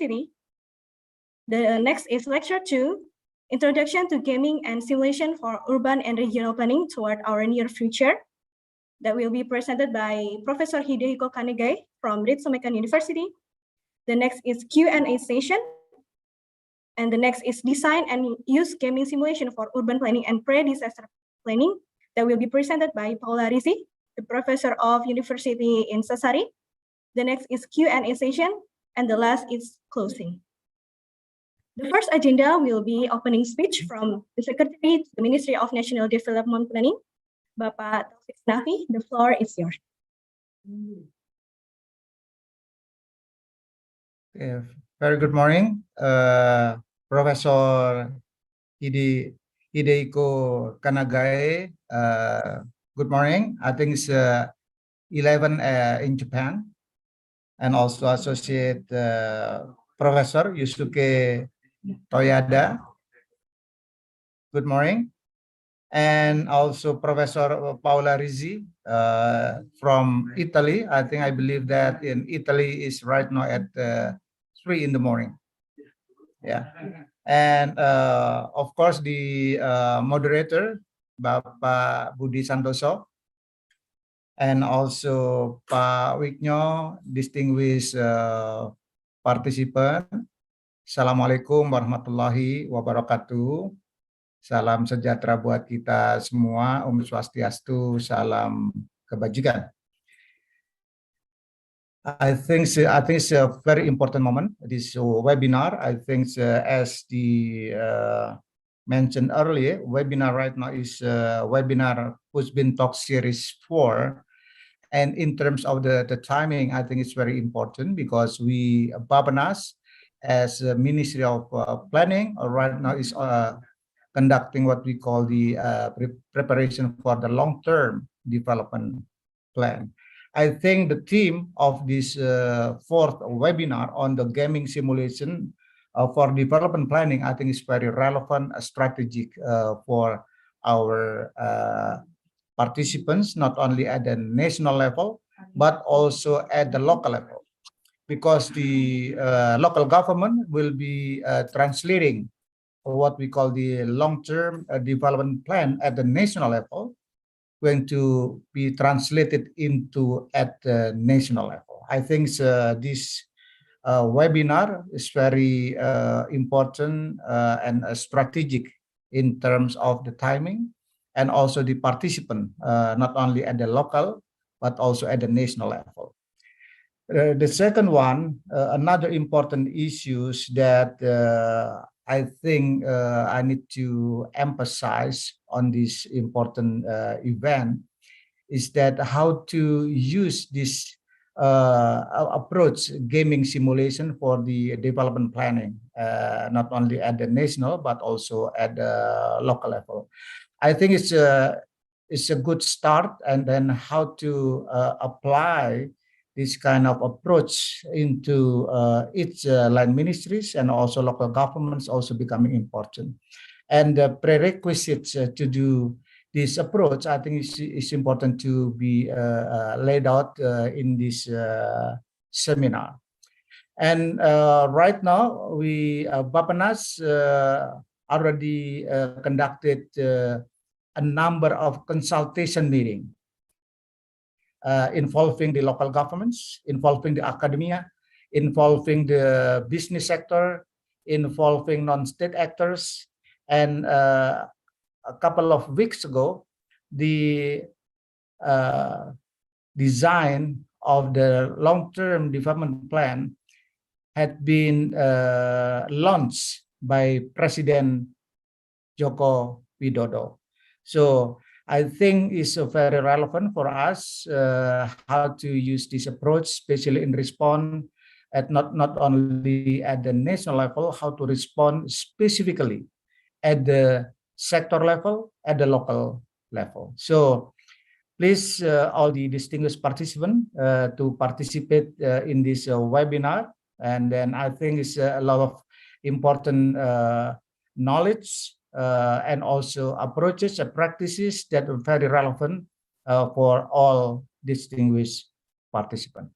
University. The next is lecture 2, Introduction to Gaming and Simulation for Urban and Regional Planning Toward Our Near Future. That will be presented by Professor Hidehiko Kanegae from Ritsumeikan University. The next is Q&A session. And the next is Design and Use Gaming Simulation for Urban Planning and Pre-Disaster Planning. That will be presented by Paola Rizzi, the Professor of University in Sassari. The next is Q&A session. And the last is closing. The first agenda will be opening speech from the Secretary to the Ministry of National Development Planning, Bapak Taufik Nafi. The floor is yours. Very good morning, Professor Hidehiko Kanegae. Good morning. I think it's 11 in Japan, and also Associate Professor Yusuke Toyoda. Good morning. And also Professor Paola Rizzi from Italy. I believe that in Italy is right now at 3 in the morning. Yeah. And of course the moderator, Bapak Budi Santoso, and also Pak Wiknyo, distinguished participant. Assalamualaikum warahmatullahi wabarakatuh. Salam sejahtera buat kita semua. Om Swastiastu, salam kebajikan. I think it's a very important moment, this webinar. I think as the mentioned earlier, webinar right now is webinar PusbinTalk Series 4. And in terms of the timing, I think it's very important because we, Bappenas, as a Ministry of Planning, right now is conducting what we call the preparation for the long-term development plan. I think the theme of this fourth webinar on the gaming simulation for development planning, I think is very relevant, strategic for our participants, not only at the national level, but also at the local level. Because the local government will be translating what we call the long-term development plan at the national level, going to be translated into at the national level. I think this webinar is very important and strategic in terms of the timing and also the participant, not only at the local, but also at the national level. The second one, another important issues that I think I need to emphasize on this important event is that how to use this approach, gaming simulation, for the development planning, not only at the national, but also at the local level. I think it's a good start, and then how to apply this kind of approach into each line ministries and also local governments also becoming important. And the prerequisites to do this approach, I think is important to be laid out in this seminar. And right now, we Bappenas already conducted a number of consultation meetings involving the local governments, involving the academia, involving the business sector, involving non-state actors. And a couple of weeks ago, the design of the long-term development plan had been launched by President Joko Widodo. So I think it's very relevant for us how to use this approach, especially in response at not only at the national level, how to respond specifically at the sector level, at the local level. So please, all the distinguished participants to participate in this webinar. And then I think it's a lot of important knowledge and also approaches and practices that are very relevant for all distinguished participants.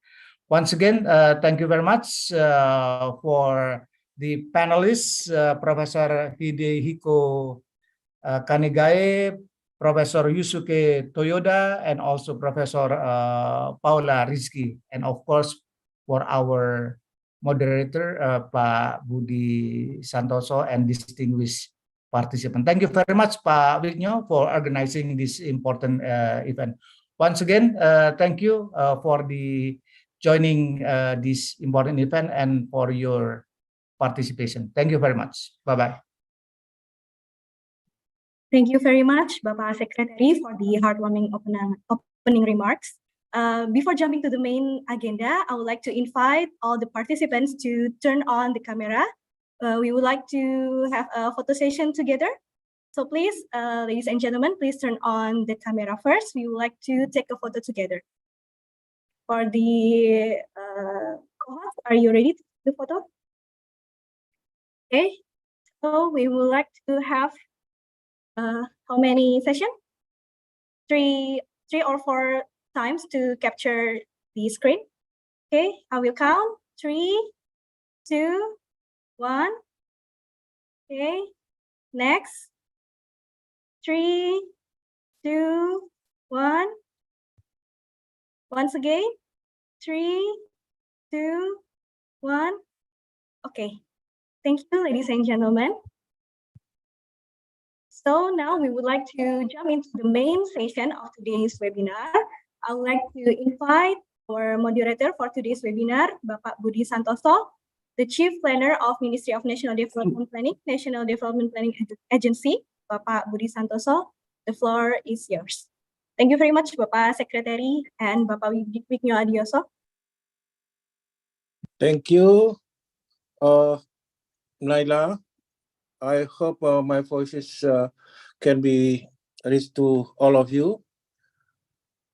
Once again, thank you very much for the panelists, Professor Hidehiko Kanegae, Professor Yusuke Toyoda, and also Professor Paola Rizzi, and of course for our moderator, Pak Budi Santoso, and distinguished participant. Thank you very much, Pak Wignyo, for organizing this important event. Once again, thank you for the joining this important event and for your participation. Thank you very much. Bye-bye. Thank you very much, Bapak Secretary, for the heartwarming opening remarks. Before jumping to the main agenda, I would like to invite all the participants to turn on the camera. We would like to have a photo session together. So please, ladies and gentlemen, please turn on the camera first. We would like to take a photo together. For the co-host, are you ready to take the photo? Okay, so we would like to have how many sessions? Three or four times to capture the screen. Okay, I will count. 3, 2, 1. Okay, next. 3, 2, 1. Once again. 3, 2, 1. Okay, thank you, ladies and gentlemen. So now we would like to jump into the main session of today's webinar. I would like to invite our moderator for today's webinar, Bapak Budi Santoso, the Chief Planner of Ministry of National Development Planning, National Development Planning Agency. Bapak Budi Santoso, the floor is yours. Thank you very much, Bapak Secretary and Bapak Wignyo Adioso. Thank you, Naila. I hope my voices can be reached to all of you.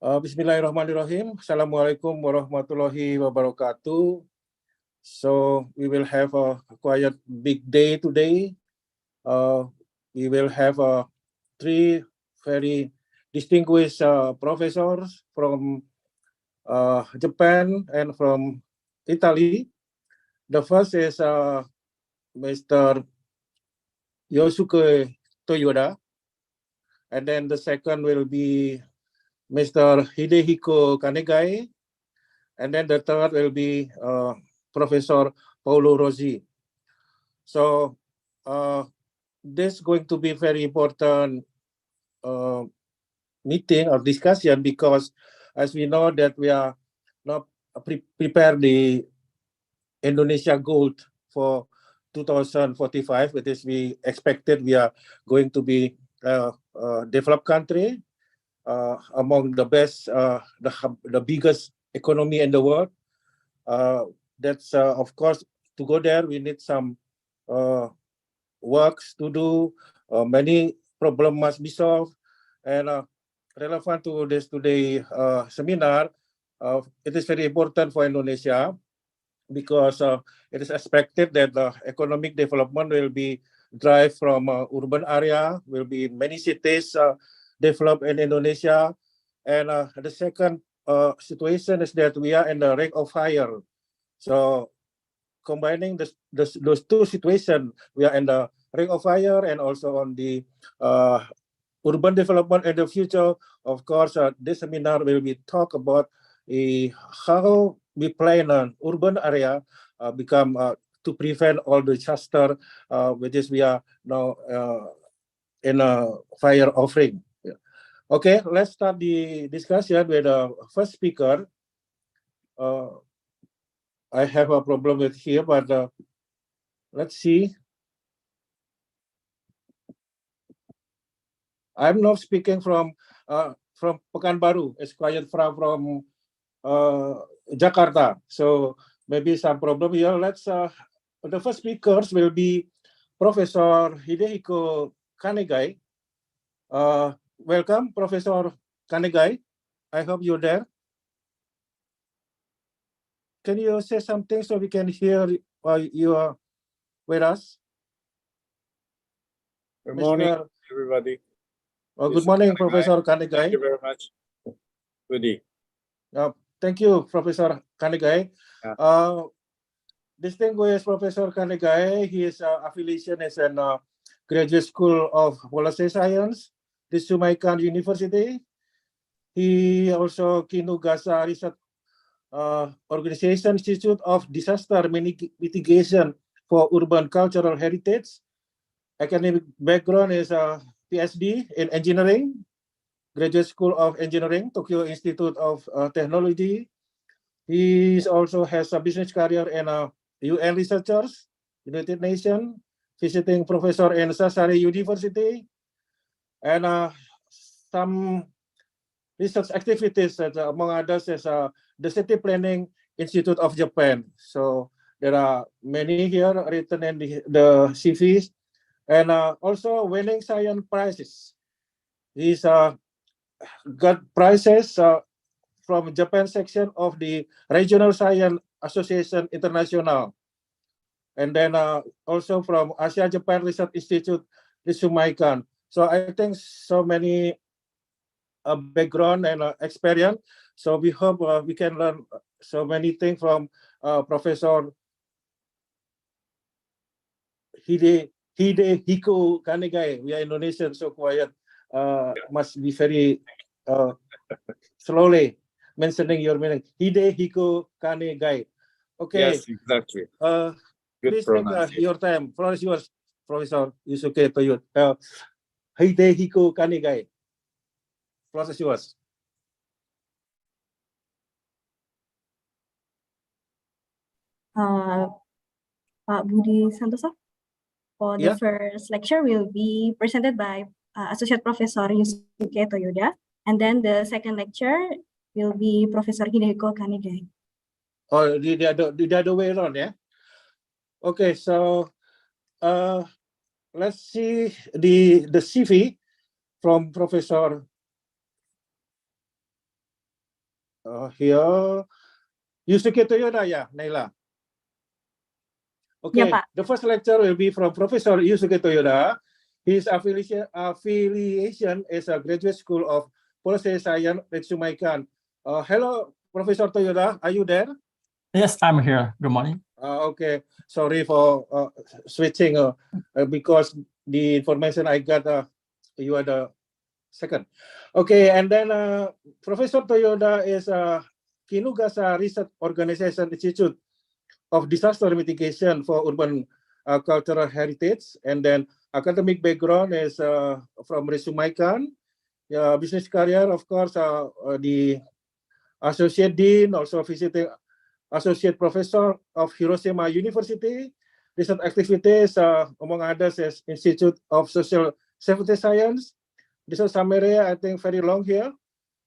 Bismillahirrahmanirrahim. Assalamualaikum warahmatullahi wabarakatuh. So we will have a quite big day today. We will have 3 very distinguished professors from Japan and from Italy. The first is Mr. Yusuke Toyoda, and then the second will be Mr. Hidehiko Kanegae, and then the third will be Professor Paolo Rizzi. So this is going to be very important meeting or discussion, because as we know that we are not prepare the Indonesia goal for 2045, which is we expected we are going to be a developed country, among the best, the biggest economy in the world. That's of course, to go there we need some works to do. Many problems must be solved, and relevant to this today seminar, it is very important for Indonesia, because it is expected that the economic development will be drive from urban area, will be many cities developed in Indonesia. And the second situation is that we are in the ring of fire. So combining those two situations, we are in the ring of fire and also on the urban development in the future. Of course, this seminar will be talk about how we plan an urban area become to prevent all the disaster, which is we are now in a fire offering. Yeah. Okay, let's start the discussion with the first speaker. I have a problem with here, but let's see. I'm not speaking from Pekanbaru. It's quite far from Jakarta, so maybe some problem here. Let's the first speakers will be Professor Hidehiko Kanegae. Welcome, Professor Kanegae. I hope you're there. Can you say something so we can hear you are with us? Good morning, everybody. Good morning, Professor Kanegae. Thank you very much, Budi. thank you, Professor Kanegae. Yeah. Distinguished Professor Kanegae, his affiliation is in Graduate School of Policy Science, Ritsumeikan University. He also Kinugasa Research Organization Institute of Disaster Mitigation for Urban Cultural Heritage. Academic background is a PhD in Engineering, Graduate School of Engineering, Tokyo Institute of Technology. He also has a business career in UN researchers, United Nations, visiting professor in Sassari University, and some research activities that, among others, is the City Planning Institute of Japan. So there are many here written in the CVs, and also winning science prizes. He's got prizes from Japan section of the Regional Science Association International, and then also from Asia Japan Research Institute, Ritsumeikan. So I think so many background and experience. So we hope we can learn so many things from Professor Hidehiko Kanegae. We are Indonesian, so quiet. Must be very slowly mentioning your meaning. Hidehiko Kanegae. Okay. Yes, exactly. Please take your time. Floor is yours, Professor Yusuke Toyoda. Hidehiko Kanegae. Floor is yours. Pak Budi Santoso, for the first lecture will be presented by Associate Professor Yusuke Toyoda, and then the second lecture will be Professor Hidehiko Kanegae. Oh, the other way around, yeah? Okay, so let's see the CV from Professor here. Yusuke Toyoda, yeah, Naila. Okay, yeah, the first lecture will be from Professor Yusuke Toyoda. His affiliation is a Graduate School of Policy Science, Ritsumeikan. Hello, Professor Toyoda, are you there? Yes, I'm here. Good morning. Okay, sorry for switching because the information I got, you are the second. Okay, and then Professor Toyoda is Kinugasa Research Organization Institute of Disaster Mitigation for Urban Cultural Heritage, and then academic background is from Ritsumeikan. Business career, of course, the Associate Dean, also visiting Associate Professor of Hiroshima University. Research activities, among others, is Institute of Social Safety Science. This is summary, I think, very long here,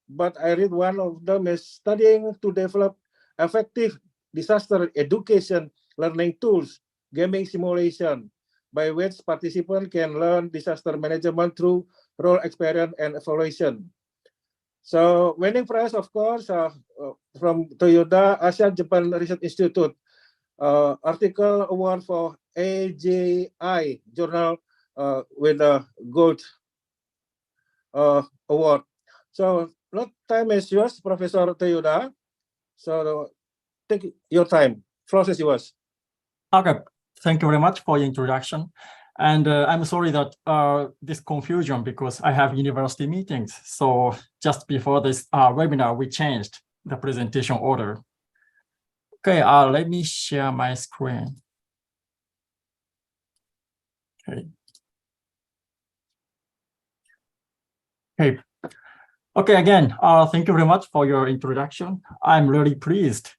but I read one of them is studying to develop effective disaster education learning tools, gaming simulation, by which participants can learn disaster management through role experience and evaluation. So winning prize, of course, from Toyoda Asia Japan Research Institute, article award for AJI journal with a gold award. So time is yours, Professor Toyoda. So take your time. Floor is yours. Okay, thank you very much for your introduction. And I'm sorry that this confusion because I have university meetings. So just before this webinar, we changed the presentation order. Okay, let me share my screen. Okay. Okay, again, thank you very much for your introduction. I'm really pleased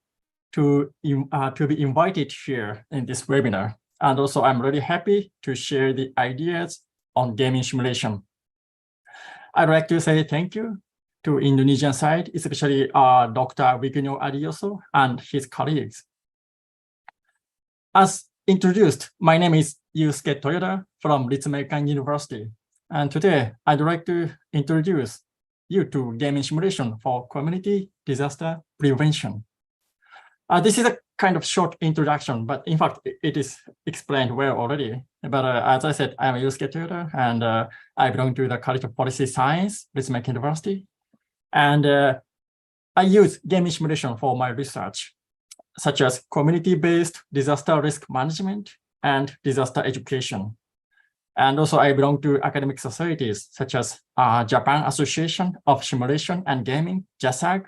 to be invited here in this webinar. And also, I'm really happy to share the ideas on gaming simulation. I'd like to say thank you to Indonesian side, especially Dr. Wigno Adioso and his colleagues. As introduced, my name is Yusuke Toyoda from Ritsumeikan University. And today, I'd like to introduce you to gaming simulation for community disaster prevention. This is a kind of short introduction, but in fact, it is explained well already. But as I said, I'm a Yusuke Toyoda, and I belong to the College of Policy Science, Ritsumeikan University. And I use gaming simulation for my research, such as community-based disaster risk management and disaster education. And also I belong to academic societies such as Japan Association of Simulation and Gaming, JASAG,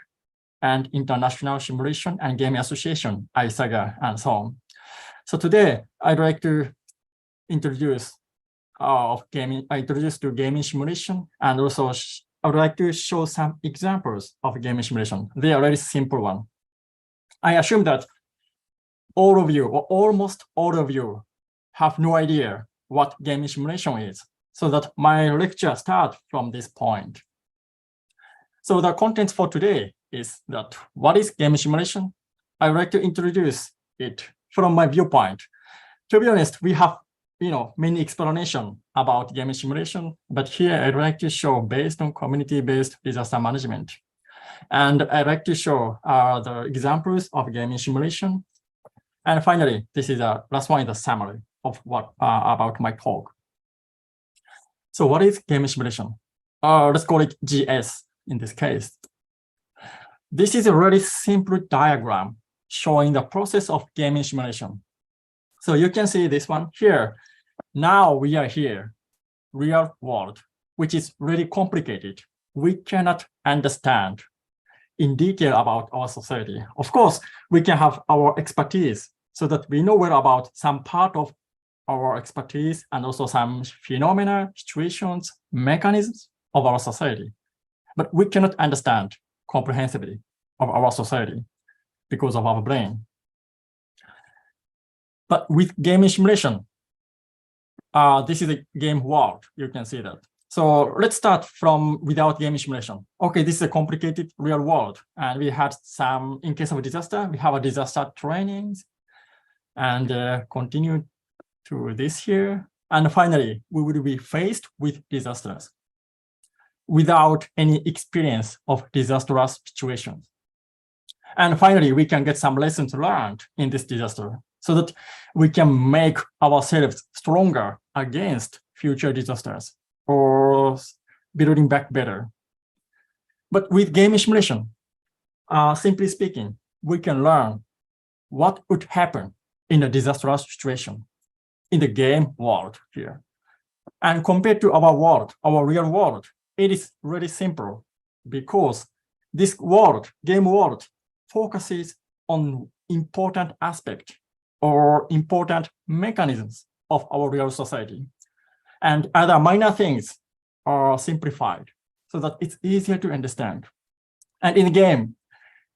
and International Simulation and Gaming Association, ISAGA, and so on. So today I'd like to introduce to gaming simulation, and also I would like to show some examples of gaming simulation. They are very simple one. I assume that all of you, or almost all of you, have no idea what gaming simulation is, so that my lecture starts from this point. So the content for today is that what is gaming simulation? I would like to introduce it from my viewpoint. To be honest, we have many explanations about gaming simulation, but here I'd like to show based on community-based disaster management. And I'd like to show the examples of gaming simulation. And finally, this is the last one is the summary of what about my talk. So what is gaming simulation? Let's call it GS in this case. This is a really simple diagram showing the process of gaming simulation. So you can see this one here. Now we are here, real world, which is really complicated. We cannot understand in detail about our society. Of course, we can have our expertise so that we know well about some part of our expertise and also some phenomena, situations, mechanisms of our society. But we cannot understand comprehensively of our society because of our brain. But with gaming simulation, this is a game world, you can see that. So let's start from without gaming simulation. Okay, this is a complicated real world. And we had some, in case of a disaster, we have a disaster trainings and continue to this here. And finally, we will be faced with disasters without any experience of disastrous situations. And finally, we can get some lessons learned in this disaster so that we can make ourselves stronger against future disasters or building back better. But with gaming simulation, simply speaking, we can learn what would happen in a disastrous situation in the game world here. And compared to our world, our real world, it is really simple because this world, game world, focuses on important aspect or important mechanisms of our real society. And other minor things are simplified so that it's easier to understand. And in the game,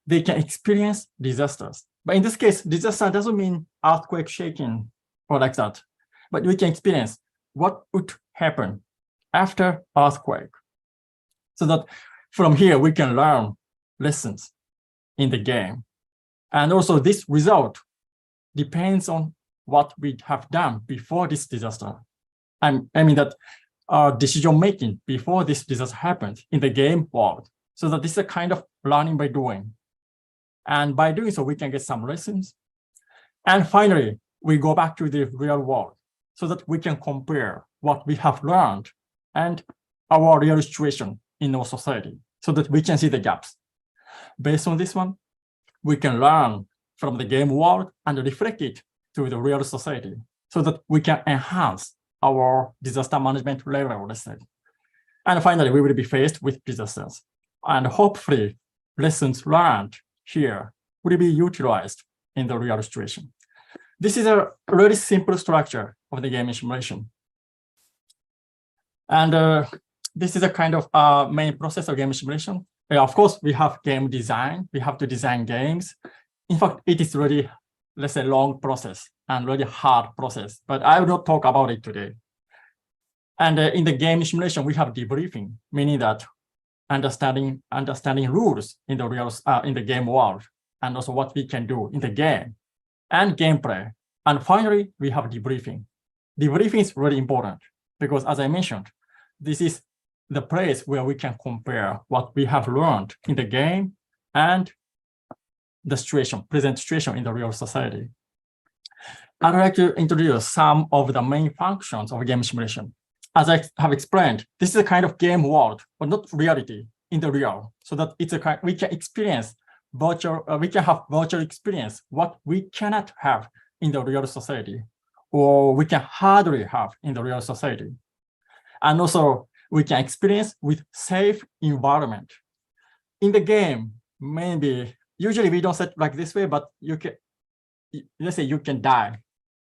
they can experience disasters. But in this case, disaster doesn't mean earthquake shaking or like that. But we can experience what would happen after earthquake. So that from here, we can learn lessons in the game. And also this result depends on what we have done before this disaster. I mean that our decision-making before this disaster happened in the game world. So that this is a kind of learning by doing. And by doing so, we can get some lessons. And finally, we go back to the real world so that we can compare what we have learned and our real situation in our society so that we can see the gaps. Based on this one, we can learn from the game world and reflect it to the real society so that we can enhance our disaster management level, let's say. And finally, we will be faced with disasters. And hopefully, lessons learned here will be utilized in the real situation. This is a really simple structure of the gaming simulation. And this is a kind of main process of gaming simulation. Of course, we have game design. We have to design games. In fact, it is really, let's say, long process and really hard process, but I will not talk about it today. And in the game simulation, we have debriefing, meaning that understanding rules in the real in the game world, and also what we can do in the game and gameplay. And finally, we have debriefing. Debriefing is really important because, as I mentioned, this is the place where we can compare what we have learned in the game and the situation, present situation in the real society. I'd like to introduce some of the main functions of game simulation. As I have explained, this is a kind of game world, but not reality. in the real, so that it's a kind we can experience virtual, we can have virtual experience what we cannot have in the real society, or we can hardly have in the real society. And also we can experience with safe environment. In the game, maybe usually we don't set like this way, but you can, let's say you can die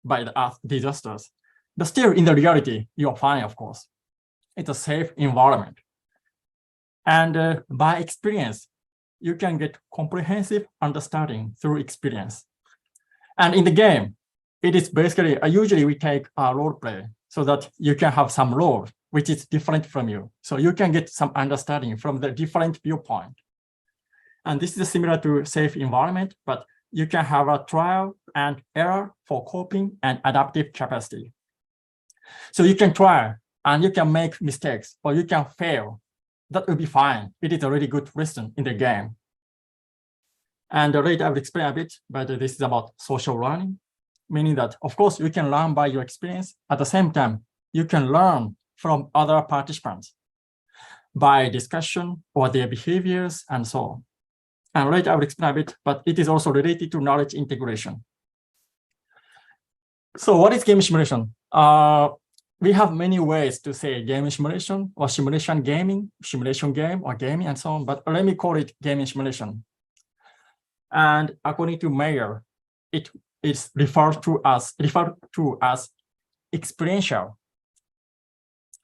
by the earth disasters, but still in the reality, you're fine, of course. It's a safe environment. And by experience, you can get comprehensive understanding through experience. And in the game, it is basically, usually we take a role play so that you can have some role which is different from you. So you can get some understanding from the different viewpoint. And this is similar to safe environment, but you can have a trial and error for coping and adaptive capacity. So you can try and you can make mistakes or you can fail. That will be fine. It is a really good lesson in the game. And later I will explain a bit, but this is about social learning, meaning that, of course, you can learn by your experience. At the same time, you can learn from other participants by discussion or their behaviors and so on. And later I will explain a bit, but it is also related to knowledge integration. So what is game simulation? We have many ways to say game simulation or simulation gaming, simulation game or gaming and so on, but let me call it game simulation. And according to Mayer, it is referred to as experiential.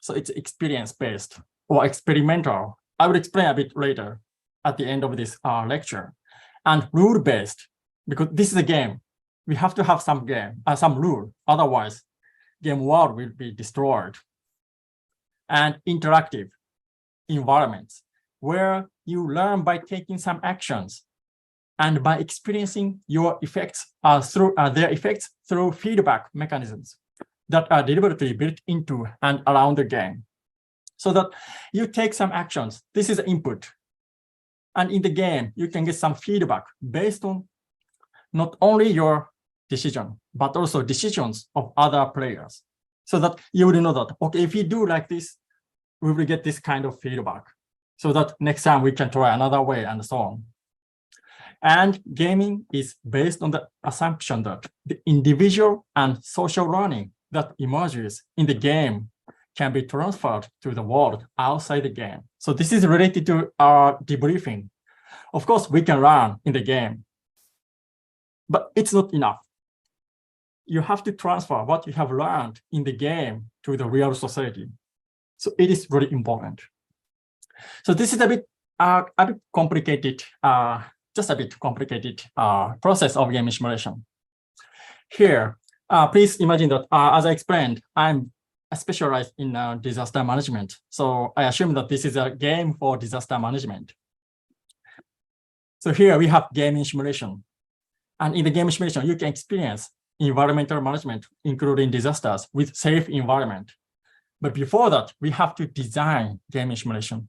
So it's experience-based or experimental. I will explain a bit later at the end of this lecture. And rule-based, because this is a game. We have to have some rule, otherwise game world will be destroyed. And interactive environments, where you learn by taking some actions and by experiencing your effects through their effects through feedback mechanisms that are deliberately built into and around the game. So that you take some actions, this is input. And in the game, you can get some feedback based on not only your decision, but also decisions of other players. So that you will know that, okay, if you do like this, we will get this kind of feedback. So that next time we can try another way and so on. And gaming is based on the assumption that the individual and social learning that emerges in the game can be transferred to the world outside the game. So this is related to our debriefing. Of course, we can learn in the game, but it's not enough. You have to transfer what you have learned in the game to the real society. So it is really important. So this is a bit complicated, just a bit complicated process of game simulation. Here, please imagine that, as I explained, I'm specialized in disaster management. So I assume that this is a game for disaster management. So here we have game simulation. And in the game simulation, you can experience environmental management, including disasters, with safe environment. But before that, we have to design game simulation.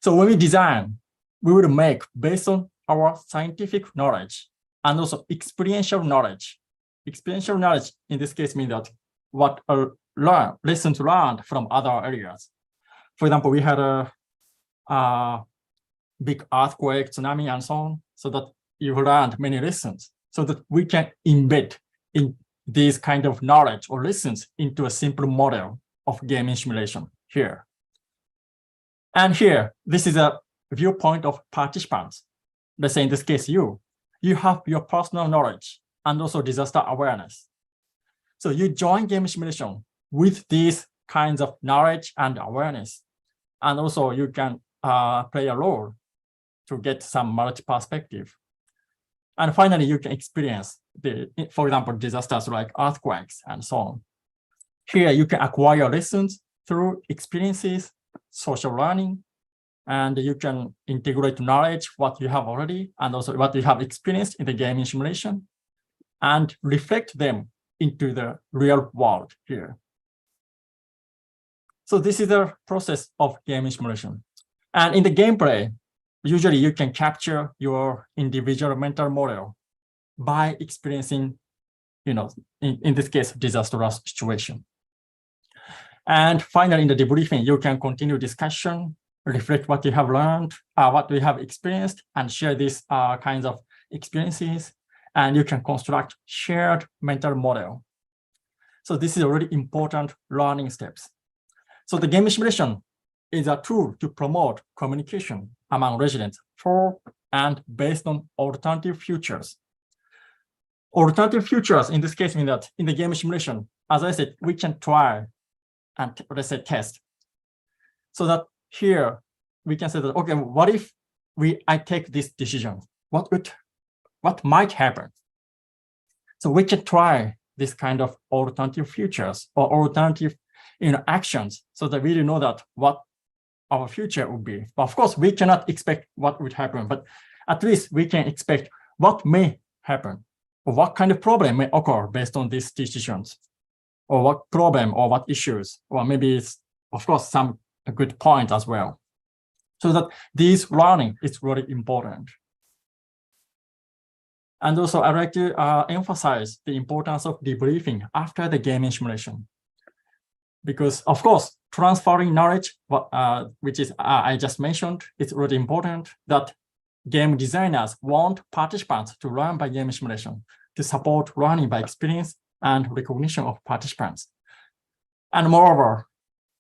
So when we design, we will make based on our scientific knowledge and also experiential knowledge. Experiential knowledge in this case means that what lessons learned from other areas. For example, we had a big earthquake, tsunami, and so on, so that you learned many lessons, so that we can embed in these kind of knowledge or lessons into a simple model of game simulation here. And here, this is a viewpoint of participants. Let's say in this case, you have your personal knowledge and also disaster awareness. So you join game simulation with these kinds of knowledge and awareness. And also you can play a role to get some multi-perspective. And finally, you can experience for example, disasters like earthquakes and so on. Here, you can acquire lessons through experiences, social learning, and you can integrate knowledge, what you have already, and also what you have experienced in the gaming simulation, and reflect them into the real world here. So this is the process of gaming simulation. And in the gameplay, usually you can capture your individual mental model by experiencing, in this case, disastrous situation. And finally, in the debriefing, you can continue discussion reflect what you have learned, what we have experienced, and share these kinds of experiences. And you can construct shared mental model. So this is a really important learning steps. So the game simulation is a tool to promote communication among residents for and based on alternative futures. Alternative futures in this case mean that in the game simulation, as I said, we can try and let's say test. So that here we can say that, okay, what if I take this decision? What might happen? So we can try this kind of alternative futures or alternative actions so that we really know that what our future would be. Of course, we cannot expect what would happen, but at least we can expect what may happen or what kind of problem may occur based on these decisions, or what problem or what issues, or maybe it's, of course, some good points as well. So that this learning is really important. And also, I'd like to emphasize the importance of debriefing after the game simulation. Because, of course, transferring knowledge, which is I just mentioned, it's really important that game designers want participants to learn by game simulation to support learning by experience and recognition of participants. And moreover,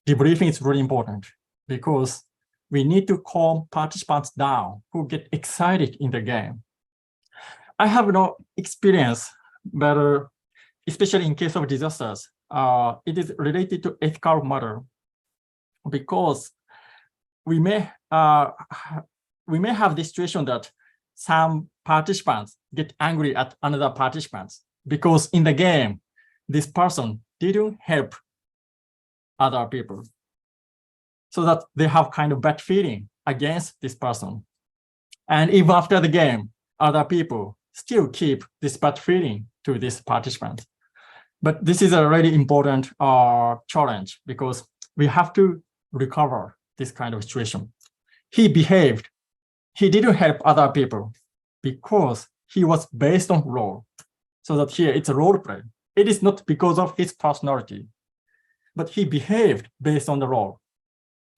debriefing is really important because we need to calm participants down who get excited in the game. I have no experience, but especially in case of disasters, it is related to ethical matter because we may have this situation that some participants get angry at another participants because in the game, this person didn't help other people. So that they have kind of bad feeling against this person. And even after the game, other people still keep this bad feeling to this participant. But this is a really important challenge because we have to recover this kind of situation. He didn't help other people because he was based on role. So that here it's a role play. It is not because of his personality, but he behaved based on the role.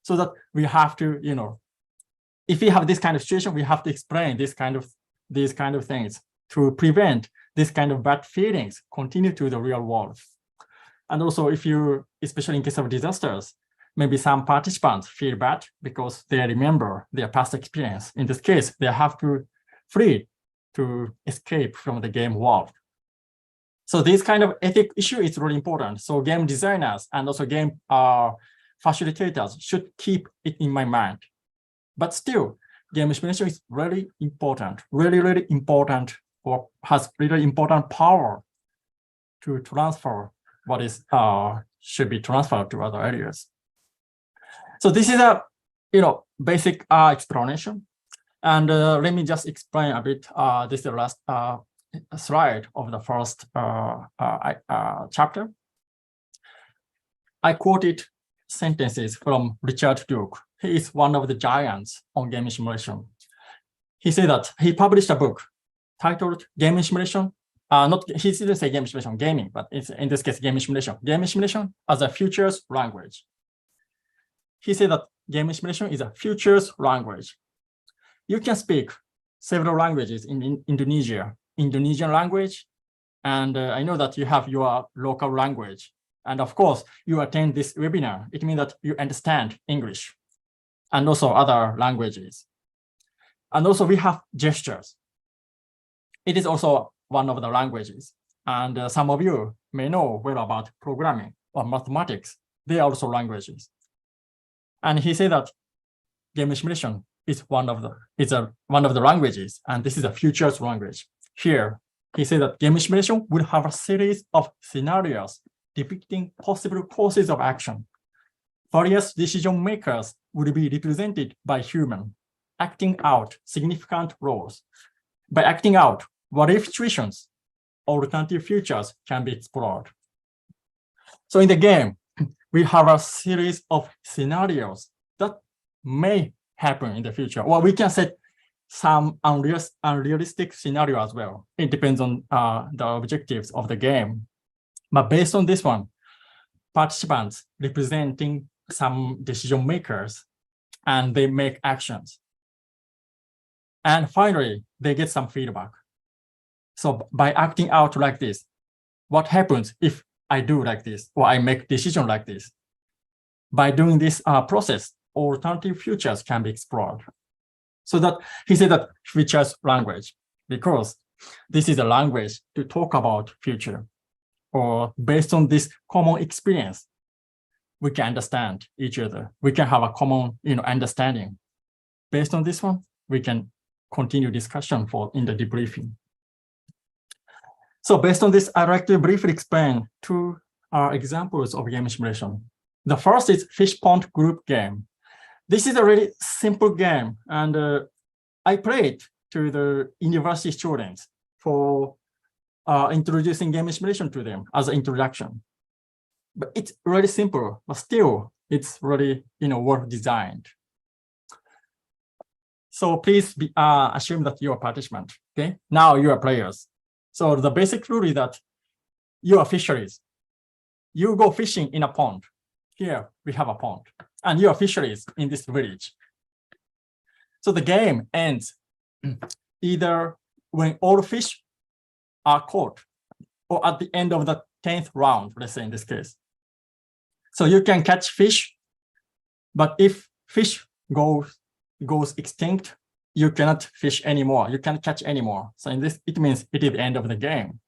So that we have to, if we have this kind of situation, we have to explain these kind of things to prevent this kind of bad feelings continue to the real world. And also especially in case of disasters, maybe some participants feel bad because they remember their past experience. In this case, they have to flee to escape from the game world. So this kind of ethic issue is really important. So game designers and also game facilitators should keep it in my mind. But still, game simulation is really important, really important, or has really important power to transfer what is should be transferred to other areas. So this is a basic explanation, and let me just explain a bit. This is the last slide of the first chapter. I quoted sentences from Richard Duke. He is one of the giants on game simulation. He said that he published a book titled Game Simulation. He didn't say game simulation, gaming, but it's in this case game simulation. Game simulation as a futures language. He said that game simulation is a futures language. You can speak several languages in Indonesia, Indonesian language, and I know that you have your local language. And of course, you attend this webinar. It means that you understand English and also other languages. And also we have gestures. It is also one of the languages. And some of you may know well about programming or mathematics. They are also languages. And he said that game simulation is one of the languages, and this is a futures language. Here, he said that game simulation will have a series of scenarios depicting possible courses of action. Various decision makers will be represented by humans, acting out significant roles. By acting out what-if situations, alternative futures can be explored. So in the game, we have a series of scenarios that may happen in the future, or we can set some unrealistic scenario as well. It depends on the objectives of the game. But based on this one, participants representing some decision makers and they make actions. And finally, they get some feedback. So by acting out like this, what happens if I do like this, or I make decision like this? By doing this process, alternative futures can be explored. So that he said that futures language, because this is a language to talk about future, or based on this common experience, we can understand each other. We can have a common, understanding. Based on this one, we can continue discussion in the debriefing. So based on this, I'd like to briefly explain two examples of game simulation. The first is fish pond group game. This is a really simple game, and I played to the university students for introducing game simulation to them as an introduction. But it's really simple, but still it's really well designed. So please assume that you are participant. Okay, now you are players. So the basic rule is that you are fisheries. You go fishing in a pond. Here we have a pond, and you are fisheries in this village. So the game ends either when all fish are caught, or at the end of the 10th round, let's say in this case. So you can catch fish, but if fish goes extinct, you cannot fish anymore. You can't catch anymore. So in this, it means it is the end of the game.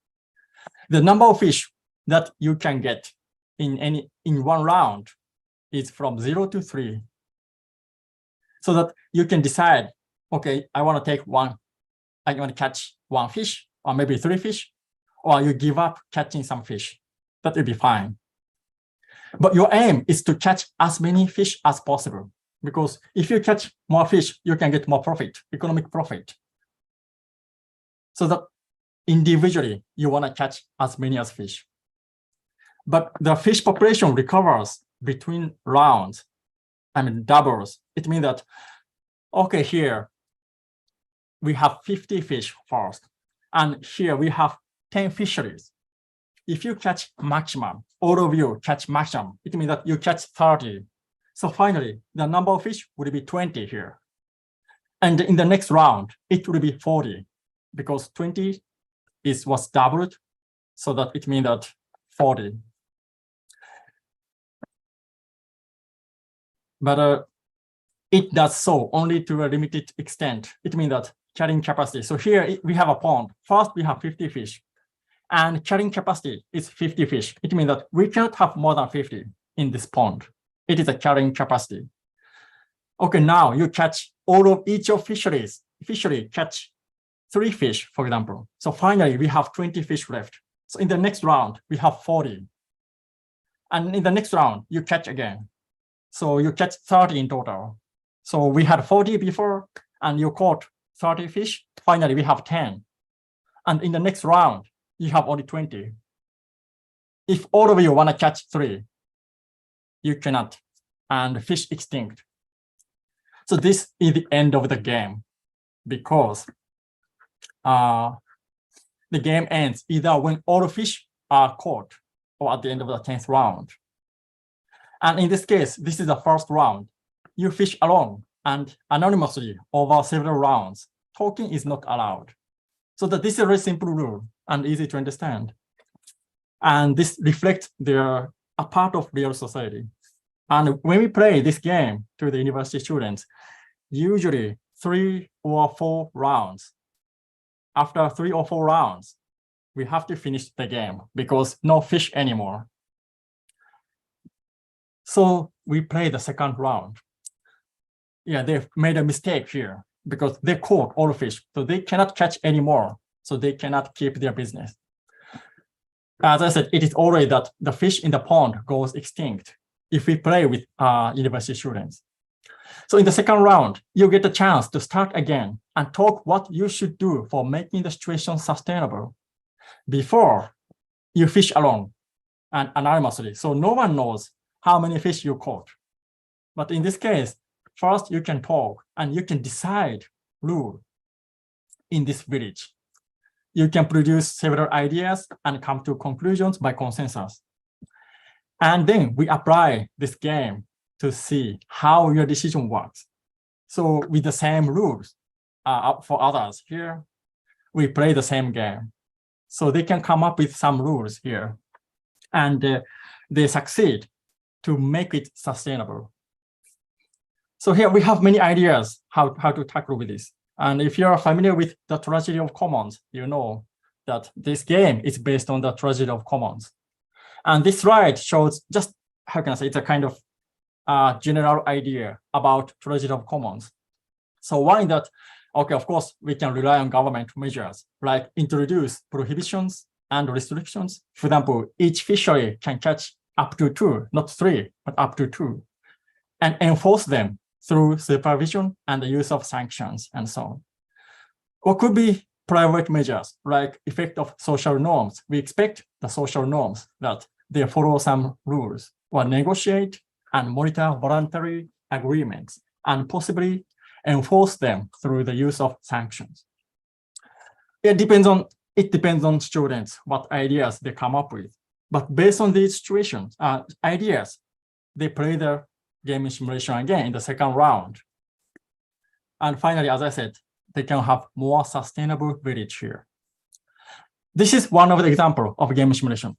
The number of fish that you can get in one round is from 0 to 3. So that you can decide, okay, I want to catch one fish, or maybe 3 fish, or you give up catching some fish. That will be fine. But your aim is to catch as many fish as possible, because if you catch more fish, you can get more profit, economic profit. So that individually, you want to catch as many as fish. But the fish population recovers between rounds, doubles. It means that, okay, here we have 50 fish first, and here we have 10 fisheries. If you catch maximum, all of you catch maximum, it means that you catch 30. So finally, the number of fish would be 20 here. And in the next round, it will be 40, because 20 was doubled, so that it means that 40. But it does so only to a limited extent. It means that carrying capacity. So here we have a pond. First, we have 50 fish, and carrying capacity is 50 fish. It means that we cannot have more than 50 in this pond. It is a carrying capacity. Okay, now you catch each of fisheries. Fishery catch 3 fish, for example. So finally, we have 20 fish left. So in the next round, we have 40. And in the next round, you catch again. So you catch 30 in total. So we had 40 before, and you caught 30 fish. Finally, we have 10. And in the next round, you have only 20. If all of you want to catch 3, you cannot, and fish extinct. So this is the end of the game, because the game ends either when all fish are caught, or at the end of the 10th round. And in this case, this is the first round. You fish alone and anonymously over several rounds. Talking is not allowed. So that this is a very simple rule and easy to understand. And this reflects a part of real society. And when we play this game to the university students, usually 3 or 4 rounds. After 3 or 4 rounds, we have to finish the game because no fish anymore. So we play the second round. Yeah, they've made a mistake here because they caught all fish, so they cannot catch anymore, so they cannot keep their business. As I said, it is already that the fish in the pond goes extinct if we play with university students. So in the second round, you get a chance to start again and talk what you should do for making the situation sustainable. Before, you fish alone and anonymously, so no one knows how many fish you caught. But in this case, first you can talk and you can decide rule in this village. You can produce several ideas and come to conclusions by consensus. And then we apply this game to see how your decision works. So with the same rules for others here, we play the same game. So they can come up with some rules here, and they succeed to make it sustainable. So here we have many ideas how to tackle with this. And if you're familiar with the tragedy of commons, you know that this game is based on the tragedy of commons. And this slide shows just, how can I say, it's a kind of general idea about tragedy of commons. So one is that, okay, of course, we can rely on government measures, like introduce prohibitions and restrictions. For example, each fishery can catch up to 2, not 3, but up to 2, and enforce them through supervision and the use of sanctions and so on. Or could be private measures, like effect of social norms. We expect the social norms that they follow some rules, or negotiate and monitor voluntary agreements, and possibly enforce them through the use of sanctions. It depends on students what ideas they come up with. But based on these situations, ideas, they play the game simulation again in the second round. And finally, as I said, they can have more sustainable village here. This is one of the examples of game simulation.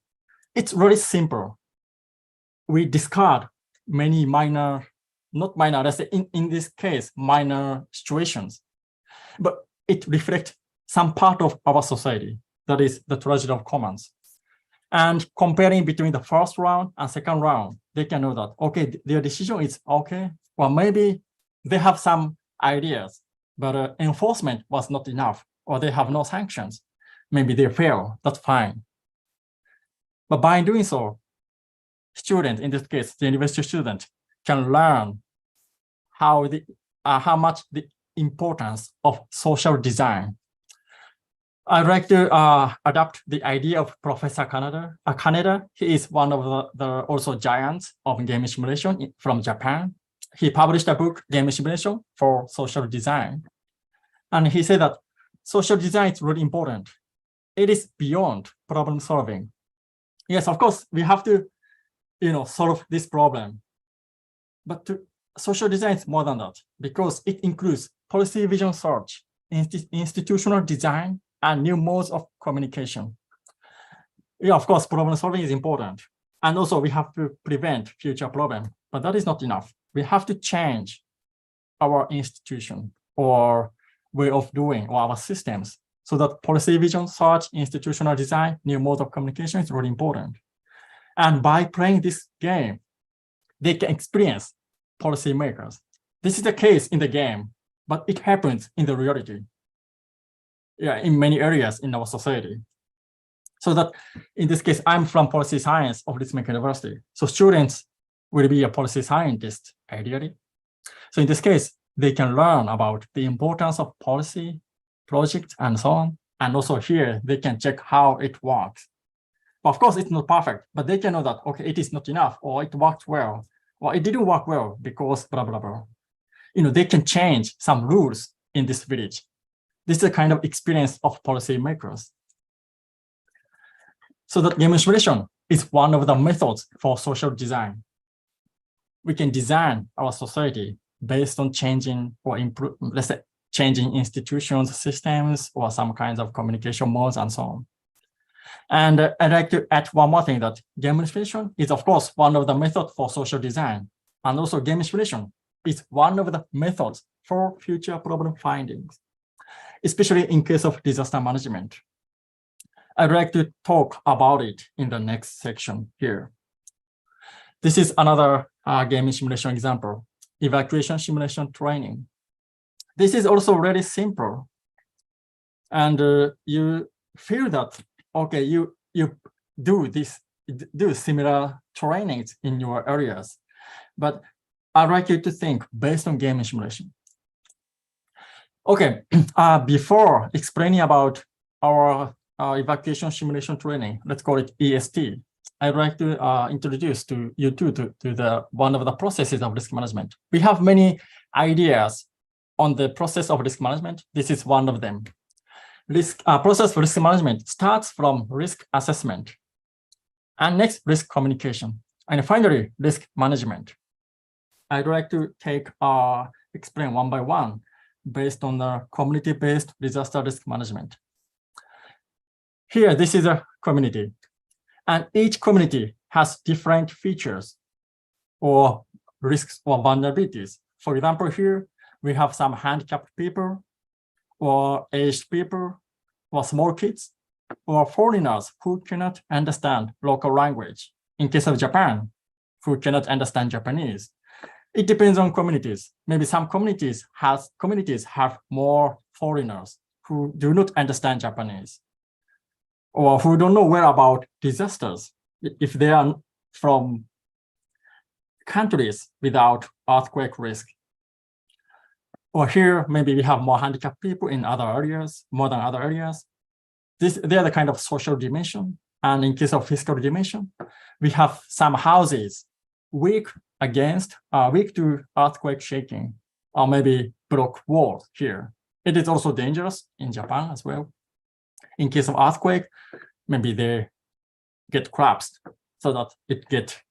It's really simple. We discard many minor, not minor, let's say in this case, minor situations, but it reflects some part of our society, that is the tragedy of commons. And comparing between the first round and second round, they can know that, okay, their decision is okay, or maybe they have some ideas, but enforcement was not enough, or they have no sanctions. Maybe they fail, that's fine. But by doing so, student, in this case, the university student, can learn how much the importance of social design. I'd like to adapt the idea of Professor Kaneda. He is one of the also giants of game simulation from Japan. He published a book, Game Simulation for Social Design. And he said that social design is really important. It is beyond problem solving. Yes, of course, we have to solve this problem. But social design is more than that, because it includes policy vision search, institutional design, and new modes of communication. Yeah, of course, problem solving is important. And also we have to prevent future problems, but that is not enough. We have to change our institution or way of doing or our systems so that policy vision, search, institutional design, new modes of communication is really important. And by playing this game, they can experience policymakers. This is the case in the game, but it happens in the reality. Yeah, in many areas in our society. So that in this case, I'm from policy science of Ritsumeikan University. So students will be a policy scientist, ideally. So in this case, they can learn about the importance of policy, projects, and so on. And also here, they can check how it works. Of course, it's not perfect, but they can know that, okay, it is not enough, or it worked well, or it didn't work well because blah, blah, blah. They can change some rules in this village. This is a kind of experience of policymakers. So that game simulation is one of the methods for social design. We can design our society based on changing or improve, let's say, changing institutions, systems, or some kinds of communication modes and so on. And I'd like to add one more thing, that gamification is, of course, one of the methods for social design. And also gamification is one of the methods for future problem findings, especially in case of disaster management. I'd like to talk about it in the next section here. This is another game simulation example, evacuation simulation training. This is also really simple. And you feel that, okay, you do similar trainings in your areas, but I'd like you to think based on game simulation. Okay, before explaining about our evacuation simulation training, let's call it EST, I'd like to introduce to you to the one of the processes of risk management. We have many ideas on the process of risk management. This is one of them. Process for risk management starts from risk assessment, and next risk communication, and finally risk management. I'd like to take explain one by one based on the community-based disaster risk management. Here, this is a community, and each community has different features or risks or vulnerabilities. For example, here we have some handicapped people or aged people or small kids or foreigners who cannot understand local language. In case of Japan, who cannot understand Japanese. It depends on communities. Maybe some communities have more foreigners who do not understand Japanese or who don't know where about disasters if they are from countries without earthquake risk. Or here, maybe we have more handicapped people in other areas, more than other areas. They are the kind of social dimension. And in case of physical dimension, we have some houses weak to earthquake shaking, or maybe block walls here. It is also dangerous in Japan as well. In case of earthquake, maybe they get collapsed so that it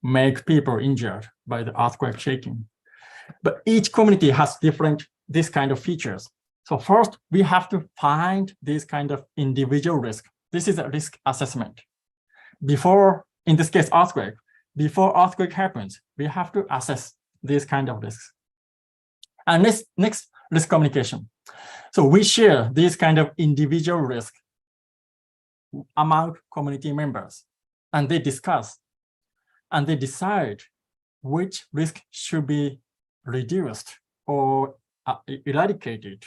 make people injured by the earthquake shaking. But each community has this kind of features. So first, we have to find this kind of individual risk. This is a risk assessment. Before, in this case, earthquake, before earthquake happens, we have to assess these kind of risks. And next, risk communication. So we share this kind of individual risk among community members, and they discuss, and they decide which risk should be reduced or eradicated,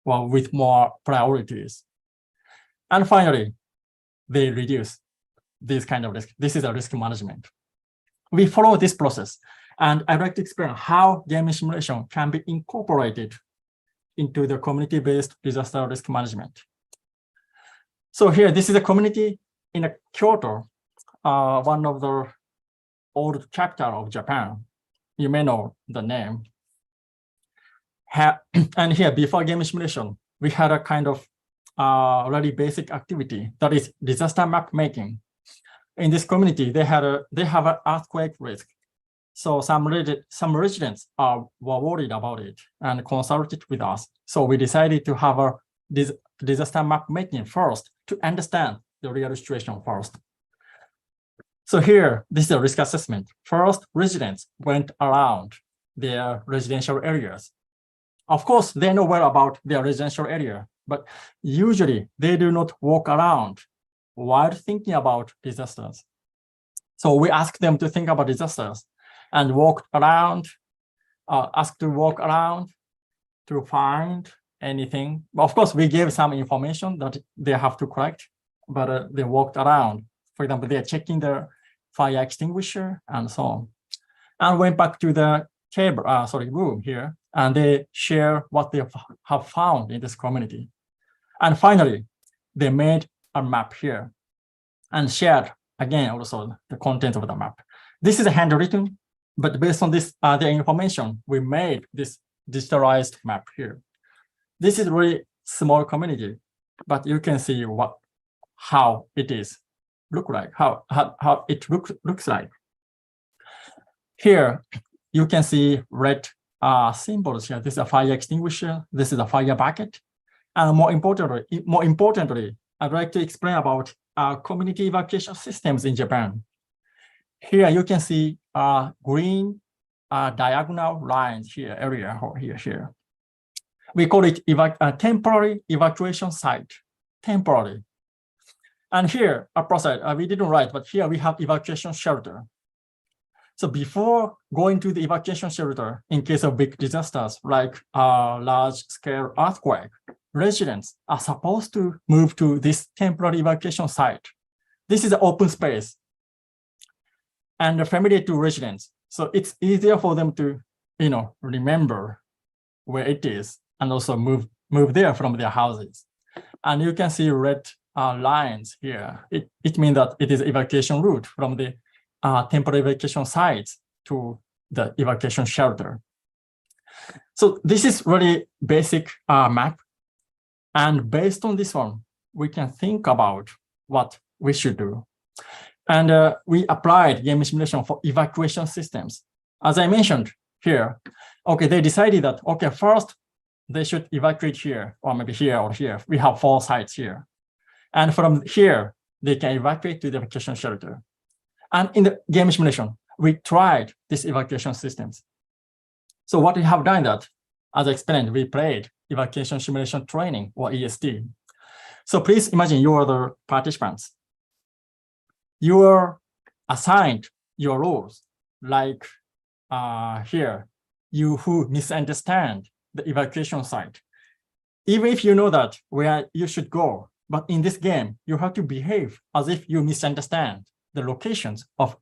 well, with more priorities. And finally, they reduce this kind of risk. This is a risk management. We follow this process, and I'd like to explain how game simulation can be incorporated into the community-based disaster risk management. So here, this is a community in Kyoto, one of the old capital of Japan. You may know the name. And here, before game simulation, we had a kind of really basic activity that is disaster map making. In this community, they have an earthquake risk. So some residents were worried about it and consulted with us. So we decided to have a disaster map making first to understand the real situation first. So here, this is a risk assessment. First, residents went around their residential areas. Of course, they know well about their residential area, but usually they do not walk around while thinking about disasters. So we asked them to think about disasters and asked to walk around to find anything. Of course, we gave some information that they have to collect, but they walked around. For example, they're checking the fire extinguisher and so on. And went back to the room here, and they share what they have found in this community. And finally, they made a map here and shared again also the content of the map. This is a handwritten, but based on this the information, we made this digitalized map here. This is really small community, but you can see how it is look like, how it looks like. Here you can see red symbols here. This is a fire extinguisher. This is a fire bucket. And more importantly, I'd like to explain about community evacuation systems in Japan. Here you can see green diagonal lines here, area here. We call it temporary evacuation site, temporary. And here, we didn't write, but here we have evacuation shelter. So before going to the evacuation shelter, in case of big disasters like a large-scale earthquake, residents are supposed to move to this temporary evacuation site. This is an open space and familiar to residents. So it's easier for them to, remember where it is and also move there from their houses. And you can see red lines here. It means that it is evacuation route from the temporary evacuation sites to the evacuation shelter. So this is really basic map. And based on this one, we can think about what we should do. And we applied game simulation for evacuation systems. As I mentioned here, okay, they decided that, okay, first they should evacuate here, or maybe here or here. We have 4 sites here. And from here, they can evacuate to the evacuation shelter. And in the game simulation, we tried these evacuation systems. So what we have done that, as I explained, we played evacuation simulation training, or EST. So please imagine you are the participants. You are assigned your roles, like here, you who misunderstand the evacuation site. Even if you know that where you should go, but in this game, you have to behave as if you misunderstand the locations of,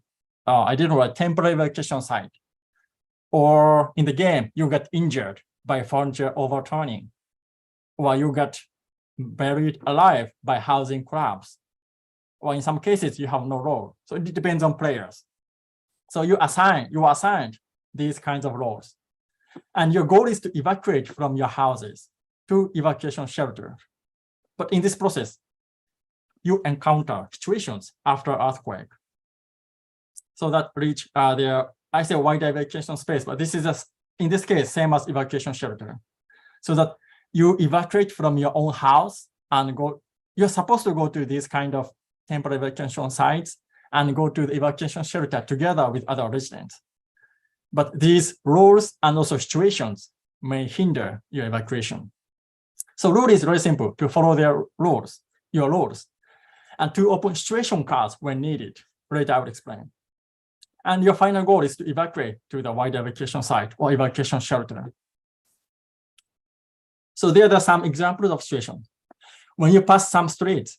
I don't know, a temporary evacuation site. Or in the game, you get injured by furniture overturning, or you get buried alive by housing crabs, or in some cases, you have no role. So it depends on players. So you are assigned these kinds of roles. And your goal is to evacuate from your houses to evacuation shelter. But in this process, you encounter situations after earthquake. So that reach their, I say wider evacuation space, but this is in this case, same as evacuation shelter. So that you evacuate from your own house and go, you're supposed to go to these kind of temporary evacuation sites and go to the evacuation shelter together with other residents. But these rules and also situations may hinder your evacuation. So rule is very simple: to follow their rules, your rules, and to open situation cards when needed. Later I will explain. And your final goal is to evacuate to the wider evacuation site or evacuation shelter. So there are some examples of situations. When you pass some streets,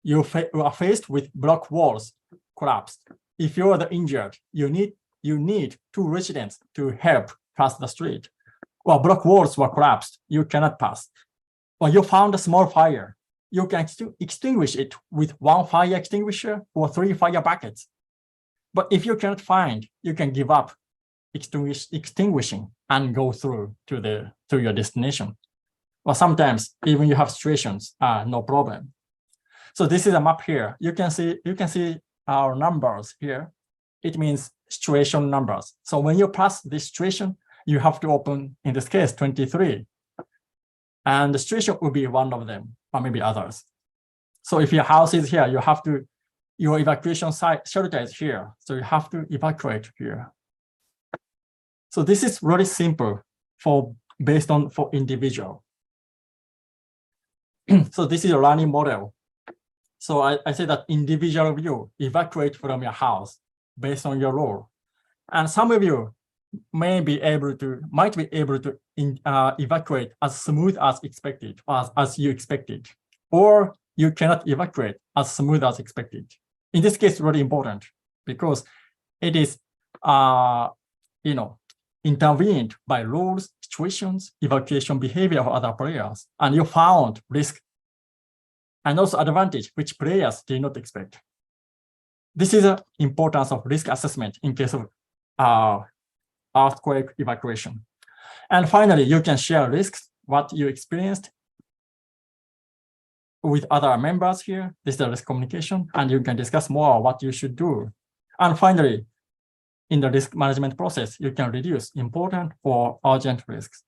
you are faced with block walls collapsed. If you are the injured, you need 2 residents to help pass the street. Or block walls were collapsed, you cannot pass. Or you found a small fire, you can extinguish it with 1 fire extinguisher or 3 fire buckets. But if you cannot find, you can give up extinguishing and go through to your destination. Or sometimes even you have situations, no problem. So this is a map here. You can see our numbers here. It means situation numbers. So when you pass this situation, you have to open, in this case, 23. And the situation will be one of them, or maybe others. So if your house is here, you have to, your evacuation site shelter is here. So you have to evacuate here. So this is really simple for individual. So this is a learning model. So I say that individual view, evacuate from your house based on your role. And some of you might be able to evacuate as smooth as expected, as you expected, or you cannot evacuate as smooth as expected. In this case, really important because it is, intervened by rules, situations, evacuation behavior of other players, and you found risk and also advantage which players did not expect. This is the importance of risk assessment in case of earthquake evacuation. And finally, you can share risks, what you experienced with other members here. This is the risk communication, and you can discuss more what you should do. And finally, in the risk management process, you can reduce important or urgent risks.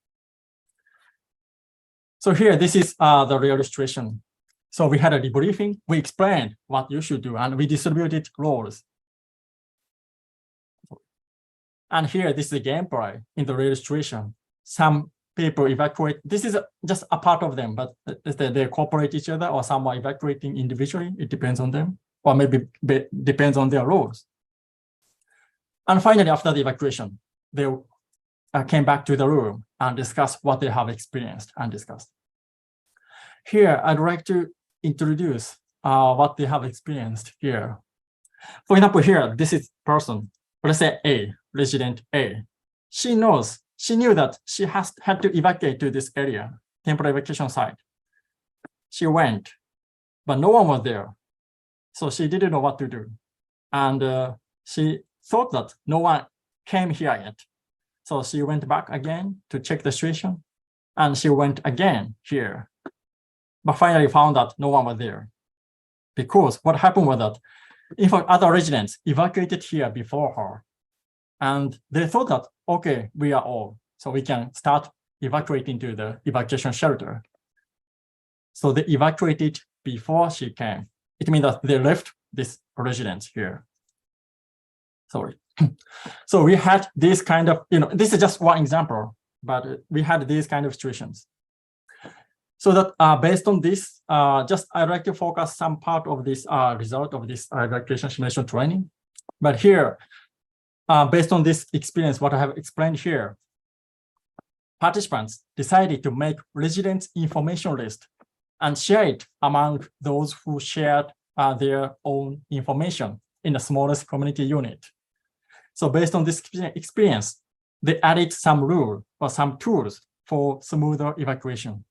So here, this is the real situation. So we had a debriefing, we explained what you should do, and we distributed roles. And here, this is a gameplay in the real situation. Some people evacuate. This is just a part of them, but they cooperate each other, or some are evacuating individually. It depends on them, or maybe depends on their roles. And finally, after the evacuation, they came back to the room and discussed what they have experienced and discussed. Here, I'd like to introduce what they have experienced here. For example, here, this is person, let's say A, resident A. She knew that she had to evacuate to this area, temporary evacuation site. She went, but no one was there. So she didn't know what to do. And she thought that no one came here yet. So she went back again to check the situation, and she went again here. But finally found that no one was there. Because what happened was that, in fact, other residents evacuated here before her. And they thought that, okay, we are all, so we can start evacuating to the evacuation shelter. So they evacuated before she came. It means that they left this residence here. Sorry. So we had this kind of, this is just one example, but we had these kind of situations. So that based on this, I'd like to focus some part of this result of this evacuation simulation training. But here, based on this experience, what I have explained here, participants decided to make residence information list and share it among those who shared their own information in the smallest community unit. So based on this experience, they added some rule or some tools for smoother evacuation.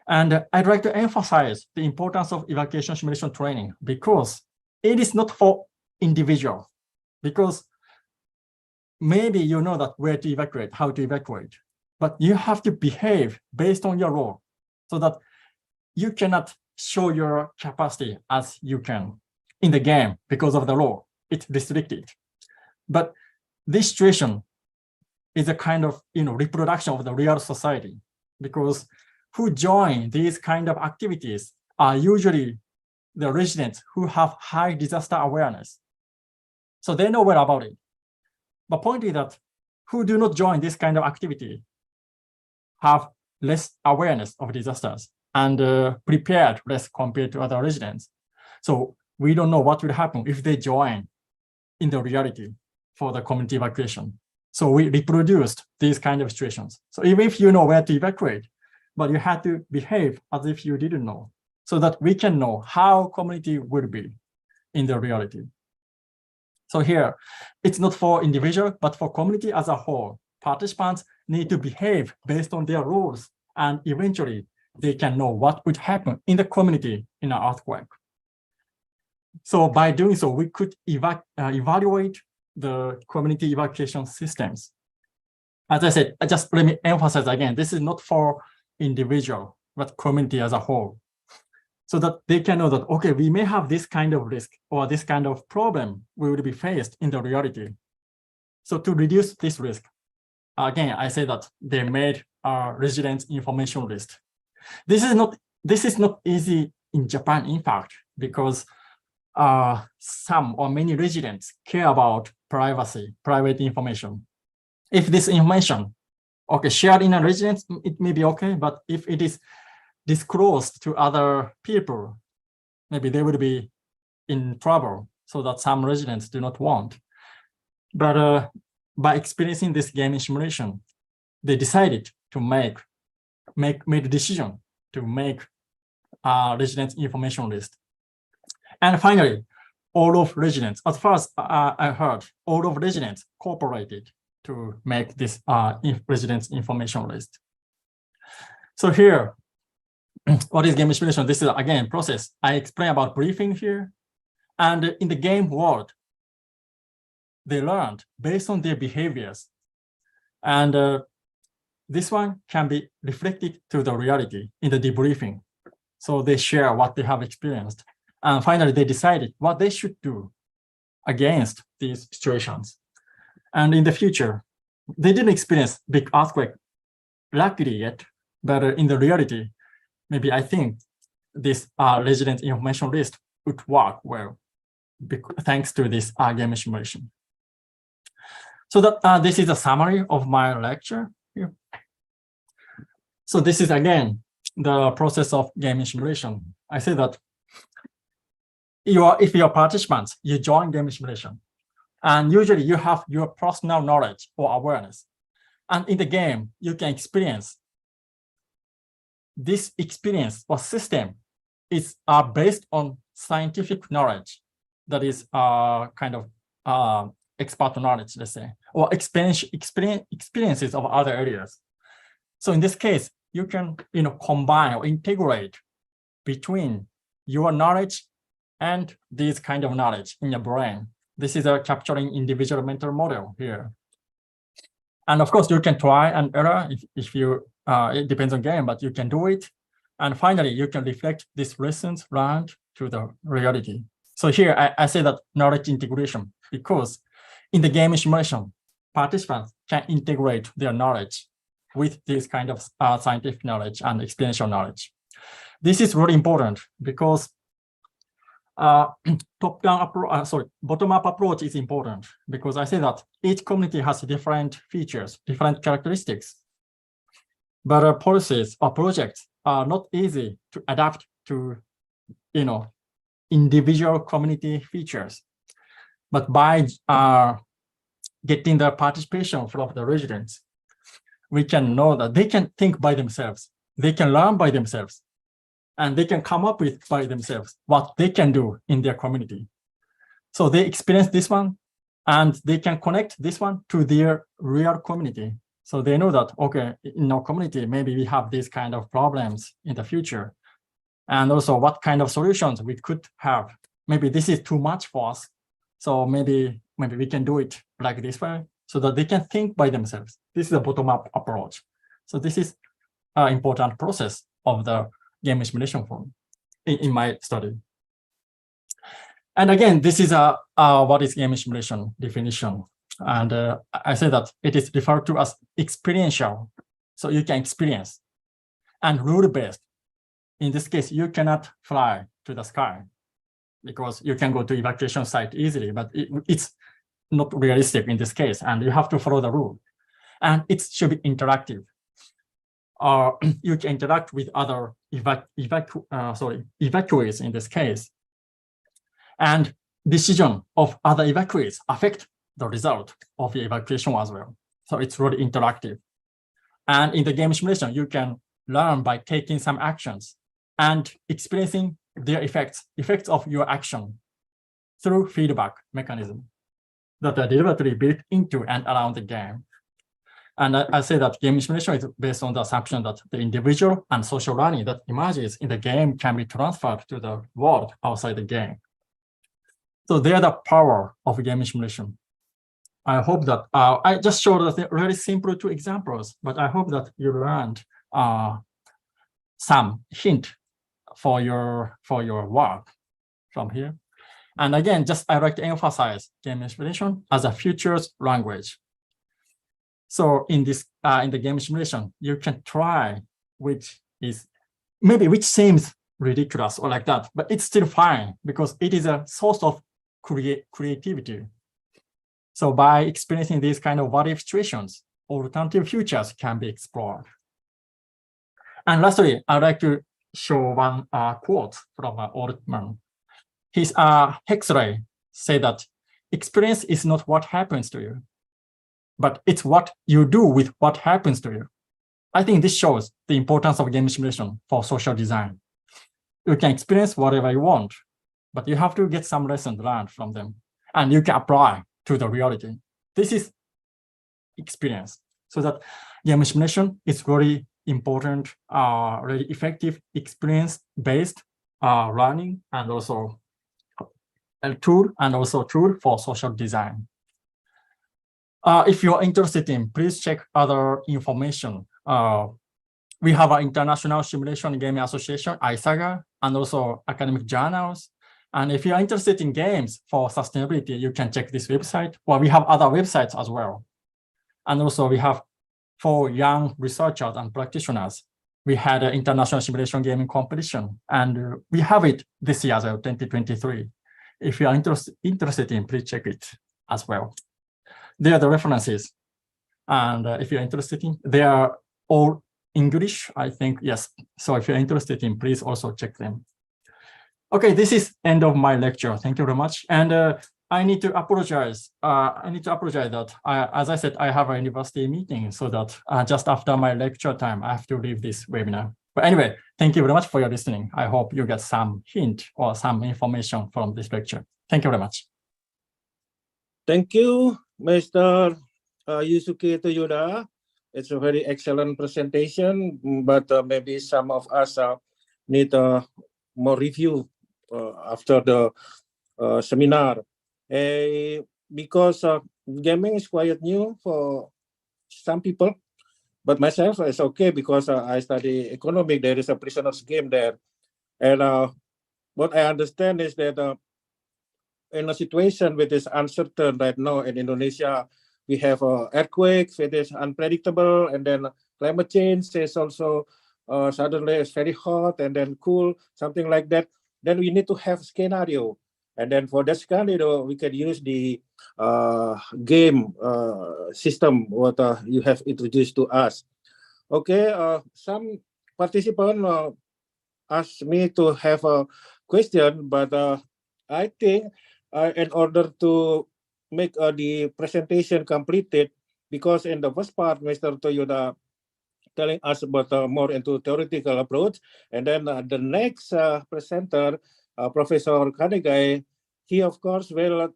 And I'd like to emphasize the importance of evacuation simulation training because it is not for individual, because maybe you know that where to evacuate, how to evacuate, but you have to behave based on your role so that you cannot show your capacity as you can in the game because of the law. It's restricted. But this situation is a kind of reproduction of the real society, because who join these kind of activities are usually the residents who have high disaster awareness. So they know well about it. But point is that who do not join this kind of activity have less awareness of disasters and prepared less compared to other residents. So we don't know what will happen if they join in the reality for the community evacuation. So we reproduced these kind of situations. So even if you know where to evacuate, but you have to behave as if you didn't know, so that we can know how community would be in the reality. So here, it's not for individual, but for community as a whole. Participants need to behave based on their rules, and eventually they can know what would happen in the community in an earthquake. So by doing so, we could evaluate the community evacuation systems. As I said, just let me emphasize again, this is not for individual, but community as a whole, so that they can know that, okay, we may have this kind of risk or this kind of problem we will be faced in the reality. So to reduce this risk, again, I say that they made a residence information list. This is not easy in Japan, in fact, because some or many residents care about privacy, private information. If this information, okay, shared in a residence, it may be okay, but if it is disclosed to other people, maybe they would be in trouble, so that some residents do not want. But by experiencing this gaming simulation, they decided to make a decision to make a residence information list. And finally, all of residents, as far as I heard, all of residents cooperated to make this residence information list. So here, what is game simulation? This is, again, process. I explain about briefing here. And in the game world, they learned based on their behaviors. And this one can be reflected to the reality in the debriefing. So they share what they have experienced. And finally, they decided what they should do against these situations. And in the future, they didn't experience big earthquake, luckily yet, but in the reality, maybe I think this resident information list would work well, thanks to this game simulation. So that this is a summary of my lecture here. So this is, again, the process of game simulation. I say that if you're participants, you join game simulation. And usually you have your personal knowledge or awareness. And in the game, you can experience this experience or system is based on scientific knowledge that is kind of expert knowledge, let's say, or experiences of other areas. So in this case, you can combine or integrate between your knowledge and this kind of knowledge in your brain. This is a capturing individual mental model here. And of course, you can try and error if you, it depends on game, but you can do it. And finally, you can reflect these lessons learned to the reality. So here I say that knowledge integration, because in the game simulation, participants can integrate their knowledge with this kind of scientific knowledge and experiential knowledge. This is really important because bottom-up approach is important because I say that each community has different features, different characteristics. But policies or projects are not easy to adapt to, individual community features. But by getting the participation from the residents, we can know that they can think by themselves, they can learn by themselves, and they can come up with by themselves what they can do in their community. So they experience this one, and they can connect this one to their real community. So they know that, okay, in our community, maybe we have these kind of problems in the future. And also what kind of solutions we could have. Maybe this is too much for us. So maybe we can do it like this way so that they can think by themselves. This is a bottom-up approach. So this is an important process of the game simulation form in my study. And again, this is what is game simulation definition. And I say that it is referred to as experiential. So you can experience. And rule-based. In this case, you cannot fly to the sky because you can go to evacuation site easily, but it's not realistic in this case, and you have to follow the rule. And it should be interactive. You can interact with other evacuees in this case. And decision of other evacuees affect the result of the evacuation as well. So it's really interactive. And in the game simulation, you can learn by taking some actions and experiencing their effects of your action through feedback mechanism that are deliberately built into and around the game. And I say that game simulation is based on the assumption that the individual and social learning that emerges in the game can be transferred to the world outside the game. So they are the power of game simulation. I hope that I just showed us really simple 2 examples, but I hope that you learned some hint for your work from here. And again, I like to emphasize game simulation as a futures language. So in this in the game simulation, you can try which seems ridiculous or like that, but it's still fine because it is a source of creativity. So by experiencing these kind of what-if situations, alternative futures can be explored. And lastly, I'd like to show one quote from Altman. His Huxley said that experience is not what happens to you, but it's what you do with what happens to you. I think this shows the importance of game simulation for social design. You can experience whatever you want, but you have to get some lessons learned from them, and you can apply to the reality. This is experience. So that game simulation is really important, really effective experience-based learning, and also a tool for social design. If you're interested in, please check other information. We have an International Simulation Gaming Association, ISAGA, and also academic journals. And if you're interested in games for sustainability, you can check this website. Well, we have other websites as well. And also we have for young researchers and practitioners, we had an International Simulation Gaming Competition, and we have it this year as well, 2023. If you are interested in, please check it as well. There are the references. And if you're interested in, they are all English, I think, yes. So if you're interested in, please also check them. Okay, this is end of my lecture. Thank you very much. And I need to apologize. That as I said, I have a university meeting, so that just after my lecture time, I have to leave this webinar. But anyway, thank you very much for your listening. I hope you get some hint or some information from this lecture. Thank you very much. Thank you, Mr. Yusuke Toyoda. It's a very excellent presentation, but maybe some of us need more review after the seminar. Because gaming is quite new for some people, but myself is okay because I study economics. There is a prisoner's game there, and what I understand is that in a situation which is uncertain right now in Indonesia. We have earthquakes, it is unpredictable, and then climate change is also suddenly it's very hot and then cool, something like that. Then we need to have scenario. And then for that scenario, we can use the game system what you have introduced to us. Okay, some participants asked me to have a question, but I think in order to make the presentation completed, because in the first part, Mr. Toyoda telling us about more into theoretical approach, and then the next presenter, Professor Kanegae, he of course will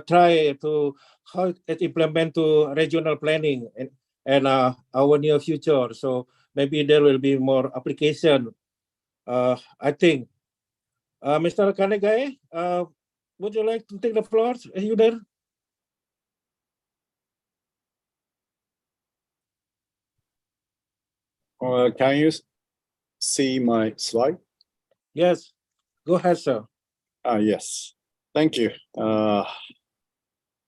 try to how it implement to regional planning and our near future. So maybe there will be more application. I think, Mr. Kanegae, would you like to take the floor? Are you there? Can you see my slide? Yes, go ahead, sir. Yes, thank you.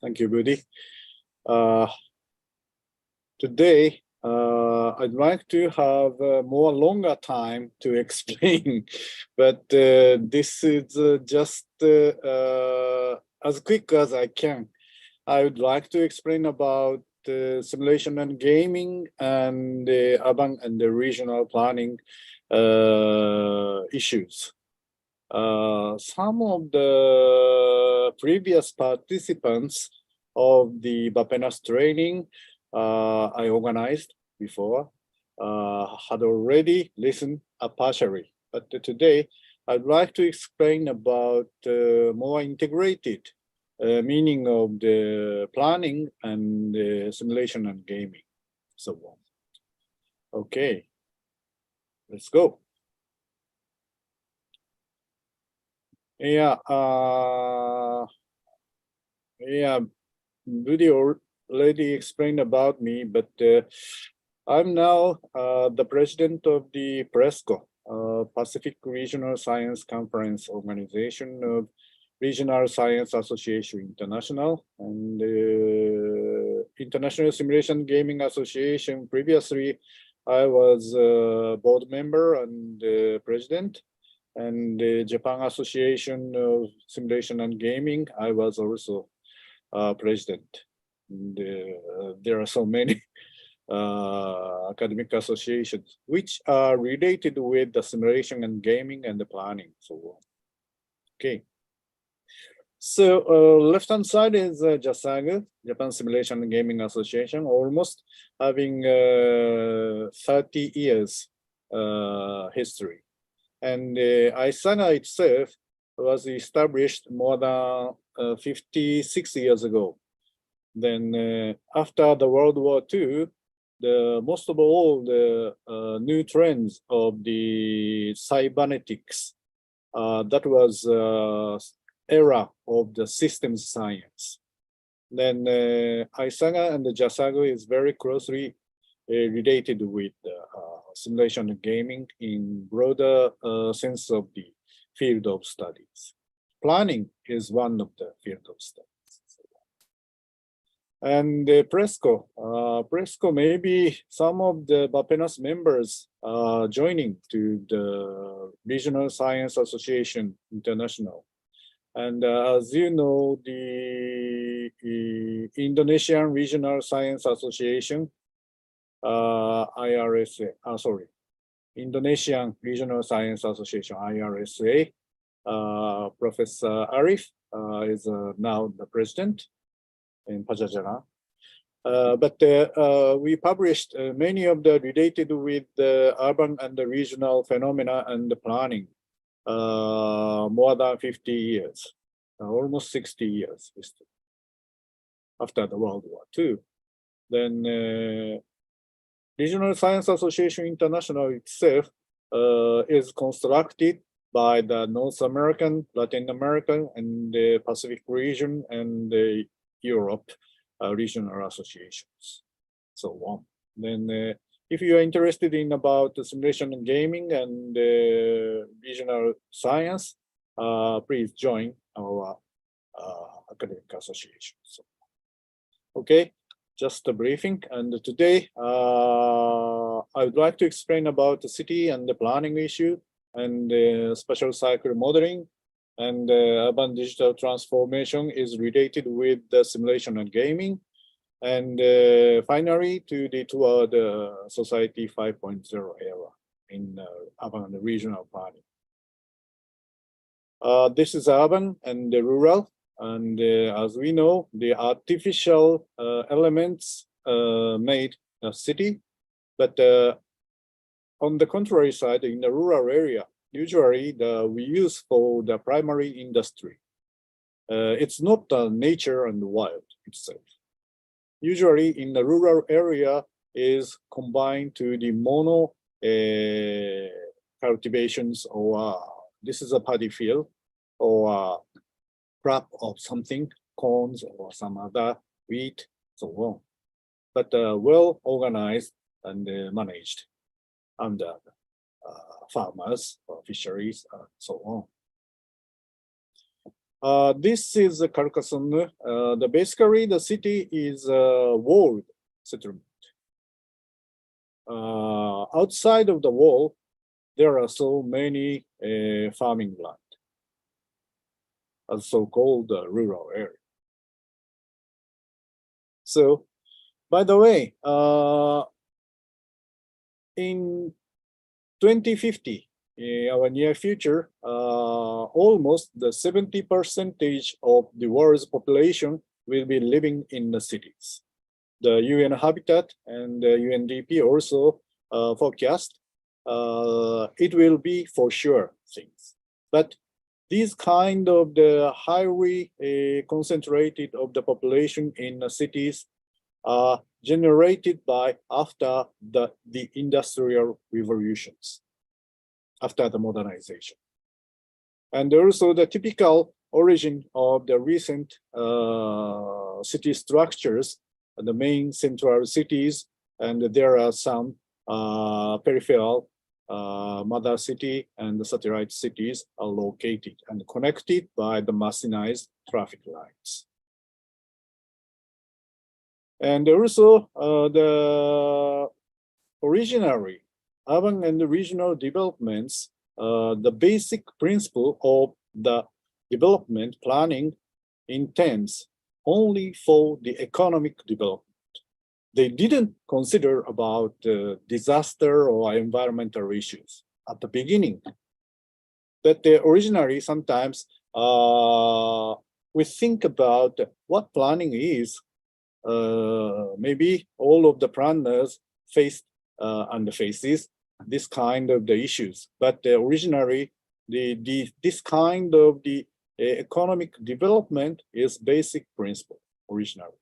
Thank you, Budi. Today, I'd like to have more longer time to explain, but this is just as quick as I can. I would like to explain about simulation and gaming and the urban and the regional planning issues. Some of the previous participants of the Bappenas training I organized before had already listened partially, but today I'd like to explain about more integrated meaning of the planning and simulation and gaming, so on. Okay, let's go. Yeah, video already explained about me, but I'm now the president of the PRSCO, Pacific Regional Science Conference Organization of Regional Science Association International and International Simulation Gaming Association. Previously, I was a board member and president, and the Japan Association of Simulation and Gaming, I was also president. And, there are so many academic associations which are related with the simulation and gaming and the planning, so on. Okay. So left-hand side is JASAG, Japan Simulation and Gaming Association, almost having 30 years history. And ISAGA itself was established more than 56 years ago. Then after the World War II, most of all the new trends of the cybernetics, that was era of the systems science. Then ISAGA and the JASAG is very closely related with simulation and gaming in broader sense of the field of studies. Planning is one of the field of studies. And PRSCO, maybe some of the Bappenas members are joining to the Regional Science Association International. And as you know, the Indonesian Regional Science Association, Indonesian Regional Science Association, IRSA, Professor Arif is now the president in Pajajara. But we published many of the related with the urban and the regional phenomena and the planning more than 50 years, almost 60 years after the World War II. Then Regional Science Association International itself is constructed by the North American, Latin American, and the Pacific region and the Europe regional associations, so on. Then if you are interested in about the simulation and gaming and regional science, please join our academic associations. So, okay, just a briefing. And today, I would like to explain about the city and the planning issue and spatial cycle modeling, and urban digital transformation is related with the simulation and gaming. And finally, toward Society 5.0 era in urban and regional planning. This is urban and the rural. And as we know, the artificial elements made a city. But on the contrary side, in the rural area, usually we use for the primary industry. It's not nature and wild itself. Usually in the rural area is combined to the mono cultivations, or this is a paddy field, or crop of something, corns or some other wheat, so on. But well organized and managed under farmers, fisheries, so on. This is Carcassonne. Basically, the city is a walled settlement. Outside of the wall, there are so many farming land, a so-called rural area. So, by the way, in 2050, our near future, almost the 70% of the world's population will be living in the cities. The UN Habitat and the UNDP also forecast it will be for sure things. But these kind of the highly concentrated of the population in the cities are generated by after the industrial revolutions, after the modernization. And also the typical origin of the recent city structures, the main central cities, and there are some peripheral mother city and the satellite cities are located and connected by the machinized traffic lights. And also the originally urban and regional developments, the basic principle of the development planning intends only for the economic development. They didn't consider about disaster or environmental issues at the beginning. But originally, sometimes we think about what planning is. Maybe all of the planners faced and faces this kind of the issues. But originally, this kind of the economic development is basic principle originally.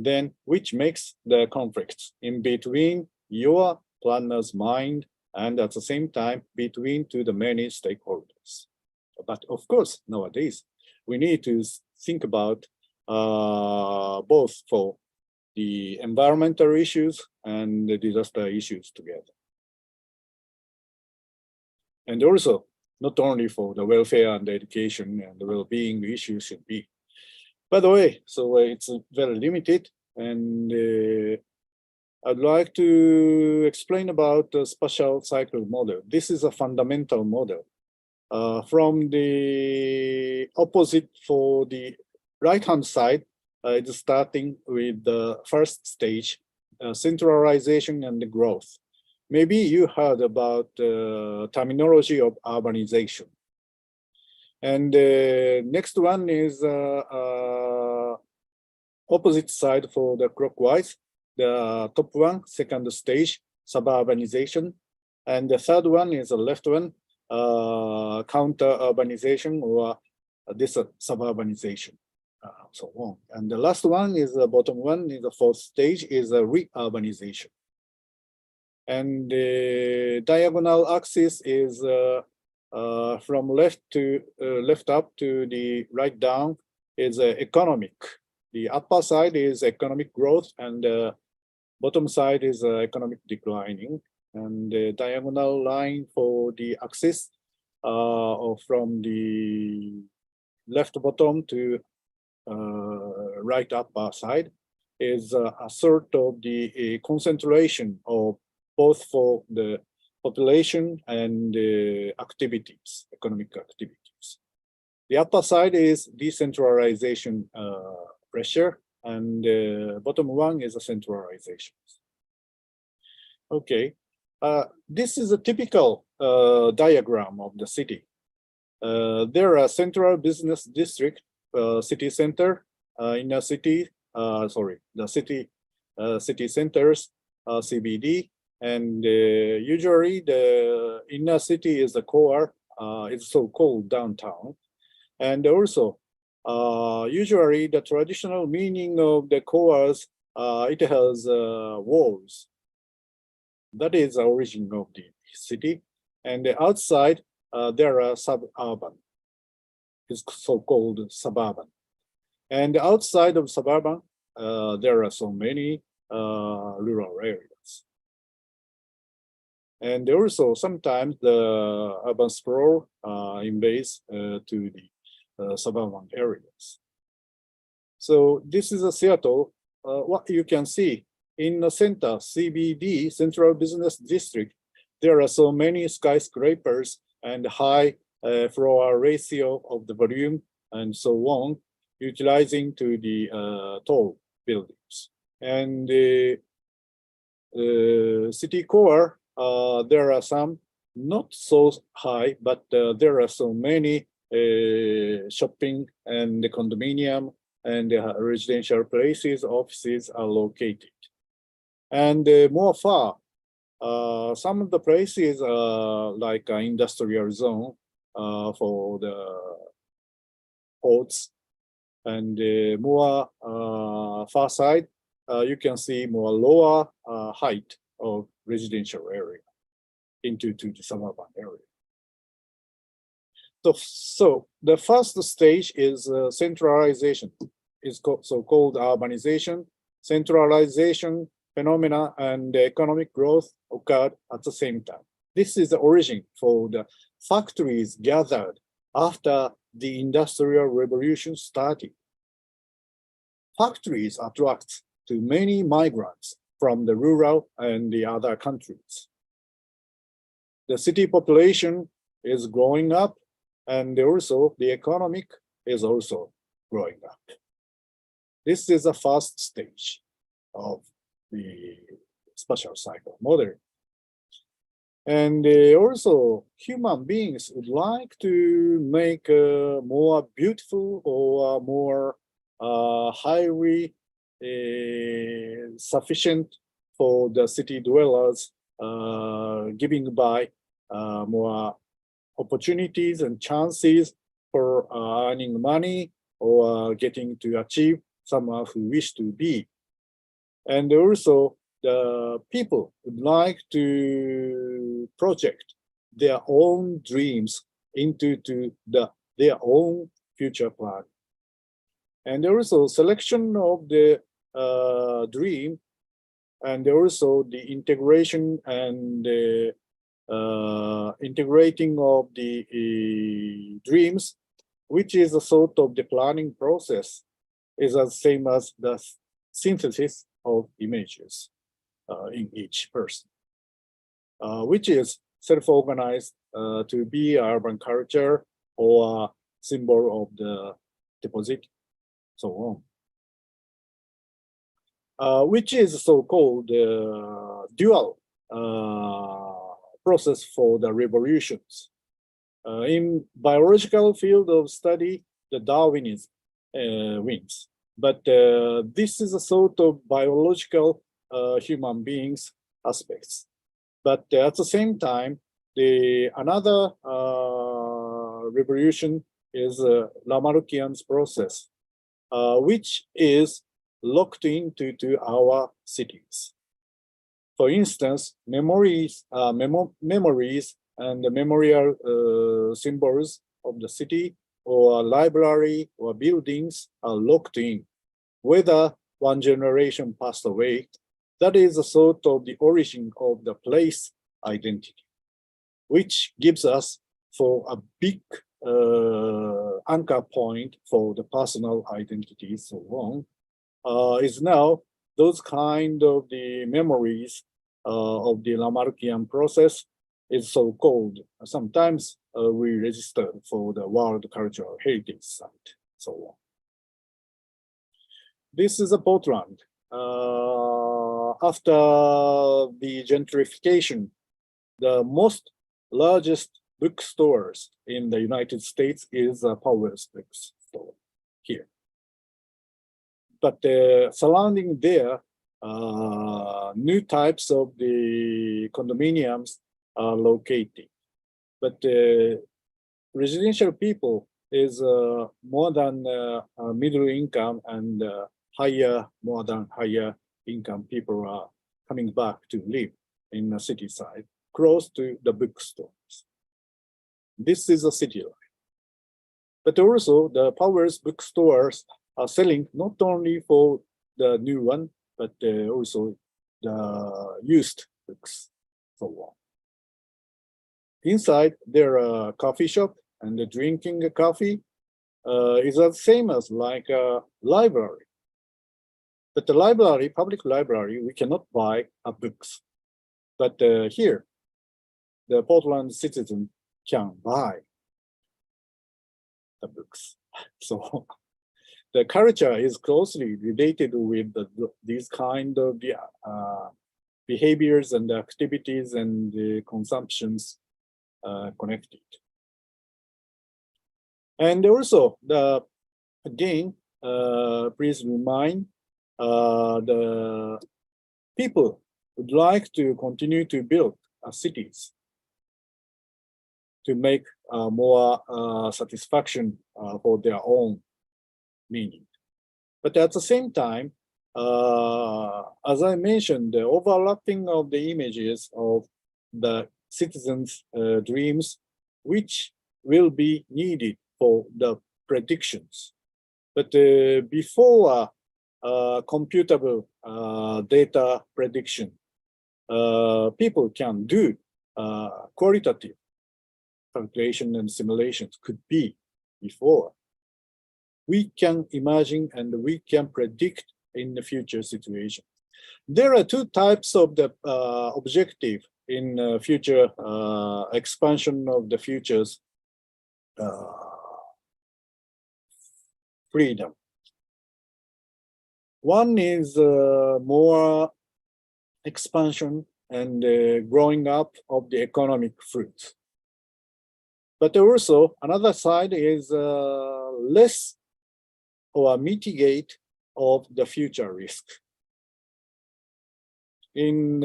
Then which makes the conflicts in between your planner's mind and at the same time between to the many stakeholders. But of course, nowadays, we need to think about both for the environmental issues and the disaster issues together. And also, not only for the welfare and the education and the well-being issues should be. By the way, so it's very limited, and I'd like to explain about the spatial cycle model. This is a fundamental model. From the opposite for the right-hand side, it's starting with the first stage, centralization and the growth. Maybe you heard about terminology of urbanization. And next one is opposite side for the clockwise. The top one, second stage, suburbanization. And the third one is the left one, counter-urbanization or this suburbanization, so on. And the last one is the bottom one, is the fourth stage, is a re-urbanization. And the diagonal axis is from left up to the right down is economic. The upper side is economic growth, and the bottom side is economic declining. And the diagonal line for the axis from the left bottom to right upper side is a sort of the concentration of both for the population and activities, economic activities. The upper side is decentralization pressure, and bottom one is a centralization. Okay, this is a typical diagram of the city. There are central business district, city center, inner city, city centers, CBD, and usually the inner city is the core, it's so-called downtown. And also, usually the traditional meaning of the cores, it has walls. That is the origin of the city. And the outside, there are suburban. It's so-called suburban. And outside of suburban, there are so many rural areas. And also sometimes the urban sprawl invades to the suburban areas. So this is a Seattle. What you can see in the center, CBD, Central Business District, there are so many skyscrapers and high floor ratio of the volume and so on, utilizing to the tall buildings. And the city core, there are some not so high, but there are so many shopping and the condominium and residential places, offices are located. And more far, some of the places are like an industrial zone for the ports, and more far side, you can see more lower height of residential area into the suburban area. So the first stage is centralization. It's so-called urbanization. Centralization phenomena and economic growth occurred at the same time. This is the origin for the factories gathered after the Industrial Revolution started. Factories attract to many migrants from the rural and the other countries. The city population is growing up, and also the economic is also growing up. This is the first stage of the spatial cycle model. And also human beings would like to make more beautiful or more highly sufficient for the city dwellers, giving by more opportunities and chances for earning money or getting to achieve someone who wish to be. And also the people would like to project their own dreams into their own future plan. And also selection of the dream, and also the integration and integrating of the dreams, which is a sort of the planning process, is the same as the synthesis of images in each person, which is self-organized to be urban culture or a symbol of the deposit, so on, which is so-called dual process for the revolutions. In biological field of study, the Darwinism wins. But this is a sort of biological human beings aspects. But at the same time, another revolution is Lamarckian's process, which is locked into our cities. For instance, memories and the memorial symbols of the city or library or buildings are locked in. Whether one generation passed away, that is a sort of the origin of the place identity, which gives us for a big anchor point for the personal identity, so on, is now those kind of the memories of the Lamarckian process is so-called. Sometimes we register for the World Cultural Heritage Site, so on. This is a Portland. After the gentrification, the most largest bookstores in the United States is Powell's bookstore here. But surrounding there, new types of the condominiums are located. But residential people is more than middle income and more than higher income people are coming back to live in the city side, close to the bookstores. This is a city life. But also the Powell's bookstores are selling not only for the new one, but also the used books, so on. Inside, there are a coffee shop, and the drinking a coffee is the same as like a library. But the library, public library, we cannot buy books. But here, the Portland citizen can buy the books. So the culture is closely related with these kind of behaviors and activities and the consumptions connected. And also, again, please remind the people would like to continue to build cities to make more satisfaction for their own meaning. But at the same time, as I mentioned, the overlapping of the images of the citizens' dreams, which will be needed for the predictions. But before computable data prediction, people can do qualitative calculation and simulations could be before. We can imagine and we can predict in the future situation. There are two types of the objective in future expansion of the future's freedom. One is more expansion and growing up of the economic fruits. But also another side is less or mitigate of the future risk. In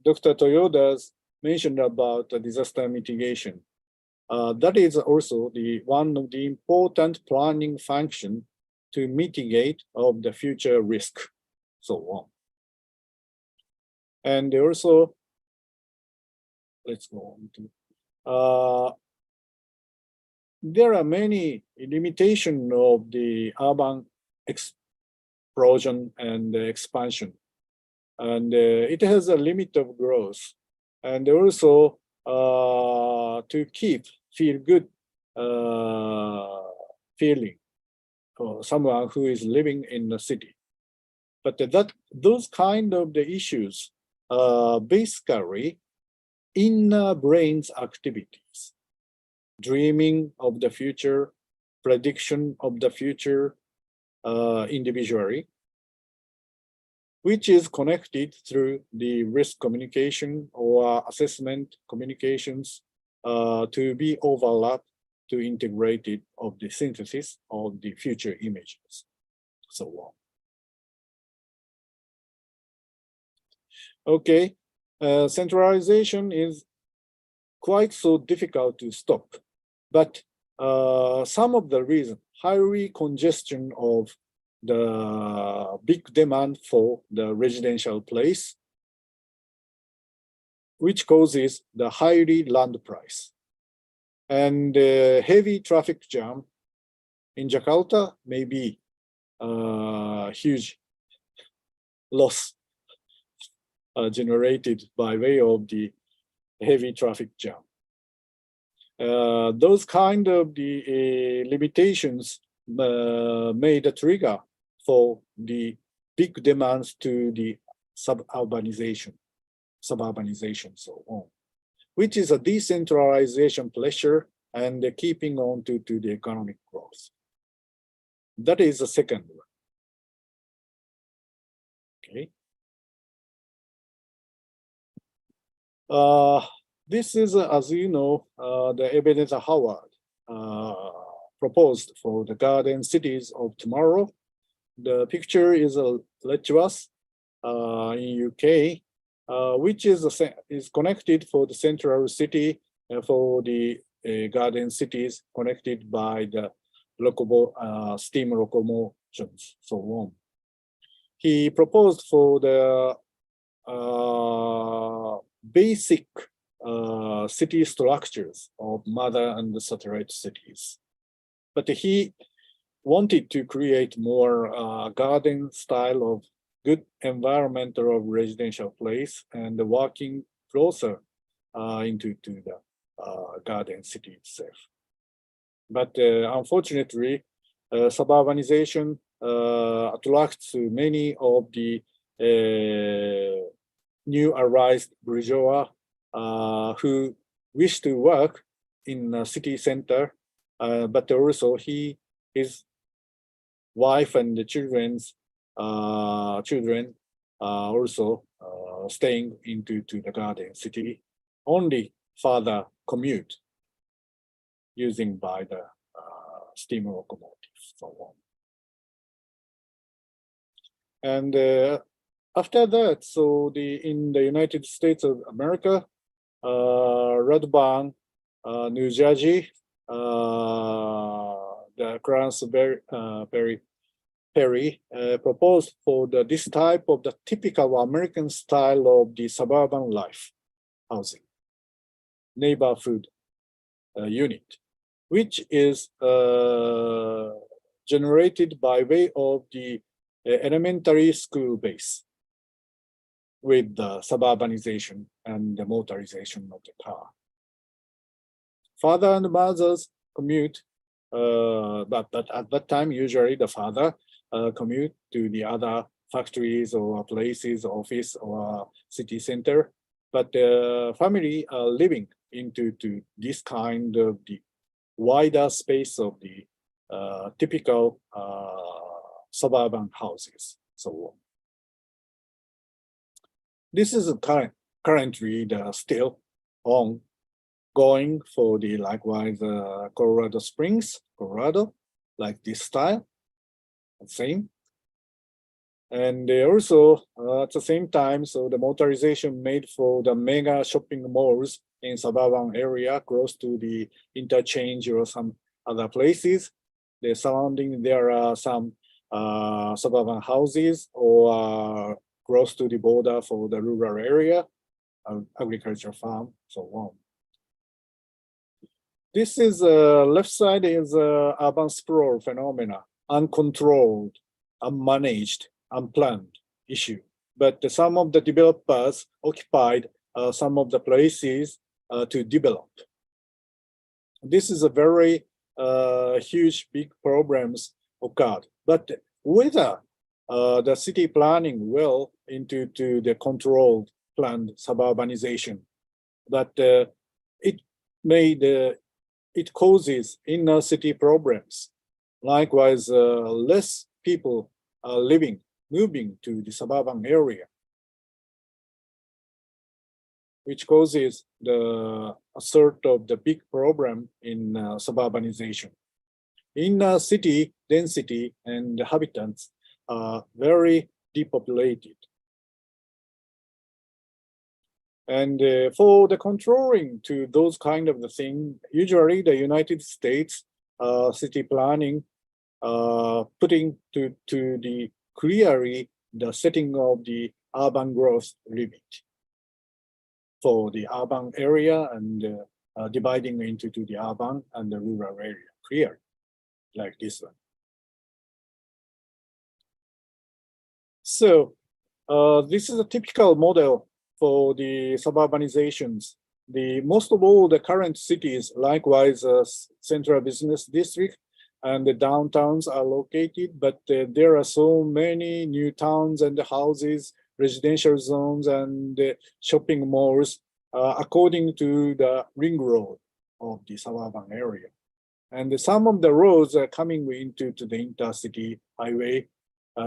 Dr. Toyoda's mentioned about disaster mitigation. That is also one of the important planning function to mitigate of the future risk, so on. And also, let's go on to, there are many limitations of the urban explosion and expansion. And it has a limit of growth. And also to feel good feeling for someone who is living in the city. But those kind of the issues are basically inner brain's activities, dreaming of the future, prediction of the future individually, which is connected through the risk communication or assessment communications to be overlapped to integrated of the synthesis of the future images, so on. Okay, centralization is quite so difficult to stop, but some of the reason, highly congestion of the big demand for the residential place, which causes the highly land price. And heavy traffic jam in Jakarta may be huge loss generated by way of the heavy traffic jam. those kind of the limitations made a trigger for the big demands to the suburbanization, so on, which is a decentralization pressure and keeping on to the economic growth. That is the second one. Okay. This is, as you know, the evidence Howard proposed for the garden cities of tomorrow. The picture is Letchworth in UK, which is connected for the central city for the garden cities connected by the steam locomotions, so on. He proposed for the basic city structures of mother and satellite cities. But he wanted to create more garden style of good environmental residential place and working closer into the garden city itself. But unfortunately, suburbanization attracts many of the new arised bourgeois who wish to work in a city center, but also his wife and the children also staying into the garden city, only further commute using by the steam locomotives, so on. And after that, so in the United States of America, Redburn, New Jersey, the Clarence Perry proposed for this type of the typical American style of the suburban life housing, neighborhood unit, which is generated by way of the elementary school base with the suburbanization and the motorization of the car. Father and mothers commute, but at that time, usually the father commute to the other factories or places, office or city center, but the family are living into this kind of the wider space of the typical suburban houses, so on. This is currently still ongoing for the likewise Colorado Springs, Colorado, like this style, same. And also at the same time, so the motorization made for the mega shopping malls in suburban area close to the interchange or some other places. The surrounding there are some suburban houses or close to the border for the rural area, agriculture farm, so on. This is left side is urban sprawl phenomena, uncontrolled, unmanaged, unplanned issue. But some of the developers occupied some of the places to develop. This is a very huge, big problems occurred. But whether the city planning well into the controlled planned suburbanization, but it causes inner city problems. Likewise, less people are moving to the suburban area, which causes a sort of the big problem in suburbanization. Inner city density and habitats are very depopulated. And for the controlling to those kind of the thing, usually the United States city planning putting to the clearly the setting of the urban growth limit for the urban area and dividing into the urban and the rural area clearly, like this one. So this is a typical model for the suburbanizations most of all the current cities, likewise central business district and the downtowns are located, but there are so many new towns and houses, residential zones and shopping malls according to the ring road of the suburban area. And some of the roads are coming into the intercity highway.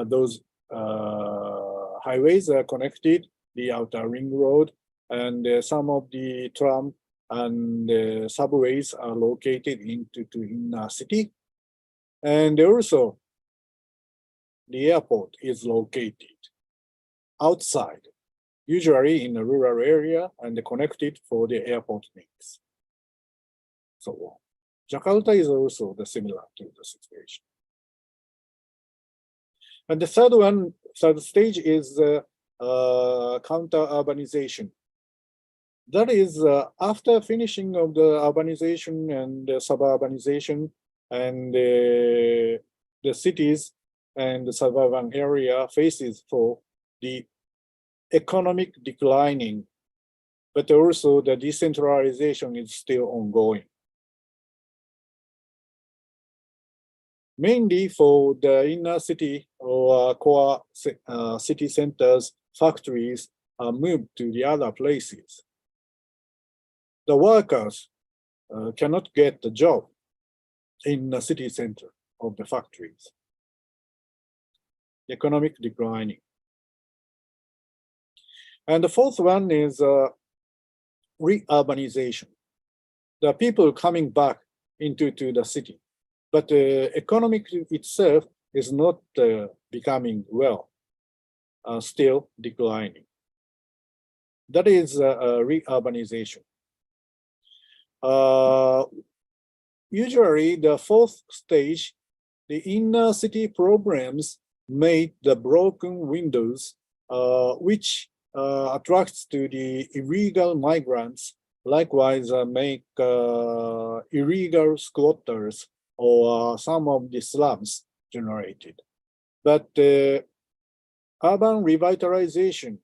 Those highways are connected, the outer ring road, and some of the tram and subways are located into inner city. And also, the airport is located outside, usually in a rural area and connected for the airport needs. So Jakarta is also similar to the situation. And the third stage is counter-urbanization. That is after finishing of the urbanization and suburbanization and the cities and the suburban area faces for the economic declining, but also the decentralization is still ongoing. Mainly for the inner city or core city centers, factories are moved to the other places. The workers cannot get the job in the city center of the factories. Economic declining. And the fourth one is re-urbanization. The people coming back into the city, but economic itself is not becoming well, still declining. That is re-urbanization. Usually the fourth stage, the inner city problems made the broken windows, which attracts to the illegal migrants, likewise make illegal squatters or some of the slums generated. But urban revitalization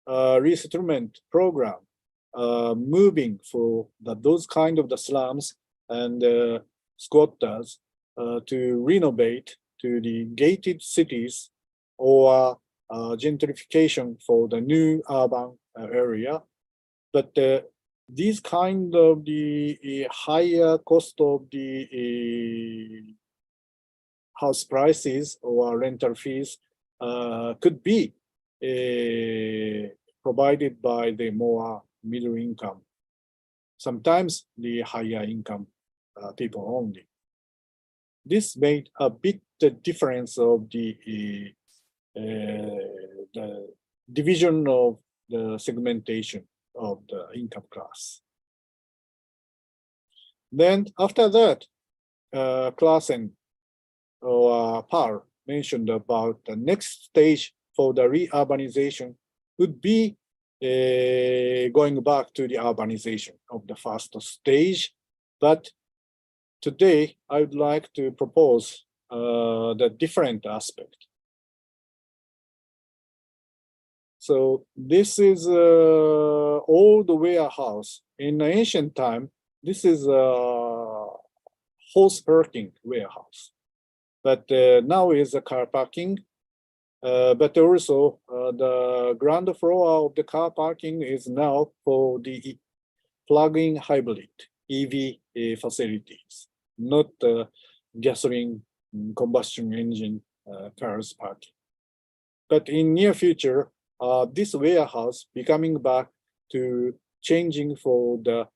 resettlement program moving for those kind of the slums and squatters to renovate to the gated cities or gentrification for the new urban area. But these kind of the higher cost of the house prices or rental fees could be provided by the more middle income, sometimes the higher income people only. This made a big difference of the division of the segmentation of the income class. Then after that, Klassen or Parr mentioned about the next stage for the re-urbanization would be going back to the urbanization of the first stage. But today, I would like to propose the different aspect. So this is old warehouse. In ancient time, this is a horse parking warehouse. But now is a car parking. But also the ground floor of the car parking is now for the plug-in hybrid EV facilities, not gasoline combustion engine cars parking. But in near future, this warehouse becoming back to changing for the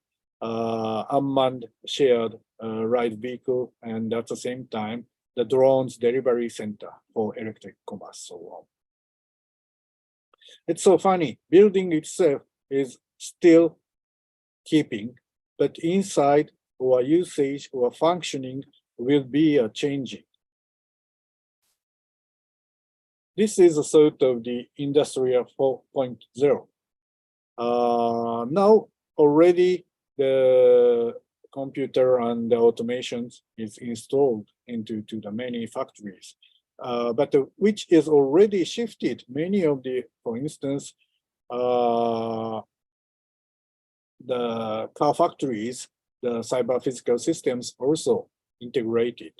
unmanned shared ride vehicle, and at the same time, the drones delivery center for electric commerce, so on. It's so funny, building itself is still keeping, but inside or usage or functioning will be changing. This is a sort of the Industrial 4.0. Now already the computer and the automations is installed into the many factories, but which is already shifted many of the, for instance, the car factories, the cyber physical systems also integrated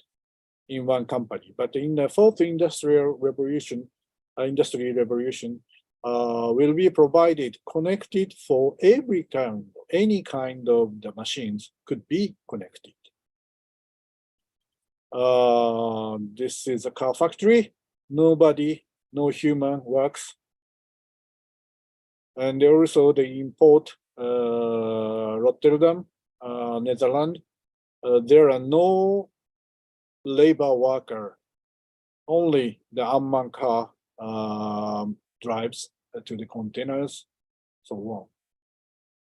in one company. But in the fourth industrial revolution, will be provided connected for every kind, any kind of the machines could be connected. This is a car factory. Nobody, no human works. And also the import, Rotterdam, Netherlands, there are no labor worker, only the unmanned car drives to the containers, so on.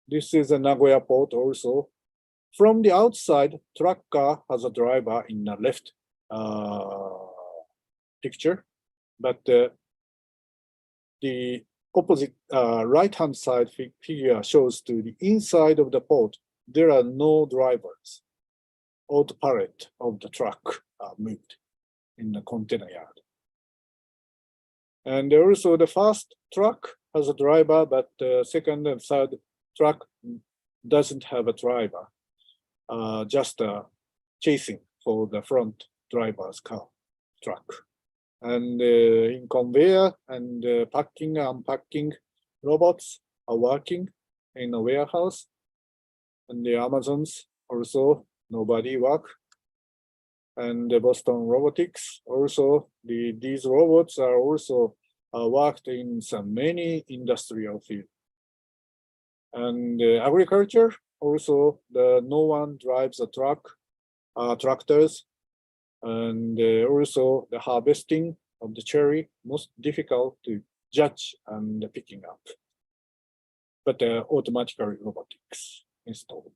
This is a Nagoya port also. From the outside, truck car has a driver in the left picture, but the opposite right-hand side figure shows to the inside of the port, there are no drivers. All the pallet of the truck are moved in the container yard. And also the first truck has a driver, but the second and third truck doesn't have a driver, just chasing for the front driver's truck. And in conveyor and packing, unpacking robots are working in a warehouse. And the Amazons also, nobody work. And the Boston Robotics also, these robots are also worked in many industrial fields. And agriculture also, no one drives a truck, tractors, and also the harvesting of the cherry, most difficult to judge and picking up. But automatically robotics installed.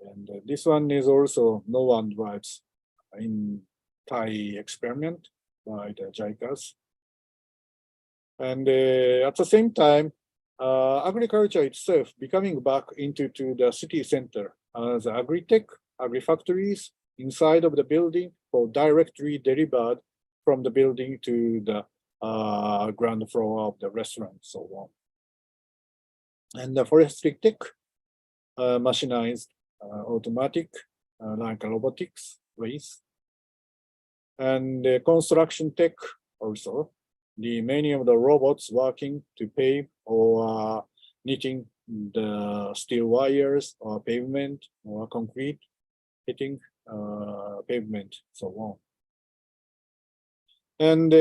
And this one is also no one drives in Thai experiment by the JICAs. And at the same time, agriculture itself becoming back into the city center as agri-tech, agri-factories inside of the building or directly delivered from the building to the ground floor of the restaurant, so on. And the forestry tech, machinized, automatic, like robotics ways. And the construction tech also, many of the robots working to pave or knitting the steel wires or pavement or concrete, hitting pavement, so on. And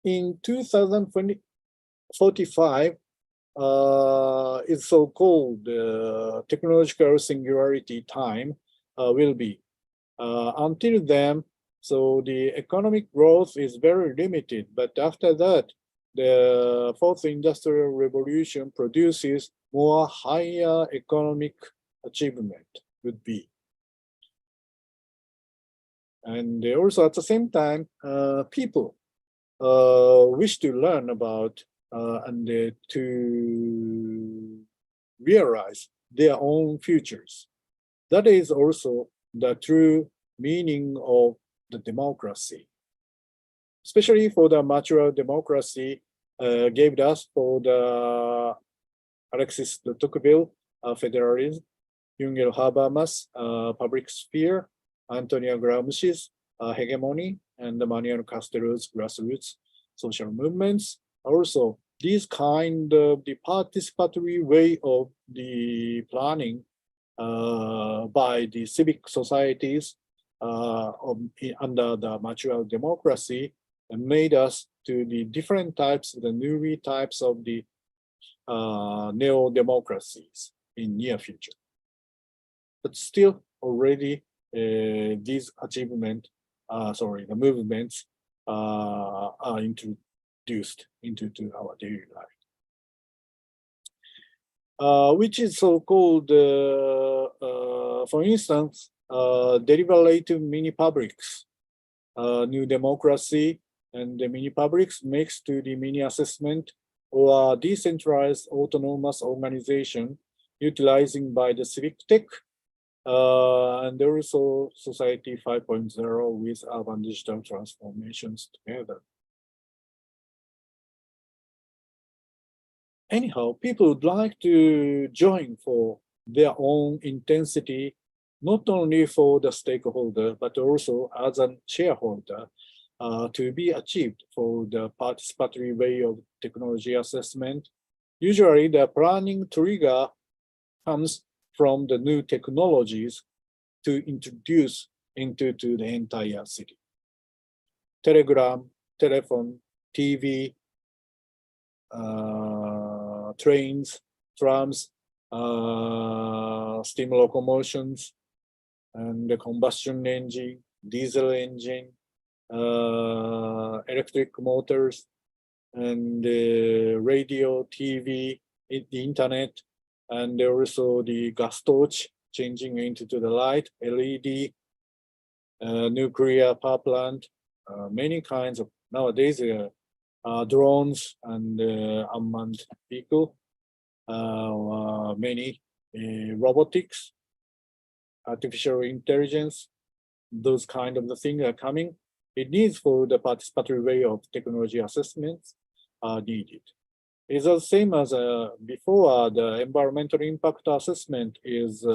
in 2045, it's so-called technological singularity time will be. Until then, so the economic growth is very limited, but after that, the fourth industrial revolution produces more higher economic achievement would be. And also at the same time, people wish to learn about and to realize their own futures. That is also the true meaning of the democracy, especially for the mature democracy gave us for the Alexis de Tocqueville federalism, Jungiel Habermas public sphere, Antonio Gramsci's hegemony, and the Manuel Castello's grassroots social movements. Also, this kind of the participatory way of the planning by the civic societies under the mature democracy made us to the different types, the newly types of the neo-democracies in near future. But still already these achievements, the movements are introduced into our daily life. Which is so-called, for instance, deliberative mini publics, new democracy, and the mini publics makes to the mini assessment or decentralized autonomous organization utilizing by the civic tech, and also society 5.0 with urban digital transformations together. anyhow, people would like to join for their own intensity, not only for the stakeholder, but also as a shareholder, to be achieved for the participatory way of technology assessment. Usually the planning trigger comes from the new technologies to introduce into the entire city. Telegram, telephone, TV, trains, trams, steam locomotions, and the combustion engine, diesel engine, electric motors, and radio, TV, the internet, and also the gas torch changing into the light, LED, nuclear power plant, many kinds of nowadays drones and unmanned vehicle, many robotics, artificial intelligence, those kind of the things are coming. It needs for the participatory way of technology assessments are needed. It's the same as before. The environmental impact assessment is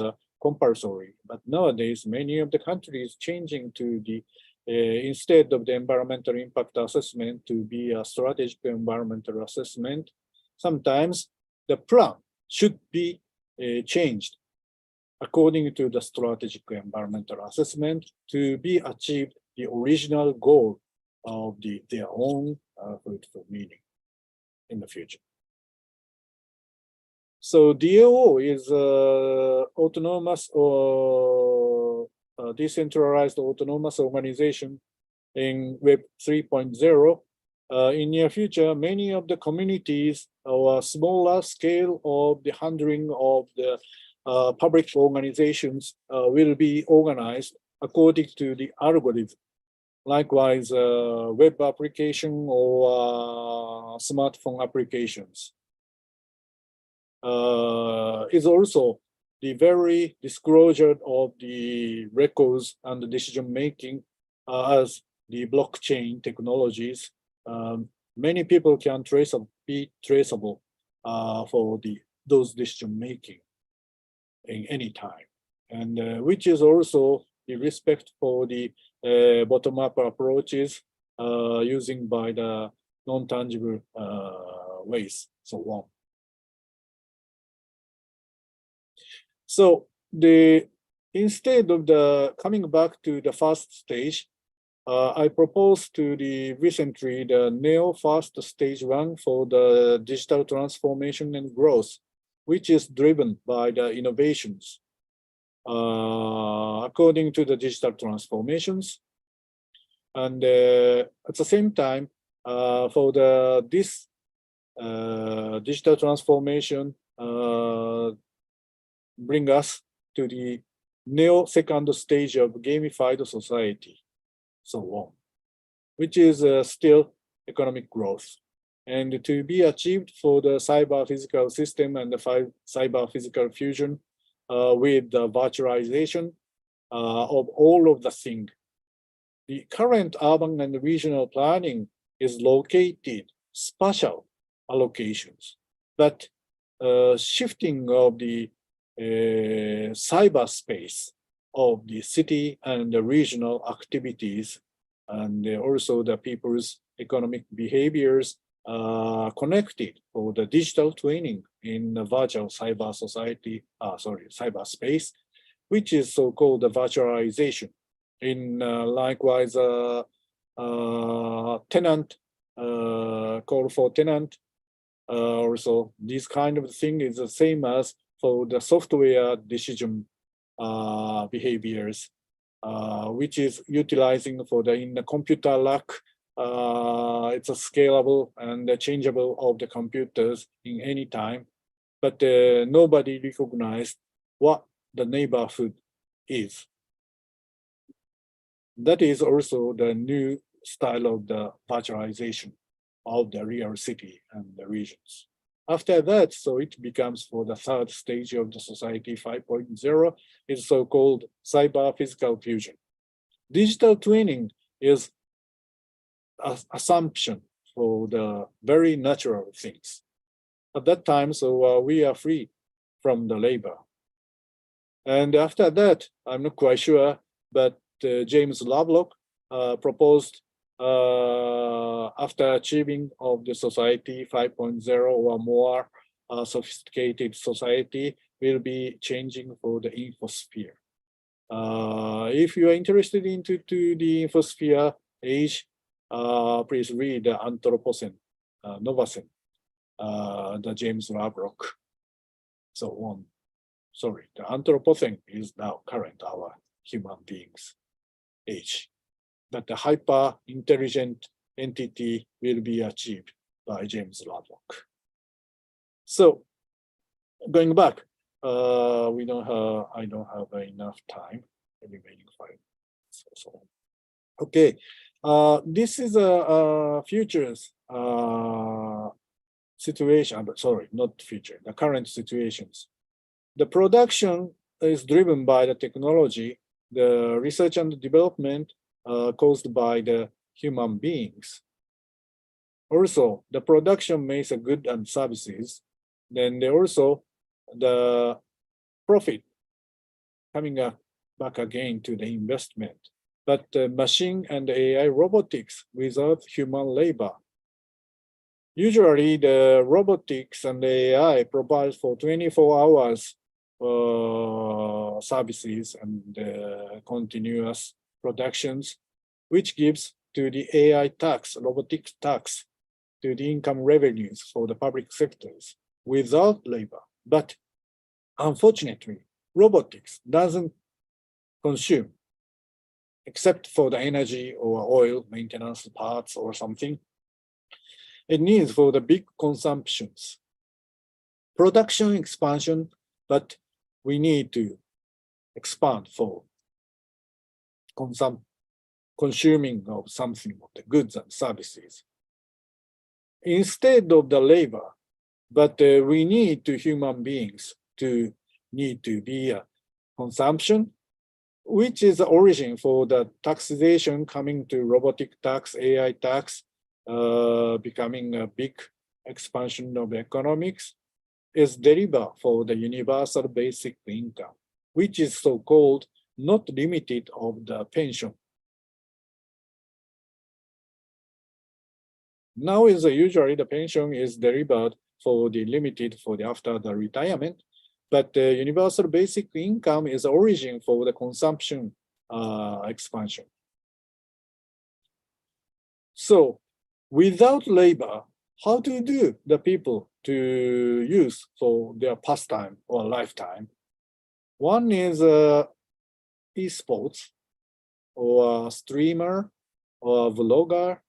compulsory, but nowadays many of the countries changing to the instead of the environmental impact assessment to be a strategic environmental assessment. Sometimes the plan should be changed according to the strategic environmental assessment to be achieved the original goal of their own fruitful meaning in the future. So DAO is autonomous or decentralized autonomous organization in Web 3.0. In near future, many of the communities or smaller scale of the handling of the public organizations will be organized according to the algorithm. Likewise, web application or smartphone applications is also the very disclosure of the records and the decision making as the blockchain technologies. Many people can be traceable for those decision making in any time, and which is also the respect for the bottom-up approaches using by the non-tangible ways, so on. So instead of the coming back to the first stage, I proposed to recently the NEO first stage 1 for the digital transformation and growth, which is driven by the innovations according to the digital transformations. And at the same time, for this digital transformation, bring us to the NEO second stage of gamified society, so on, which is still economic growth. And to be achieved for the cyber physical system and the cyber physical fusion with the virtualization of all of the things. The current urban and regional planning is located spatial allocations, but shifting of the cyberspace of the city and the regional activities, and also the people's economic behaviors connected for the digital twinning in the virtual cyber society, cyberspace, which is so-called the virtualization. In likewise, tenant, call for tenant, also this kind of thing is the same as for the software decision behaviors, which is utilizing for in the computer rack. It's a scalable and changeable of the computers in any time, but nobody recognized what the neighborhood is. That is also the new style of the virtualization of the real city and the regions. After that, so it becomes for the third stage of the society 5.0 is so-called cyber physical fusion. Digital twinning is an assumption for the very natural things. at that time, so we are free from the labor. And after that, I'm not quite sure, but James Lovelock proposed after achieving of the society 5.0 or more sophisticated society will be changing for the infosphere. If you are interested into the infosphere age, please read the Anthropocene, Novacene, the James Lovelock, so on. Sorry, the Anthropocene is now current our human beings age. That the hyper intelligent entity will be achieved by James Lovelock. So going back, I don't have enough time. The remaining 5 minutes. So. Okay, this is a futures situation. But sorry, not future. The current situations. The production is driven by the technology, the research and development caused by the human beings. Also, the production makes a good and services. Then there also the profit coming back again to the investment. But machine and AI robotics without human labor. Usually the robotics and AI provides for 24 hours services and continuous productions, which gives to the AI tax, robotics tax, to the income revenues for the public sectors without labor. But unfortunately, robotics doesn't consume, except for the energy or oil maintenance parts or something. It needs for the big consumptions. Production expansion, but we need to expand for consuming of something of the goods and services. Instead of the labor, but we need to human beings to need to be a consumption, which is the origin for the taxation coming to robotic tax, AI tax, becoming a big expansion of economics, is delivered for the universal basic income, which is so-called not limited of the pension. Now is usually the pension is delivered for the limited for the after the retirement, but the universal basic income is the origin for the consumption expansion. So without labor, how to do the people to use for their pastime or lifetime? One is esports, or a streamer, or a vlogger,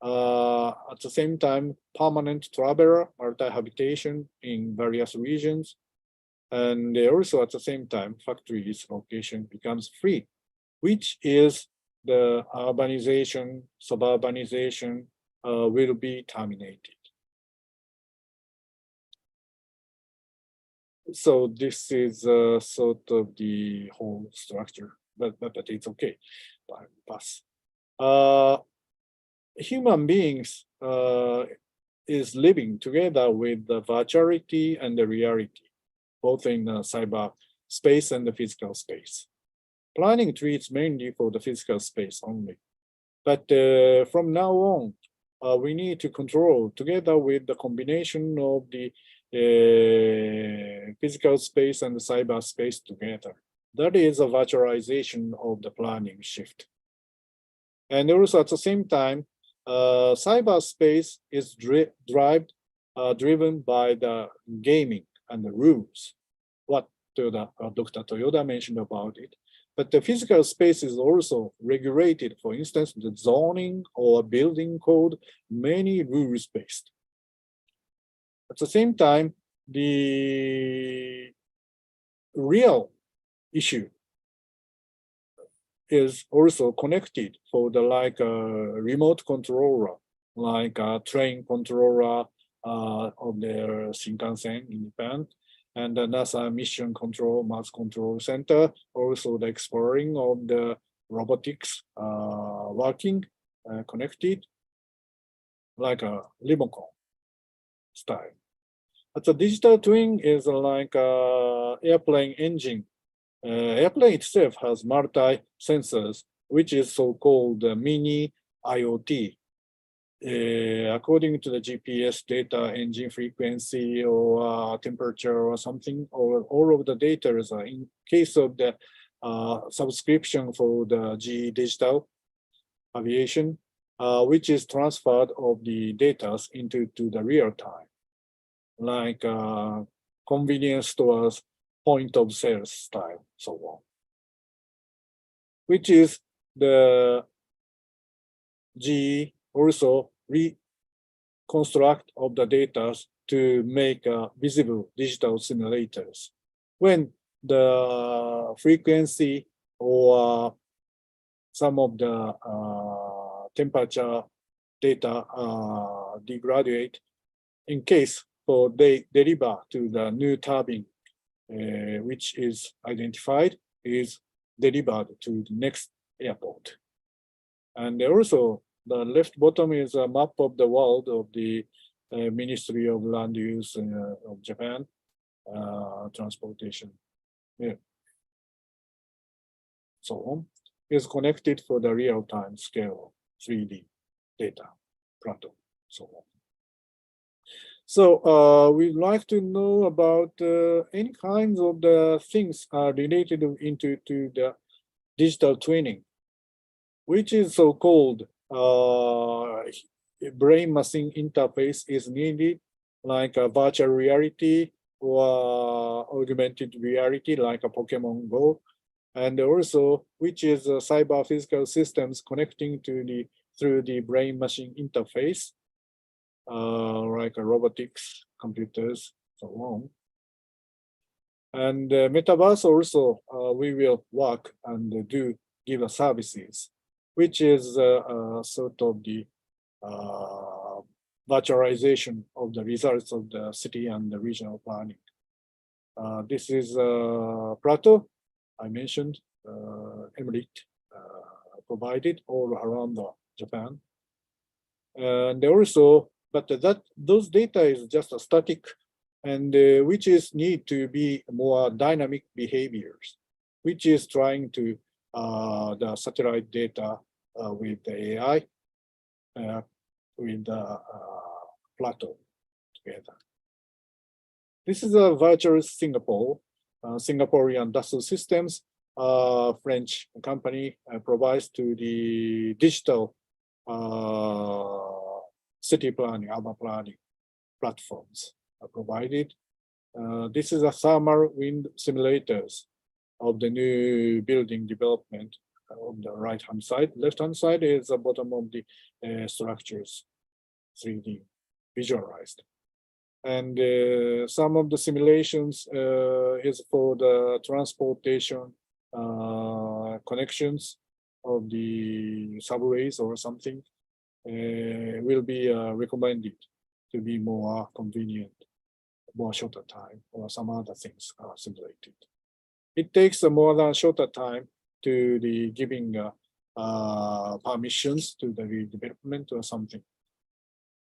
at the same time, permanent traveler, multi-habitation in various regions, and also at the same time, factories location becomes free, which is the urbanization, suburbanization will be terminated. So this is sort of the whole structure, but it's okay. Pass. Human beings is living together with the virtuality and the reality, both in cyber space and the physical space. Planning treats mainly for the physical space only. But from now on, we need to control together with the combination of the physical space and the cyber space together. That is a virtualization of the planning shift. And also at the same time, cyberspace is driven by the gaming and the rules, what Dr. Toyoda mentioned about it. But the physical space is also regulated, for instance, the zoning or building code, many rules-based. At the same time, the real issue is also connected for the remote controller, like a train controller of the Shinkansen in Japan, and the NASA Mission Control Mass Control Center, also the exploring of the robotics working connected, like a remote style. But the digital twin is like airplane engine. Airplane itself has multi-sensors, which is so-called mini IoT. According to the GPS data, engine frequency or temperature or something, or all of the data is in case of the subscription for the GE Digital Aviation, which is transferred of the data into the real time, like convenience stores, point of sales style, so on, which is the GE also reconstruct of the data to make visible digital simulators. When the frequency or some of the temperature data degraduate, in case for they deliver to the new turbine, which is identified, is delivered to the next airport. And also, the left bottom is a map of the world of the Ministry of Land Use of Japan, transportation. Yeah. So on is connected for the real-time scale 3D data plateau. So on. So we'd like to know about any kinds of the things related into the digital twinning, which is so-called brain-machine interface is needed, like a virtual reality or augmented reality, like a Pokemon Go, and also which is cyber physical systems connecting to the through the brain-machine interface, like robotics, computers, so on. And metaverse also we will work and give services, which is sort of the virtualization of the results of the city and the regional planning. This is Plateau, I mentioned, Emmerich provided all around Japan. And also, but those data is just a static, and which is need to be more dynamic behaviors, which is trying to the satellite data with the AI, with the Plateau together. This is a virtual Singapore, Singaporean Dassault Systems, French company provides to the digital city planning, urban planning platforms provided. This is a thermal wind simulators of the new building development on the right-hand side. Left-hand side is the bottom of the structures, 3D visualized. And some of the simulations is for the transportation connections of the subways or something, will be recommended to be more convenient, more shorter time, or some other things are simulated. It takes more than shorter time to the giving permissions to the redevelopment or something,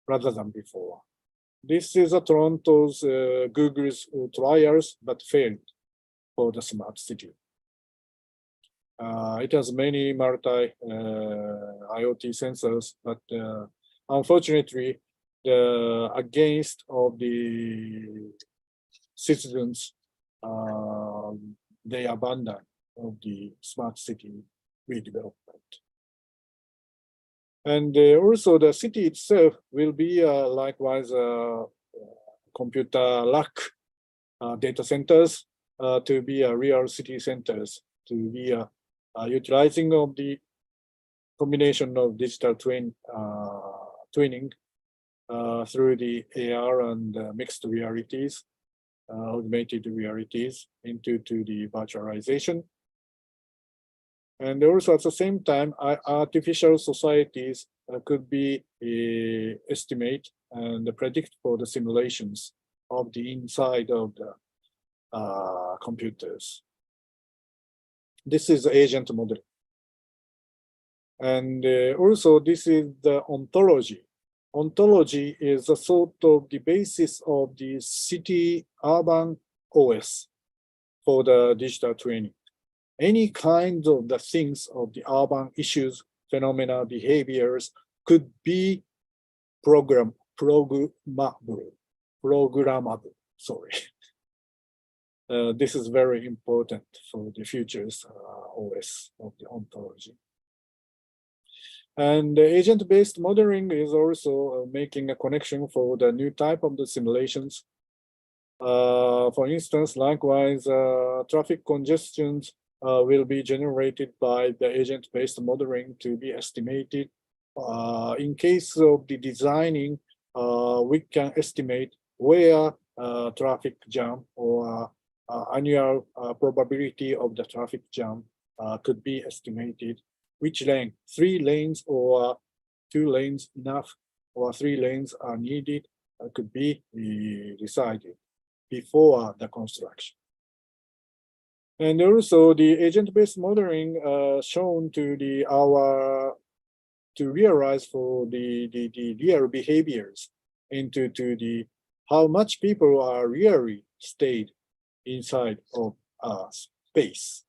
rather than before. This is a Toronto's Google's trials, but failed for the smart city. It has many multi IoT sensors, but unfortunately, the against of the citizens, they abandon of the smart city redevelopment. And also the city itself will be likewise computer rack data centers to be real city centers, to be utilizing of the combination of digital twinning through the AR and mixed realities, augmented realities into the virtualization. And also at the same time, artificial societies could be estimate and predict for the simulations of the inside of the computers. This is the agent model. And also this is the ontology ontology is a sort of the basis of the city urban OS for the digital training. Any kind of the things of the urban issues, phenomena, behaviors could be programmable. Sorry. This is very important for the future's OS of the ontology. And the agent-based modeling is also making a connection for the new type of the simulations. For instance, likewise, traffic congestions will be generated by the agent-based modeling to be estimated. In case of the designing, we can estimate where traffic jam or annual probability of the traffic jam could be estimated. Which lane, 3 lanes or 2 lanes enough, or 3 lanes are needed, could be decided before the construction. And also the agent-based modeling shown to to realize for the real behaviors into the how much people are really stayed inside of space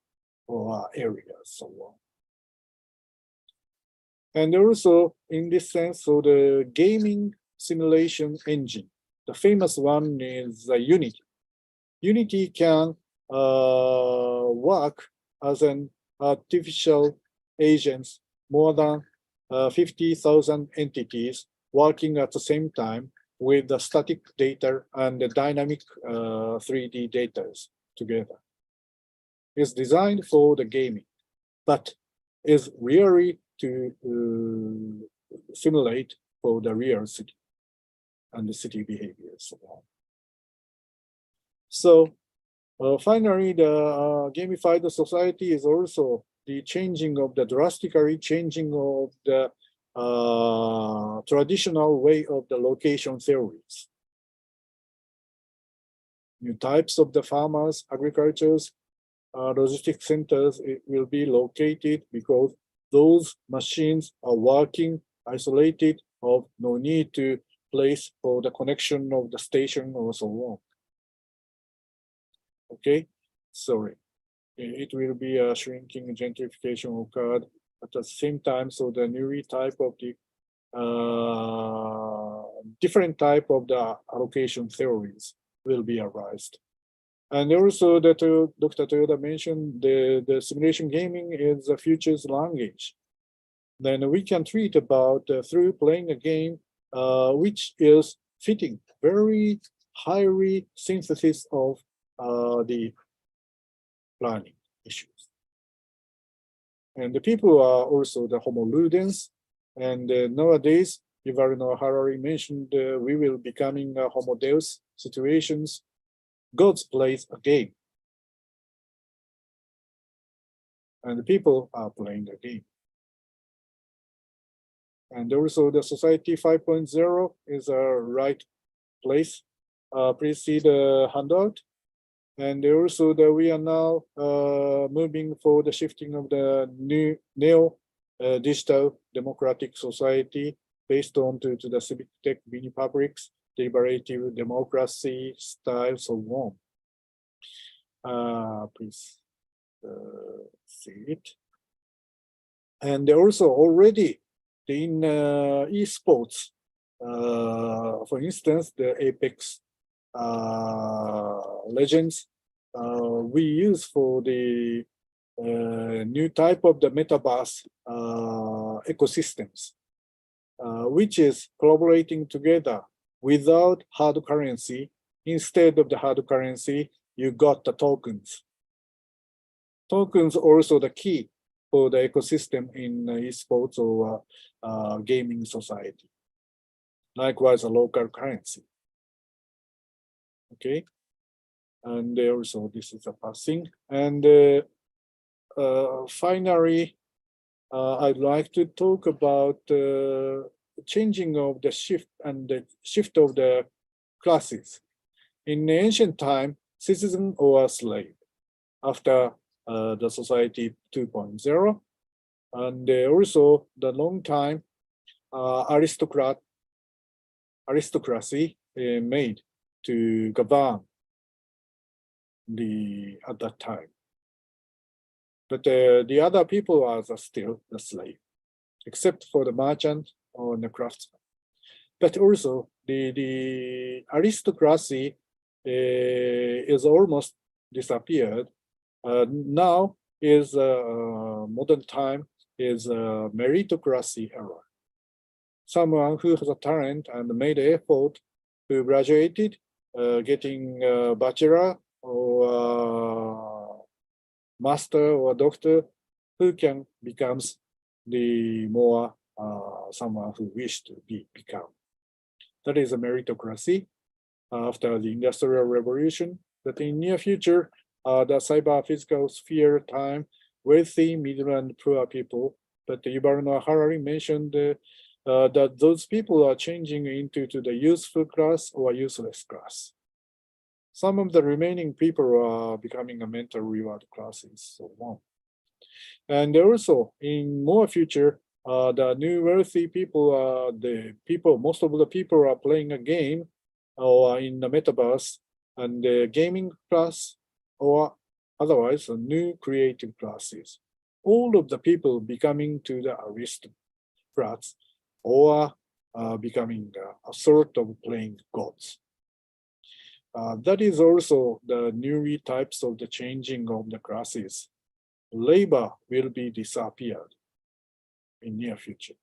or area, so on. And also in this sense, so the gaming simulation engine, the famous one is Unity. Unity can work as an artificial agents, more than 50,000 entities working at the same time with the static data and the dynamic 3D data together. It's designed for the gaming, but is really to simulate for the real city and the city behavior, so on. So finally, the gamified society is also the changing of the drastically changing of the traditional way of the location theories. New types of the farmers, agricultures, logistic centers, it will be located because those machines are working isolated of no need to place for the connection of the station or so on. Okay, sorry. It will be a shrinking gentrification occurred at the same time. So the new type of the different type of the allocation theories will be arised. And also that Dr. Toyoda mentioned the simulation gaming is the future's language. Then we can treat about through playing a game which is fitting very highly synthesis of the planning issues. And the people are also the homo ludens. And nowadays, Yuval Harari mentioned we will becoming homo deus situations. God plays a game. And the people are playing a game. And also the society 5.0 is a right place. Please see the handout. And also that we are now moving for the shifting of the new neo-digital democratic society based on to the civic tech mini publics, deliberative democracy style, so on. Please see it. And also already in esports, for instance, the Apex Legends, we use for the new type of the metaverse ecosystems, which is collaborating together without hard currency. Instead of the hard currency, you got the tokens. Tokens also the key for the ecosystem in esports or gaming society. Likewise, a local currency. Okay, and also this is a passing. And finally, I'd like to talk about changing of the shift and the shift of the classes. In ancient time, citizen or slave. After the society 2.0, and also the long time aristocrat aristocracy made to govern at that time. But the other people are still the slave, except for the merchant or the craftsman. But also the aristocracy is almost disappeared. Now is modern time is a meritocracy era. Someone who has a talent and made effort, who graduated, getting a bachelor or master or doctor, who can becomes the more someone who wish to become. That is a meritocracy after the Industrial Revolution. But in near future, the cyber physical sphere time, wealthy, middle, and poor people. But Yuval Noah Harari mentioned that those people are changing into the useful class or useless class. Some of the remaining people are becoming a mental reward classes, so on. And also, in more future, the new wealthy people, most of the people are playing a game or in the metaverse, and the gaming class or otherwise new creative classes. All of the people becoming to the aristocrats or becoming a sort of playing gods. That is also the new types of the changing of the classes. Labor will be disappeared in near future.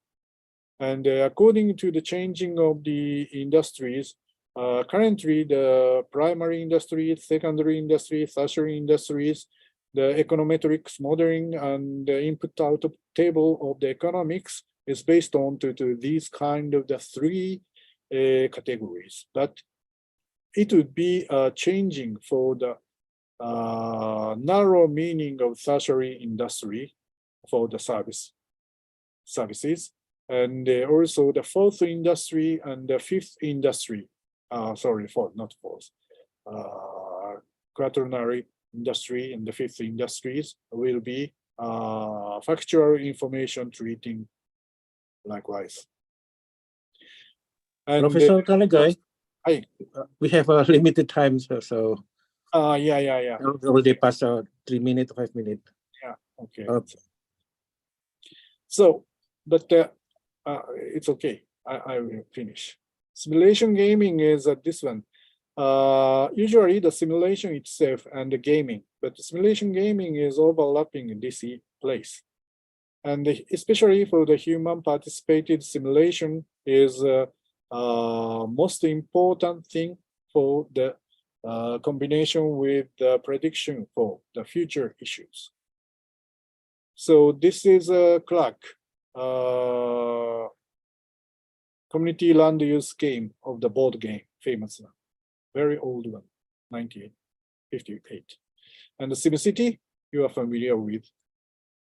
And according to the changing of the industries, currently the primary industry, secondary industry, tertiary industries, the econometrics modeling and the input-output table of the economics is based on to these kind of the three categories. But it would be changing for the narrow meaning of tertiary industry for the services, and also the fourth industry and the fifth industry. Quaternary industry and the fifth industries will be factual information treating likewise. And Professor Kanegae, hi. We have a limited time, so Yeah. already past 3 minutes, 5 minutes. Yeah, okay. Okay. So, but it's okay. I will finish. Simulation gaming is this one. Usually the simulation itself and the gaming, but the simulation gaming is overlapping in this place. And especially for the human participated simulation is most important thing for the combination with the prediction for the future issues. So this is a Clark community land use game of the board game, famous one, very old one, 1958. And the SimCity, you are familiar with.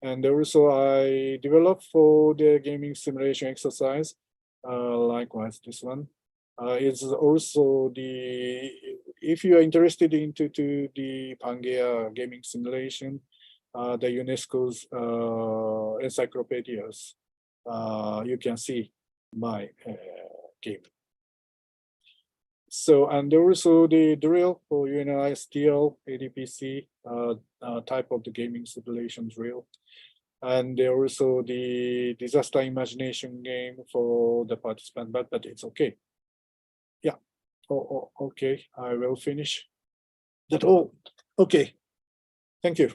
And also I developed for the gaming simulation exercise, likewise this one. Is also if you are interested into the Pangea gaming simulation, the UNESCO's encyclopedias, you can see my game. So, and also the drill for UNI STL ADPC type of the gaming simulation drill. And also the disaster imagination game for the participant, but it's okay. Yeah. Okay, I will finish. That's all. Okay. Thank you.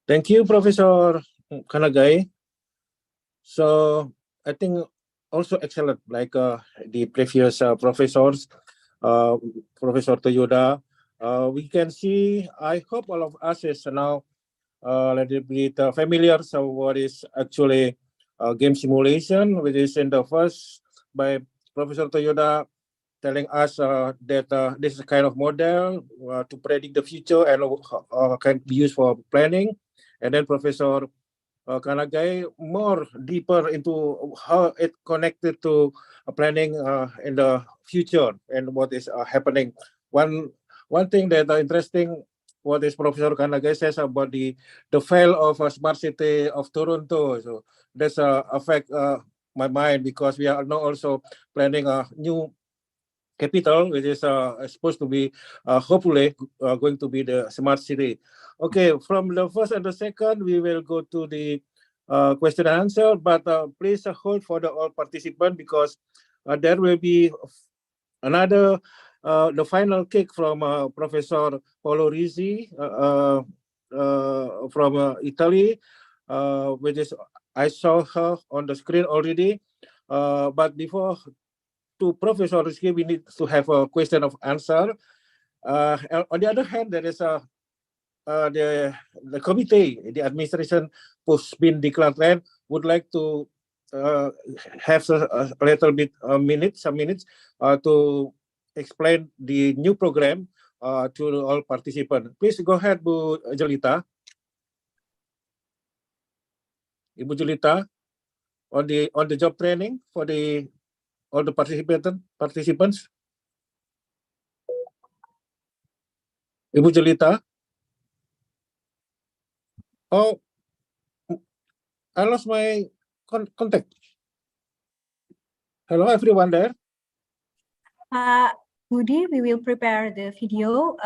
Thank you, Professor Kanegae. So I think also excellent, like the previous professors, Professor Toyoda. We can see, I hope all of us is now a little bit familiar. So what is actually game simulation, which is in the first by Professor Toyoda telling us that this is a kind of model to predict the future and can be used for planning. And then Professor Kanegae more deeper into how it connected to planning in the future and what is happening. One thing that interesting, what is Professor Kanegae says about the fail of a smart city of Toronto. So that's affect my mind, because we are now also planning a new capital, which is supposed to be hopefully going to be the smart city. Okay, from the first and the second, we will go to the question and answer, but please hold for the all participants, because there will be another the final cake from Professor Paola Rizzi from Italy, which is I saw her on the screen already. But before to Professor Rizzi, we need to have a question of answer. On the other hand, there is the committee, the administration Pusbindiklatren would like to have a little bit some minutes to explain the new program to all participants. Please go ahead, Bu Jelita. Ibu Jelita, on the job training for all the participants. Ibu Jelita. Oh, I lost my contact. Hello, everyone there. Budi, we will prepare the video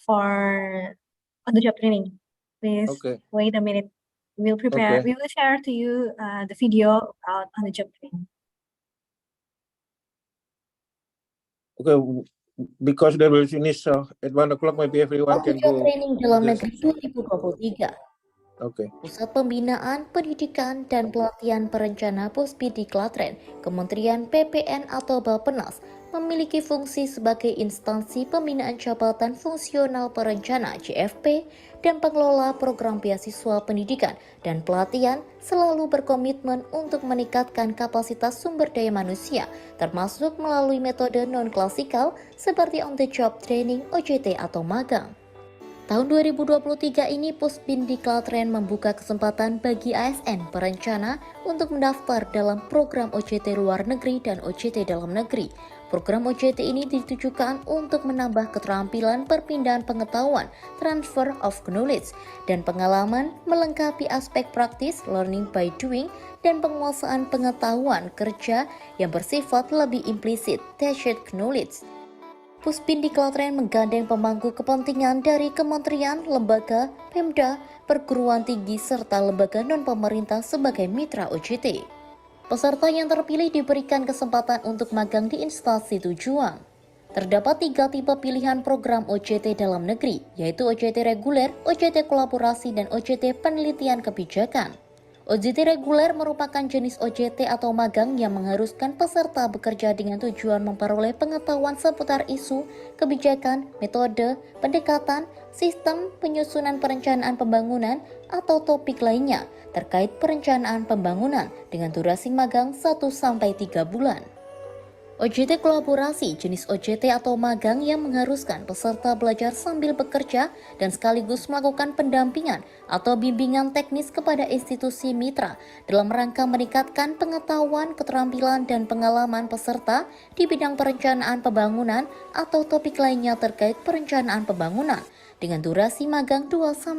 for on the job training. Please wait a minute. We will prepare. We will share to you the video on the job training. Okay, because they will finish at 1 o'clock, maybe everyone can go. Training dalam negeri 2023. Okay. Pusat Pembinaan, Pendidikan, dan Pelatihan Perencana Pusbindiklatren, Kementerian PPN atau Bappenas, memiliki fungsi sebagai instansi pembinaan jabatan fungsional perencana JFP dan pengelola program beasiswa pendidikan dan pelatihan, selalu berkomitmen untuk meningkatkan kapasitas sumber daya manusia, termasuk melalui metode non-klasikal seperti on-the-job training OJT atau magang. Tahun 2023 ini Pusbindiklatren membuka kesempatan bagi ASN perencana untuk mendaftar dalam program OJT luar negeri dan OJT dalam negeri. Program OJT ini ditujukan untuk menambah keterampilan perpindahan pengetahuan, transfer of knowledge, dan pengalaman, melengkapi aspek praktis, learning by doing, dan penguasaan pengetahuan kerja yang bersifat lebih implisit, tacit knowledge. Pusbindiklatren menggandeng pemangku kepentingan dari kementerian, lembaga, Pemda, perguruan tinggi, serta lembaga non-pemerintah sebagai mitra OJT. Peserta yang terpilih diberikan kesempatan untuk magang di instansi tujuan. Terdapat 3 tipe pilihan program OJT dalam negeri, yaitu OJT reguler, OJT kolaborasi, dan OJT penelitian kebijakan. OJT reguler merupakan jenis OJT atau magang yang mengharuskan peserta bekerja dengan tujuan memperoleh pengetahuan seputar isu, kebijakan, metode, pendekatan, sistem, penyusunan perencanaan pembangunan, atau topik lainnya terkait perencanaan pembangunan dengan durasi magang 1-3 bulan. OJT kolaborasi, jenis OJT atau magang yang mengharuskan peserta belajar sambil bekerja dan sekaligus melakukan pendampingan atau bimbingan teknis kepada institusi mitra dalam rangka meningkatkan pengetahuan, keterampilan, dan pengalaman peserta di bidang perencanaan pembangunan atau topik lainnya terkait perencanaan pembangunan dengan durasi magang 2-5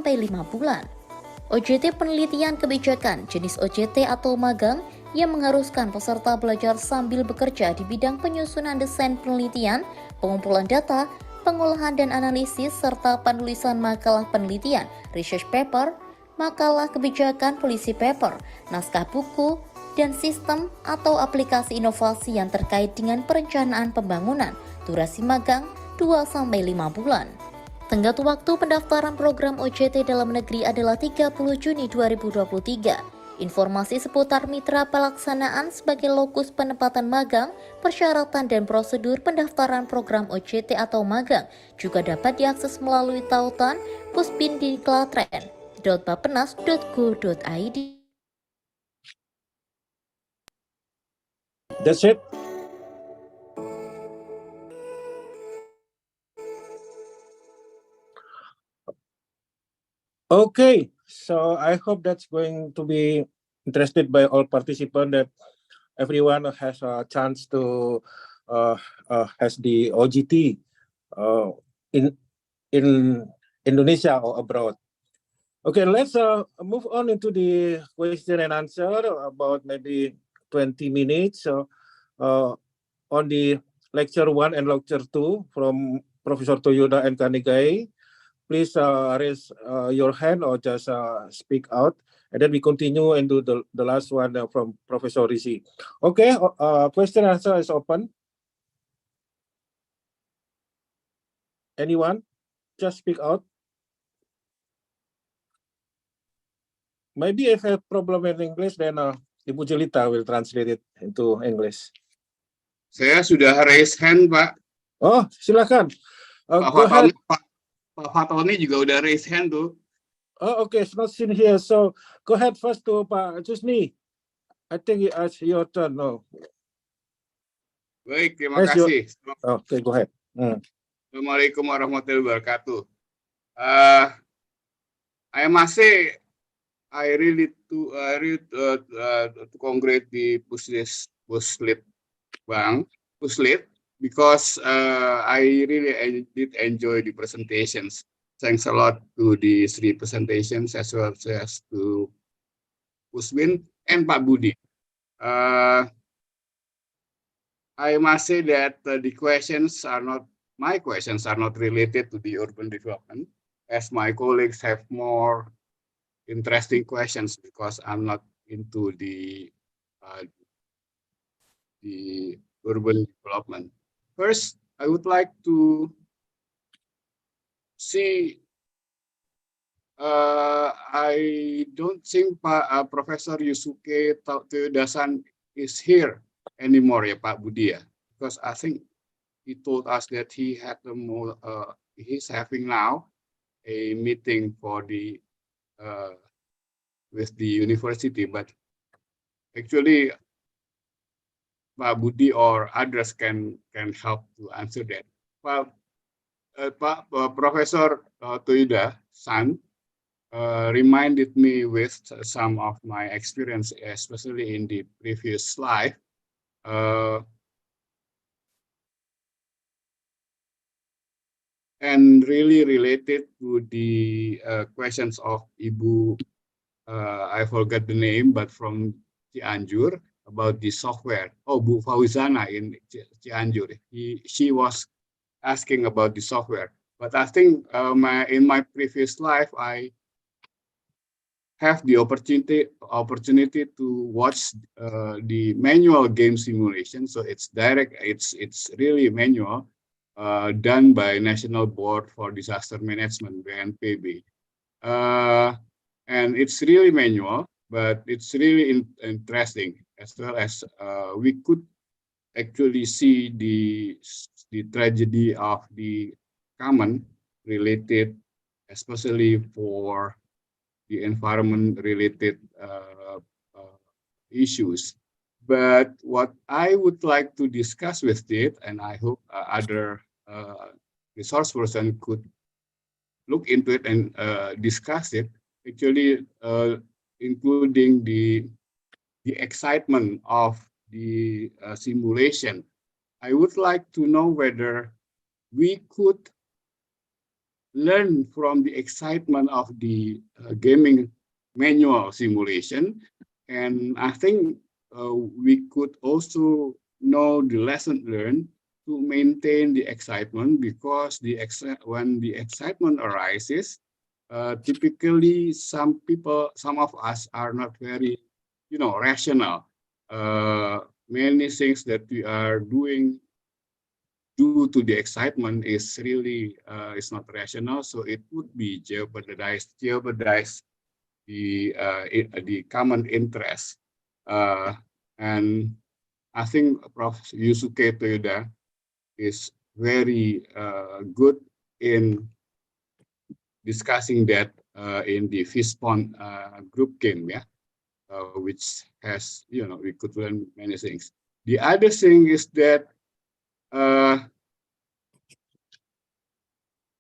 bulan. OJT penelitian kebijakan, jenis OJT atau magang yang mengharuskan peserta belajar sambil bekerja di bidang penyusunan desain penelitian, pengumpulan data, pengolahan dan analisis, serta penulisan makalah penelitian, research paper, makalah kebijakan, policy paper, naskah buku, dan sistem atau aplikasi inovasi yang terkait dengan perencanaan pembangunan, durasi magang 2-5 bulan. Tenggat waktu pendaftaran program OJT dalam negeri adalah 30 Juni 2023. Informasi seputar mitra pelaksanaan sebagai lokus penempatan magang, persyaratan dan prosedur pendaftaran program OJT atau magang juga dapat diakses melalui tautan pusbindiklatren.bappenas.go.id. That's it. Okay, so I hope that's going to be interested by all participants, that everyone has a chance to has the OJT in Indonesia or abroad. Okay, let's move on into the question and answer about maybe 20 minutes. So on the lecture 1 and lecture 2 from Professor Toyoda and Kanegae, please raise your hand or just speak out. And then we continue into the last one from Professor Rizzi. Okay, question and answer is open. Anyone? Just speak out. Maybe if I have problem in English, then Ibu Jelita will translate it into English. Saya sudah raise hand, Pak. Oh, silakan. Go ahead. Pak Fatoni juga udah raise hand tuh. Oh, okay, it's not seen here. So go ahead first to Pak Jusni. I think it's your turn. No. Baik, terima kasih. Okay, go ahead. Assalamualaikum warahmatullahi wabarakatuh. I must say, I really to congratulate the Puslit because I really did enjoy the presentations. Thanks a lot to the 3 presentations as well as to Pusbin and Pak Budi. I must say that the questions are not, my questions are not related to the urban development, as my colleagues have more interesting questions because I'm not into the urban development. First, I would like to see. I don't think Professor Yusuke Toyoda-san is here anymore, ya Pak Budi ya, because I think he told us that he had he's having now a meeting for the with the university, but actually Pak Budi or others can help to answer that. Professor Toyoda-san reminded me with some of my experience, especially in the previous slide. And really related to the questions of Ibu, I forgot the name, but from Cianjur, about the software. Oh, Bu Fauzana in Cianjur. She was asking about the software. But I think in my previous life, I have the opportunity to watch the manual game simulation. So it's direct, it's really manual, done by National Board for Disaster Management, BNPB. And it's really manual, but it's really interesting, as well as we could actually see the tragedy of the common related, especially for the environment-related issues. But what I would like to discuss with it, and I hope other resource person could look into it and discuss it, actually including the excitement of the simulation. I would like to know whether we could learn from the excitement of the gaming manual simulation, and I think we could also know the lesson learned to maintain the excitement, because when the excitement arises, typically some of us are not very, rational. Many things that we are doing due to the excitement is really is not rational, so it would be jeopardize the common interest. And I think Prof. Yusuke Toyoda is very good in discussing that in the Fishpond group game, which has, we could learn many things. The other thing is that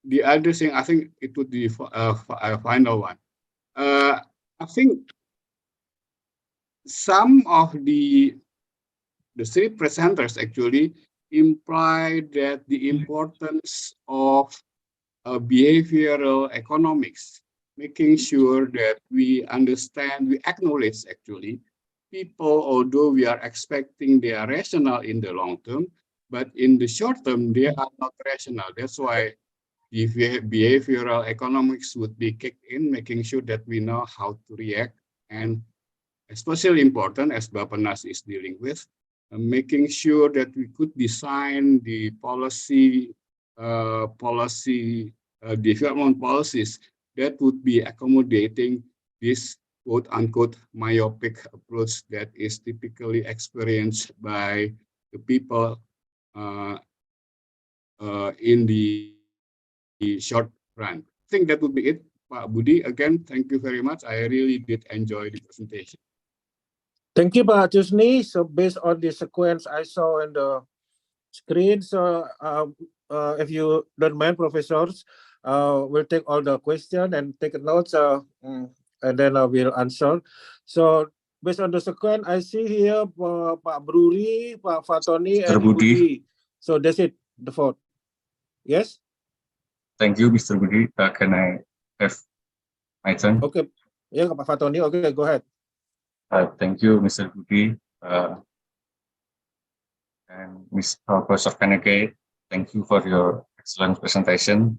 the other thing, I think it would be a final one. I think some of the 3 presenters actually imply that the importance of behavioral economics making sure that we understand, we acknowledge actually people, although we are expecting they are rational in the long term, but in the short term, they are not rational. That's why the behavioral economics would be kicked in, making sure that we know how to react, and especially important as Bappenas is dealing with, making sure that we could design the development policies that would be accommodating this quote-unquote myopic approach that is typically experienced by the people in the short run. I think that would be it, Pak Budi. Again, thank you very much. I really did enjoy the presentation. Thank you, Pak Jusni. So based on the sequence I saw on the screen, so if you don't mind, professors, we'll take all the questions and take notes, and then we'll answer. So based on the sequence, I see here Pak Bruri, Pak Fatoni, and Budi. So that's it, the vote. Yes? Thank you, Mr. Budi. Can I have my turn? Okay. Yeah, Pak Fatoni. Okay, go ahead. Thank you, Mr. Budi. And Professor Kanegae, thank you for your excellent presentation.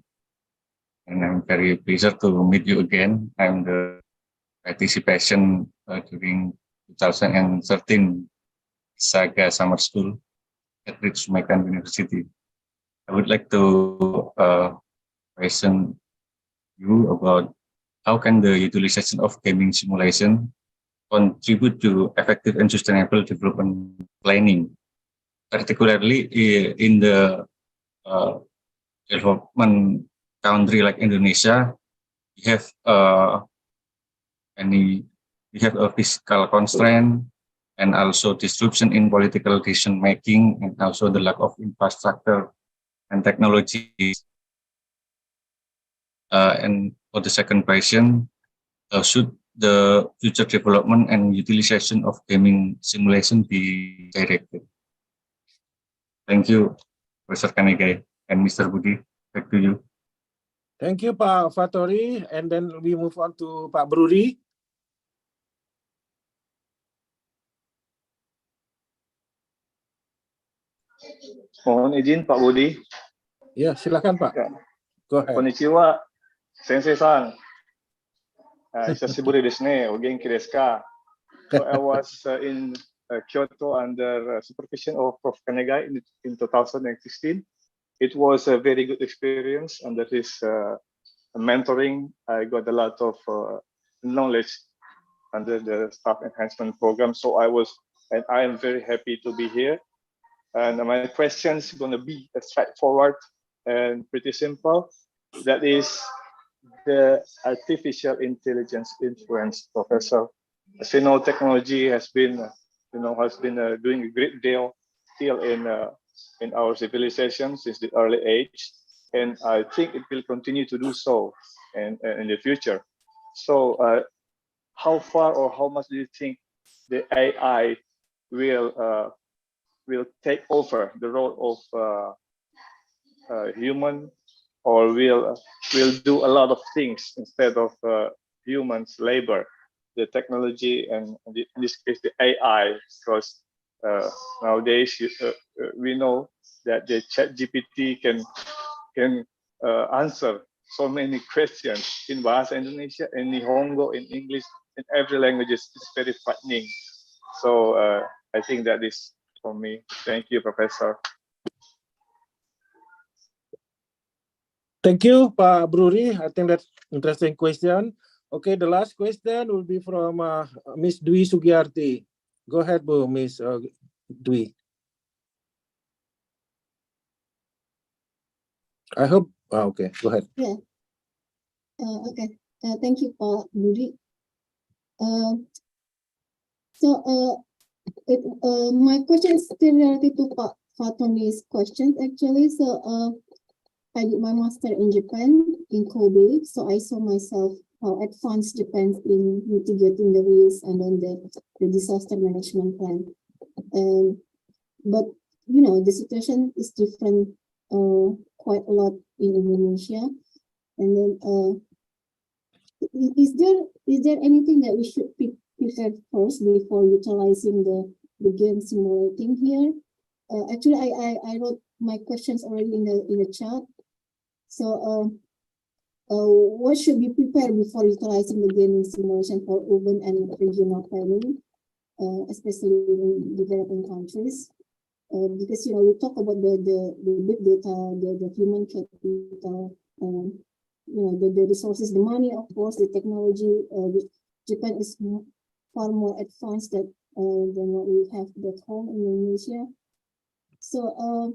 And I'm very pleased to meet you again. I'm the participation during 2013 ISAGA summer school at Ritsumeikan University. I would like to question you about how can the utilization of gaming simulation contribute to effective and sustainable development planning, particularly in the development country like Indonesia. We have a fiscal constraint and also disruption in political decision making, and also the lack of infrastructure and technology. And for the second question, should the future development and utilization of gaming simulation be directed? Thank you, Professor Kanegae and Mr. Budi. Back to you. Thank you, Pak Fatori. And then we move on to Pak Bruri. Mohon izin Pak Budi. Ya, silakan Pak. Go ahead. Konnichiwa, Sensei-san. Hisashiburi desu ne. O genki desu ka? So I was in Kyoto under supervision of Prof. Kanegae in 2016. It was a very good experience under his mentoring. I got a lot of knowledge under the staff enhancement program. So I am very happy to be here. And my question is going to be straightforward and pretty simple. That is the artificial intelligence influence, Professor. As you know, technology has been doing a great deal still in our civilization since the early age, and I think it will continue to do so in the future. So, how far or how much do you think the AI will take over the role of human, or will do a lot of things instead of humans' labor? The technology, and in this case the AI, because nowadays we know that the ChatGPT can answer so many questions in Bahasa Indonesia, in Nihongo, in English, in every language. It's very frightening. So I think that is for me. Thank you, Professor. Thank you, Pak Bruri. I think that's interesting question. Okay, the last question will be from Miss Dwi Sugiyarti. Go ahead, Bu, Miss Dwi. I hope. Okay, go ahead. Yeah. Okay. Thank you, Pak Budi. My question is still related to Pak Fatoni's questions actually. So I did my master in Japan, in Kobe. So I saw myself how advanced Japan in mitigating the risks and then the disaster management plan. But you know, the situation is different quite a lot in Indonesia. And then is there anything that we should prepare first before utilizing the game simulating here? Actually, I wrote my questions already in the chat. So what should be prepared before utilizing the gaming simulation for urban and regional planning, especially in developing countries? Because we talk about the big data, the human capital, the resources, the money, of course, the technology. Japan is far more advanced than what we have back home in Indonesia. So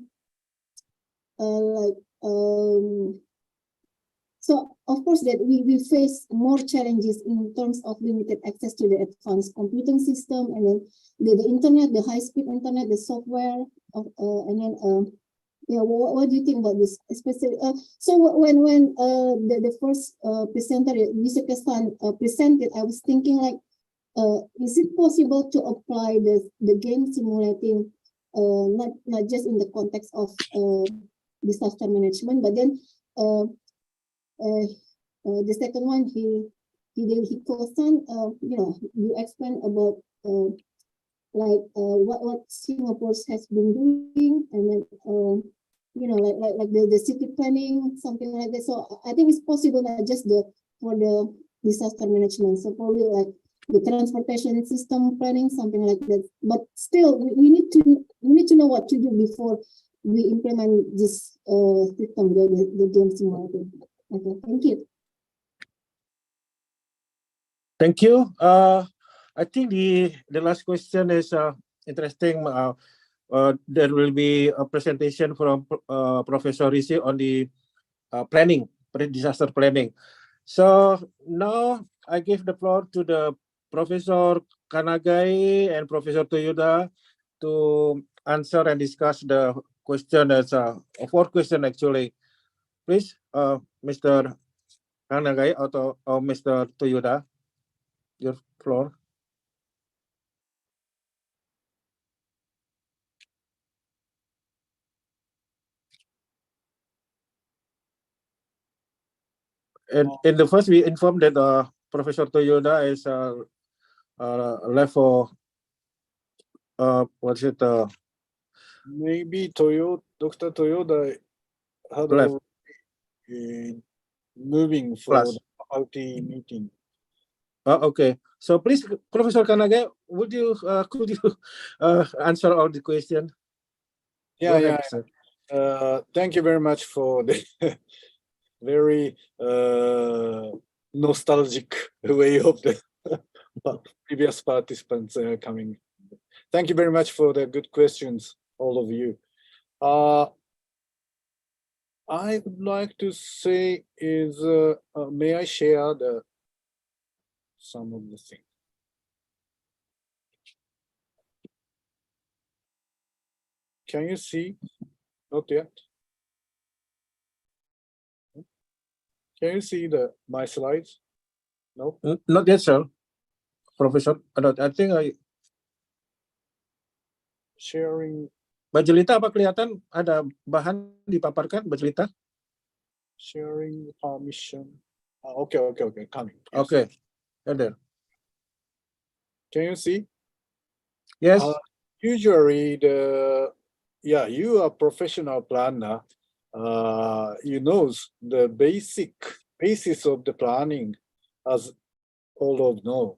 so of course that we face more challenges in terms of limited access to the advanced computing system, and then the internet, the high-speed internet, the software, and then what do you think about this? Especially so when the first presenter Yusuke-san presented, I was thinking like, is it possible to apply the game simulating not just in the context of disaster management, but then the second one, Hidehiko-san, you explained about what Singapore has been doing, and then like the city planning, something like that. So I think it's possible not just for the disaster management, so probably like the transportation system planning, something like that. But still, we need to know what to do before we implement this system, the game simulator. Okay, thank you. Thank you. I think the last question is interesting. There will be a presentation from Professor Rizzi on the planning, pre-disaster planning. So now I give the floor to the Professor Kanegae and Professor Toyoda to answer and discuss the question. As a fourth question actually. Please, Mr. Kanegae or Mr. Toyoda, your floor. And in the first, we informed that Professor Toyoda is left for what's it? Maybe Dr. Toyoda had Left. Moving for Class. the faculty meeting. Okay. So please, Professor Kanegae, could you answer all the question? Yeah, Go ahead, yeah. sir. Thank you very much for the very nostalgic way of the previous participants coming. Thank you very much for the good questions, all of you. I would like to say is, may I share some of the things? Can you see? Not yet. Can you see my slides? No? Not yet, sir. Professor, I think Sharing. Bajelita apa kelihatan? Ada bahan dipaparkan, Bajelita? Sharing permission. Okay, coming. Yes. Okay, there. Can you see? Yes. Usually you are professional planner. You know the basis of the planning, as all of know.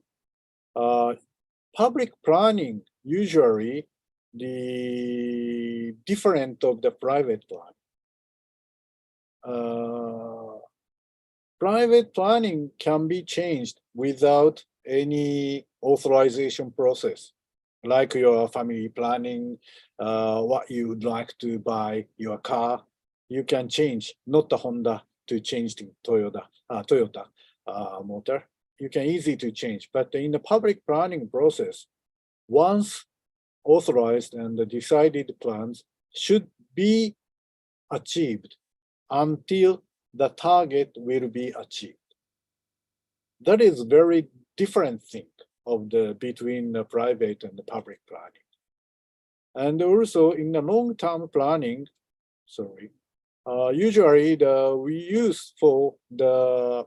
Public planning usually the different of the private plan. Private planning can be changed without any authorization process, like your family planning, what you would like to buy your car. You can change, not the Honda, to change the Toyota motor. You can easy to change, but in the public planning process, once authorized and the decided plans should be achieved until the target will be achieved. That is very different thing of between the private and the public planning. And also in the long-term planning, usually we use for the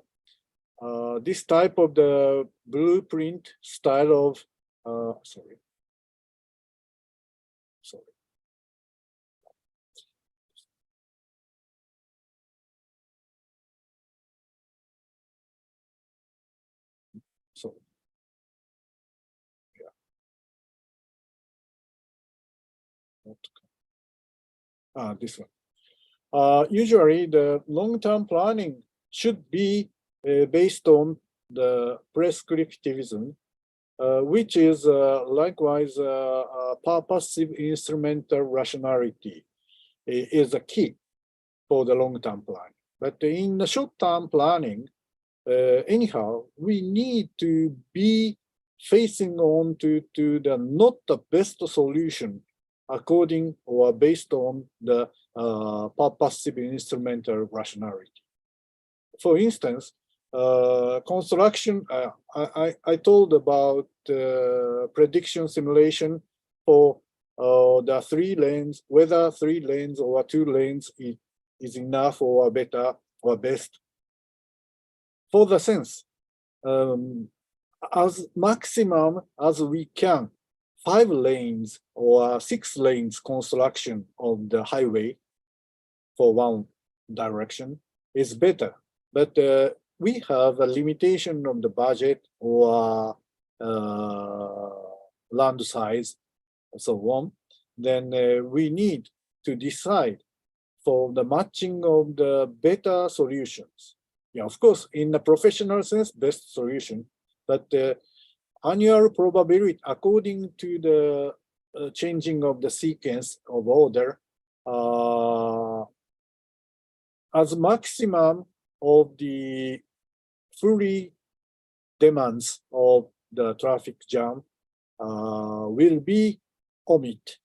this type of the blueprint style of, sorry. So, yeah. This one. Usually, the long-term planning should be based on the prescriptivism, which is likewise purposive instrumental rationality is the key for the long-term planning. But in the short-term planning, anyhow, we need to be facing on to the not the best solution according or based on the purposive instrumental rationality. For instance, construction, I told about prediction simulation for the 3 lanes, whether 3 lanes or 2 lanes is enough or better or best. For the sense, as maximum as we can, 5 lanes or 6 lanes construction of the highway for one direction is better. But we have a limitation of the budget or land size and so on. Then we need to decide for the matching of the better solutions. Yeah, of course, in the professional sense, best solution, but annual probability according to the changing of the sequence of order, as maximum of the fully demands of the traffic jam will be omit.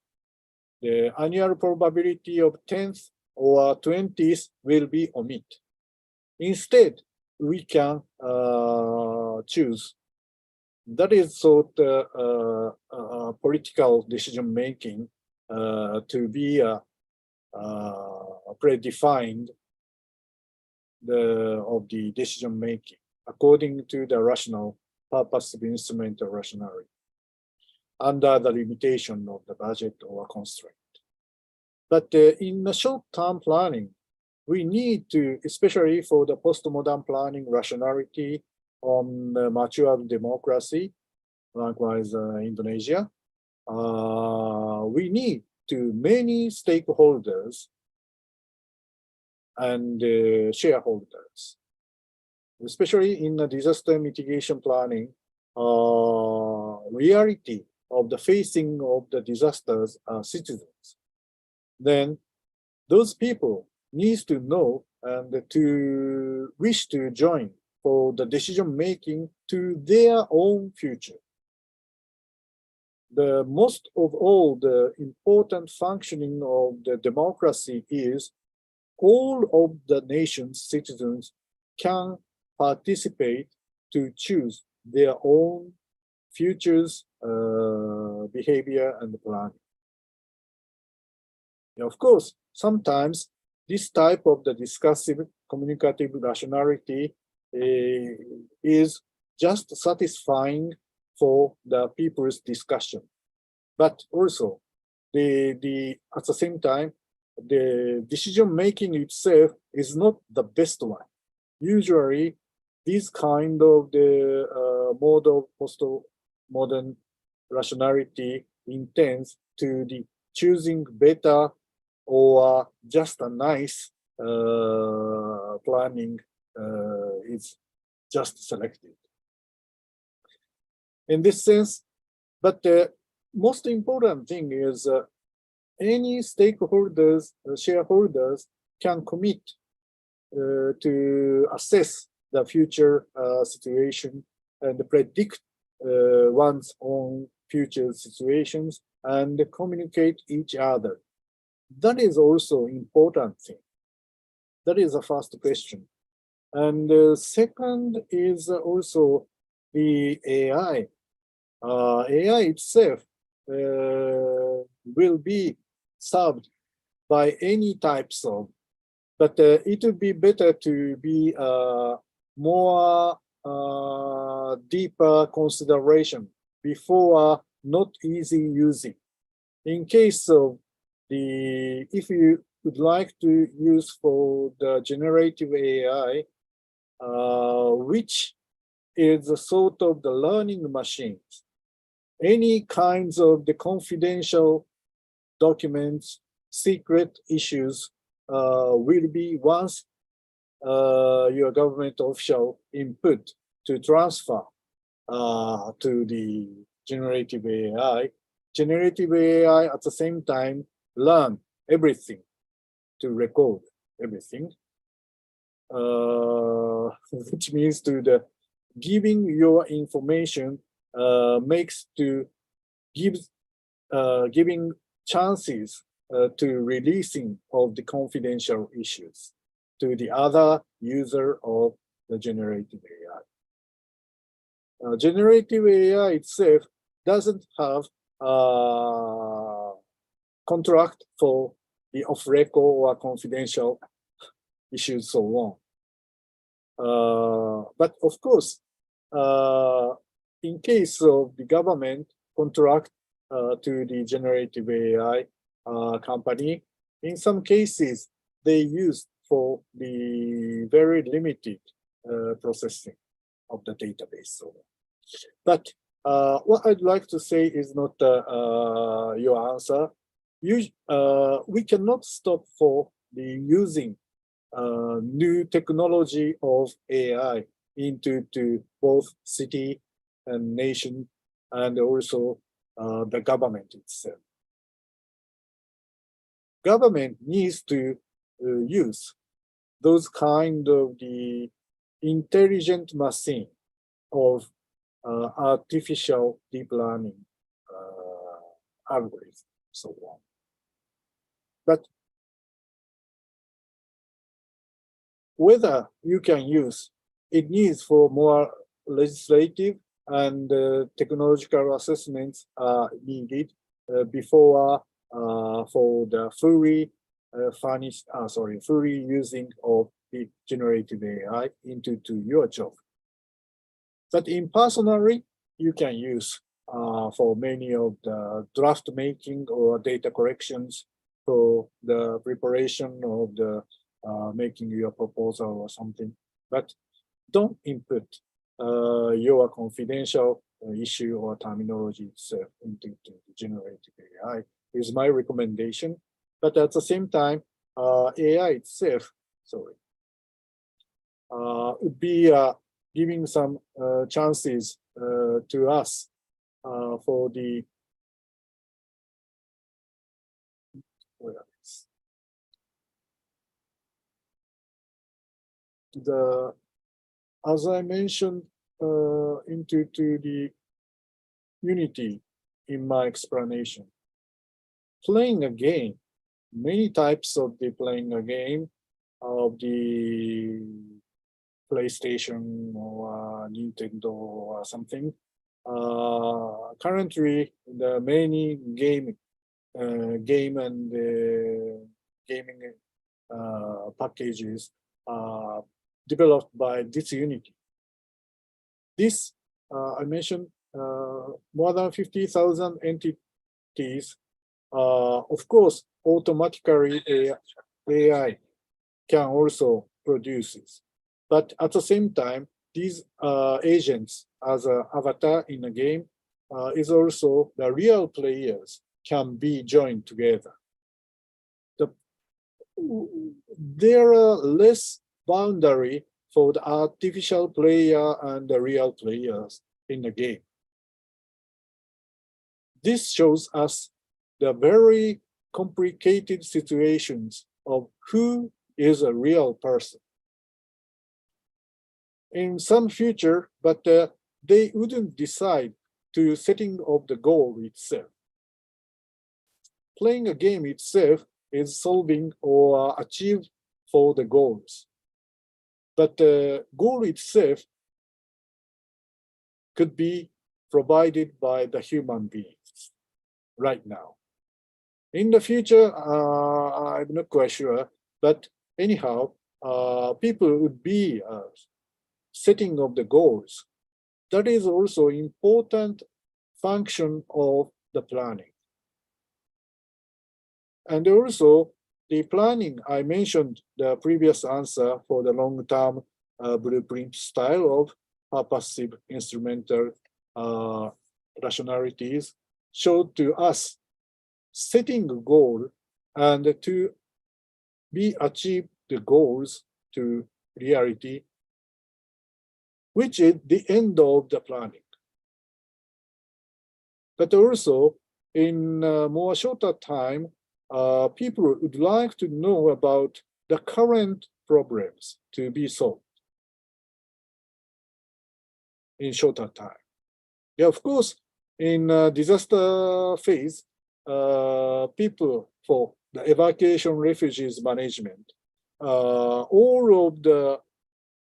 The annual probability of 10th or 20th will be omit. Instead, we can choose. That is sort of political decision making to be predefined of the decision making according to the rational purposive instrumental rationality under the limitation of the budget or constraint. But in the short-term planning, we need to, especially for the postmodern planning rationality on mature democracy, likewise Indonesia, we need to many stakeholders and shareholders, especially in the disaster mitigation planning, reality of the facing of the disasters are citizens. Then those people needs to know and to wish to join for the decision making to their own future. The most of all, the important functioning of the democracy is all of the nation's citizens can participate to choose their own futures, behavior and planning. Of course, sometimes this type of the discussive communicative rationality is just satisfying for the people's discussion. But also, at the same time, the decision making itself is not the best one. Usually, this kind of the mode of postmodern rationality intends to the choosing better or just a nice planning is just selected. In this sense, but the most important thing is any stakeholders, shareholders can commit to assess the future situation and predict one's own future situations and communicate each other. That is also important thing. That is the first question. And the second is also the AI. AI itself will be served by any types of, but it would be better to be more deeper consideration before not easy using. In case of if you would like to use for the generative AI, which is a sort of the learning machines, any kinds of the confidential documents, secret issues will be once your government official input to transfer to the generative AI. Generative AI at the same time learn everything to record everything, which means to the giving your information makes to giving chances to releasing of the confidential issues to the other user of the generative AI. Generative AI itself doesn't have contract for the off-record or confidential issues, so on. But of course, in case of the government contract to the generative AI company, in some cases they use for the very limited processing of the database. So, but what I'd like to say is not your answer. We cannot stop for the using new technology of AI into both city and nation and also the government itself. Government needs to use those kind of the intelligent machine of artificial deep learning algorithms, so on. But whether you can use it needs for more legislative and technological assessments are needed before for the fully fully using of the generative AI into your job. But in personally, you can use for many of the draft making or data corrections for the preparation of the making your proposal or something. But don't input your confidential issue or terminology itself into the generative AI is my recommendation. But at the same time, AI itself, would be giving some chances to us for the as I mentioned into the unity in my explanation, playing a game, many types of the playing a game of the PlayStation or Nintendo or something. Currently, the many game and gaming packages are developed by this unity. This I mentioned more than 50,000 entities. Of course, automatically AI can also produce this. But at the same time, these agents as an avatar in a game is also the real players can be joined together. There are less boundary for the artificial player and the real players in the game. This shows us the very complicated situations of who is a real person. In some future, but they wouldn't decide to setting of the goal itself. Playing a game itself is solving or achieved for the goals. But the goal itself could be provided by the human beings right now. In the future, I'm not quite sure, but anyhow, people would be setting of the goals. That is also important function of the planning. And also the planning, I mentioned the previous answer for the long-term blueprint style of purposive instrumental rationalities showed to us setting a goal and to be achieve the goals to reality, which is the end of the planning. But also in more shorter time, people would like to know about the current problems to be solved in shorter time. Yeah, of course, in disaster phase, people for the evacuation refugees management, all of the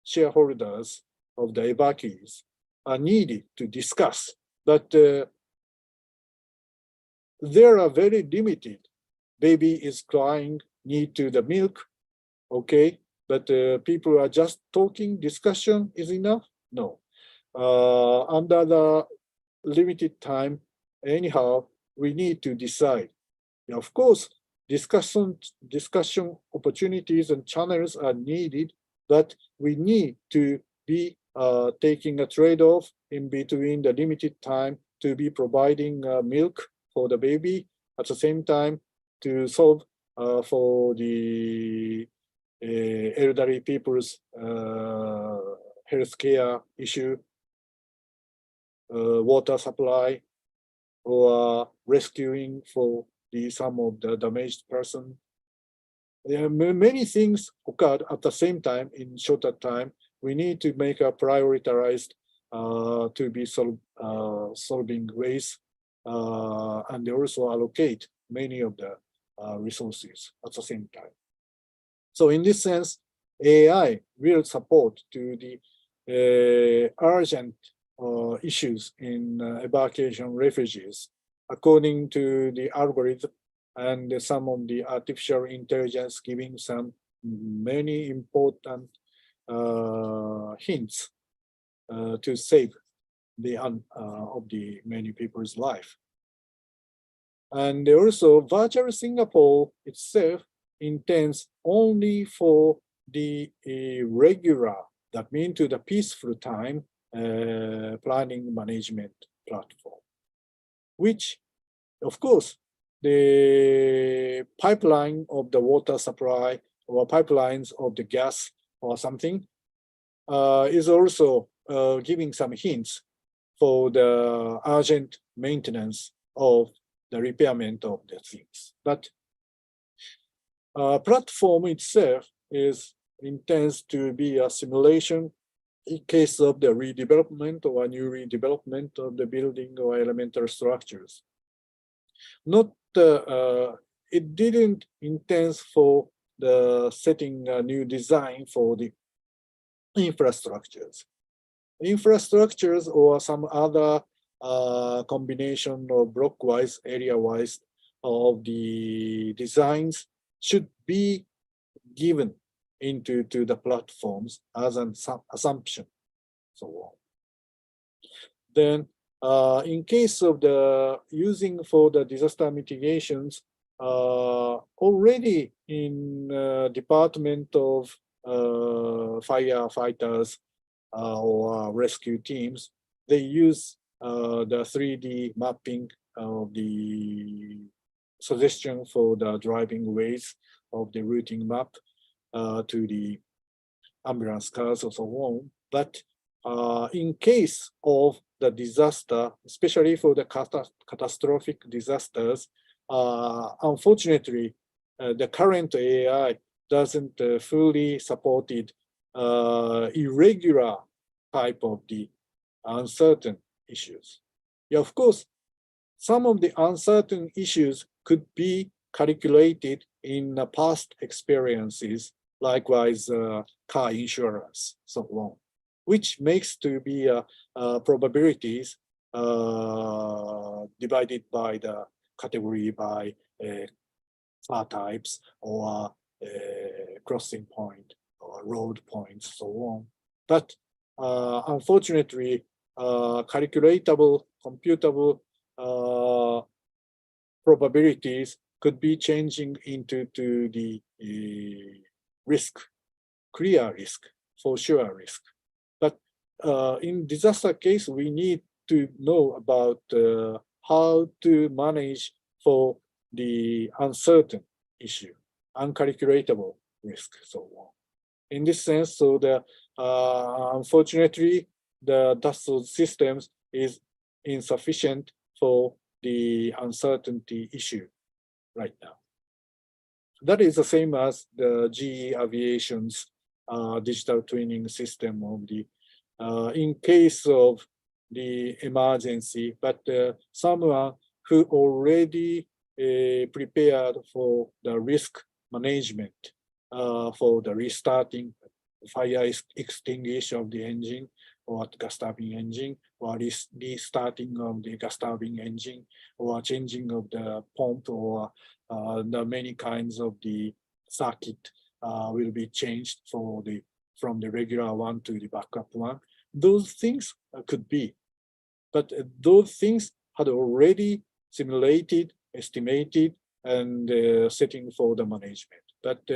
shareholders of the evacuees are needed to discuss, but there are very limited. Baby is crying, need to the milk, okay, but people are just talking, discussion is enough? No. Under the limited time, anyhow, we need to decide. Of course, discussion opportunities and channels are needed, but we need to be taking a trade-off in between the limited time to be providing milk for the baby, at the same time to solve for the elderly people's healthcare issue, water supply, or rescuing for some of the damaged person. There are many things occurred at the same time in shorter time. We need to make a prioritized to be solving ways and also allocate many of the resources at the same time. So in this sense, AI will support to the urgent issues in evacuation refugees according to the algorithm and some of the artificial intelligence giving some many important hints to save the of the many people's life. And also virtual Singapore itself intends only for the regular, that means to the peaceful time planning management platform, which of course the pipeline of the water supply or pipelines of the gas or something is also giving some hints for the urgent maintenance of the repairment of the things. But platform itself intends to be a simulation in case of the redevelopment or a new redevelopment of the building or elemental structures. Not it didn't intend for the setting a new design for the infrastructures. Infrastructures or some other combination of blockwise, area-wise of the designs should be given into the platforms as an assumption, so on. Then, in case of the using for the disaster mitigations, already in Department of Firefighters or rescue teams, they use the 3D mapping of the suggestion for the driving ways of the routing map to the ambulance cars or so on. But in case of the disaster, especially for the catastrophic disasters, unfortunately, the current AI doesn't fully supported irregular type of the uncertain issues. Yeah, of course, some of the uncertain issues could be calculated in past experiences, likewise car insurance, so on, which makes to be probabilities divided by the category by car types or crossing point or road points, so on. But unfortunately, calculatable, computable probabilities could be changing into the risk, clear risk, for sure risk. But in disaster case, we need to know about how to manage for the uncertain issue, uncalculatable risk, so on. In this sense, so the unfortunately, the Dassault systems is insufficient for the uncertainty issue right now. That is the same as the GE Aviation's digital twinning system of the in case of the emergency, but someone who already prepared for the risk management for the restarting, fire extinguish of the engine, or gas turbine engine, or restarting of the gas turbine engine, or changing of the pump, or the many kinds of the circuit will be changed for the from the regular one to the backup one. Those things could be, but those things had already simulated, estimated, and setting for the management. But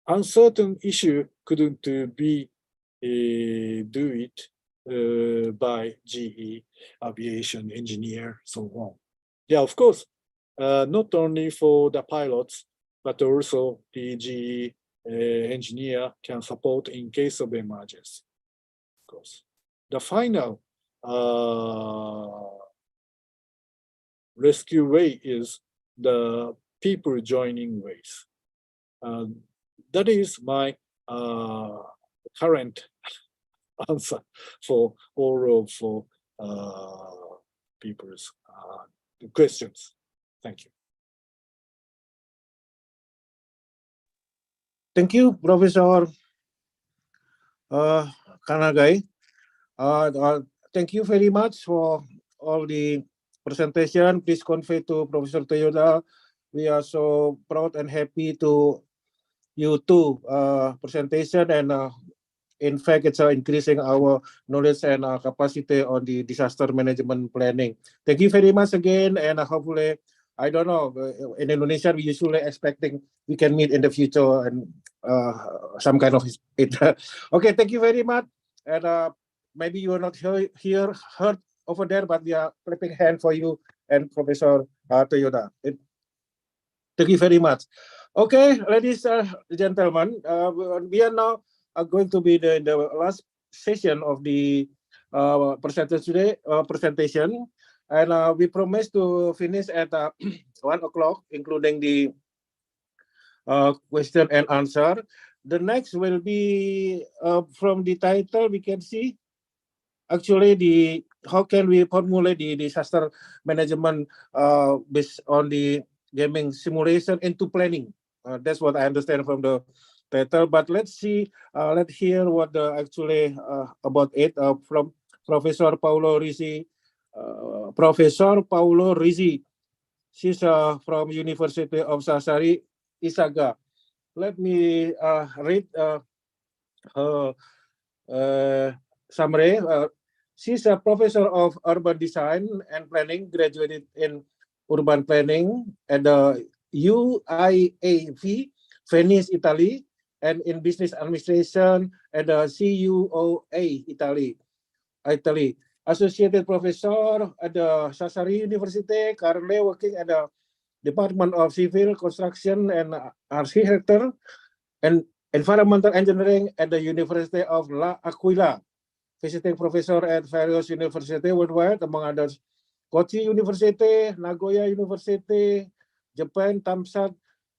uncertain issue couldn't be do it by GE Aviation engineer, so on. Yeah, of course, not only for the pilots, but also the GE engineer can support in case of emergency. Of course, the final rescue way is the people joining ways. That is my current answer for all of people's questions. Thank you. Thank you, Professor Kanegae. Thank you very much for all the presentation. Please convey to Professor Toyoda. We are so proud and happy to you too presentation, and in fact, it's increasing our knowledge and capacity on the disaster management planning. Thank you very much again, and hopefully, I don't know, in Indonesia, we usually expecting we can meet in the future and some kind of it. Okay, thank you very much. And maybe you are not heard over there, but we are clapping hand for you and Professor Toyoda. Thank you very much. Okay, ladies and gentlemen, we are now going to be in the last session of the presentation, and we promise to finish at 1 o'clock, including the question and answer. The next will be from the title we can see actually the how can we formulate the disaster management based on the gaming simulation into planning. That's what I understand from the title. But let's see, let's hear what actually about it from Professor Paola Rizzi. Professor Paola Rizzi, she's from University of Sassari, ISAGA. Let me read her summary. She's a professor of urban design and planning, graduated in urban planning at the UIAV, Venice, Italy, and in business administration at the CUOA, Italy. Associated professor at the Sassari University, currently working at the Department of Civil Construction and Architecture and Environmental Engineering at the University of La Aquila. Visiting professor at various universities worldwide, among others, Kochi University, Nagoya University, Japan, Tamsat,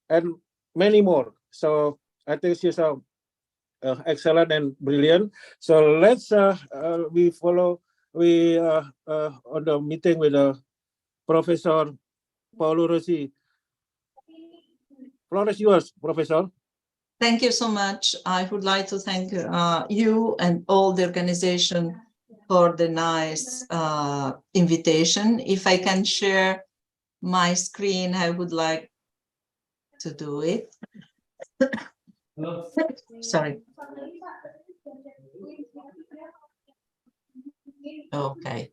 and many more. So I think she's excellent and brilliant. So let's we on the meeting with Professor Paola Rizzi. Floor is yours, Professor. Thank you so much. I would like to thank you and all the organization for the nice invitation. If I can share my screen, I would like to do it. Sorry. Okay.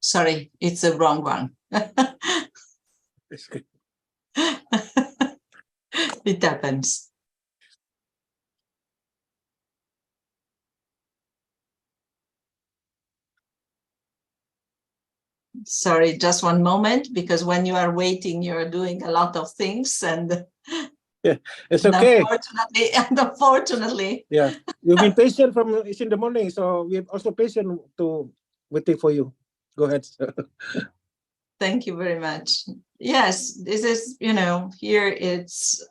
Sorry, it's the wrong one. It happens. Sorry, just one moment, because when you are waiting, you're doing a lot of things, and Yeah, it's okay. Unfortunately, Yeah, you've been patient from it's in the morning, so we're also patient to waiting for you. Go ahead. Thank you very much. Yes, this is, here it's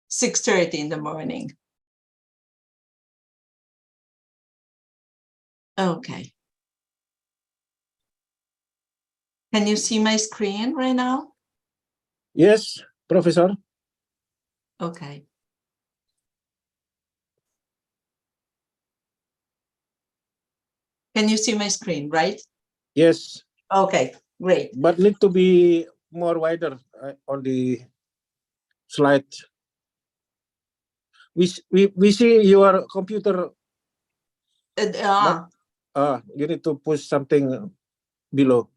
6:30 in the morning. Okay. Can you see my screen right now? Yes, Professor. Okay. Can you see my screen, right? Yes. Okay, great. But need to be more wider on the slide. We see your computer. You need to push something below.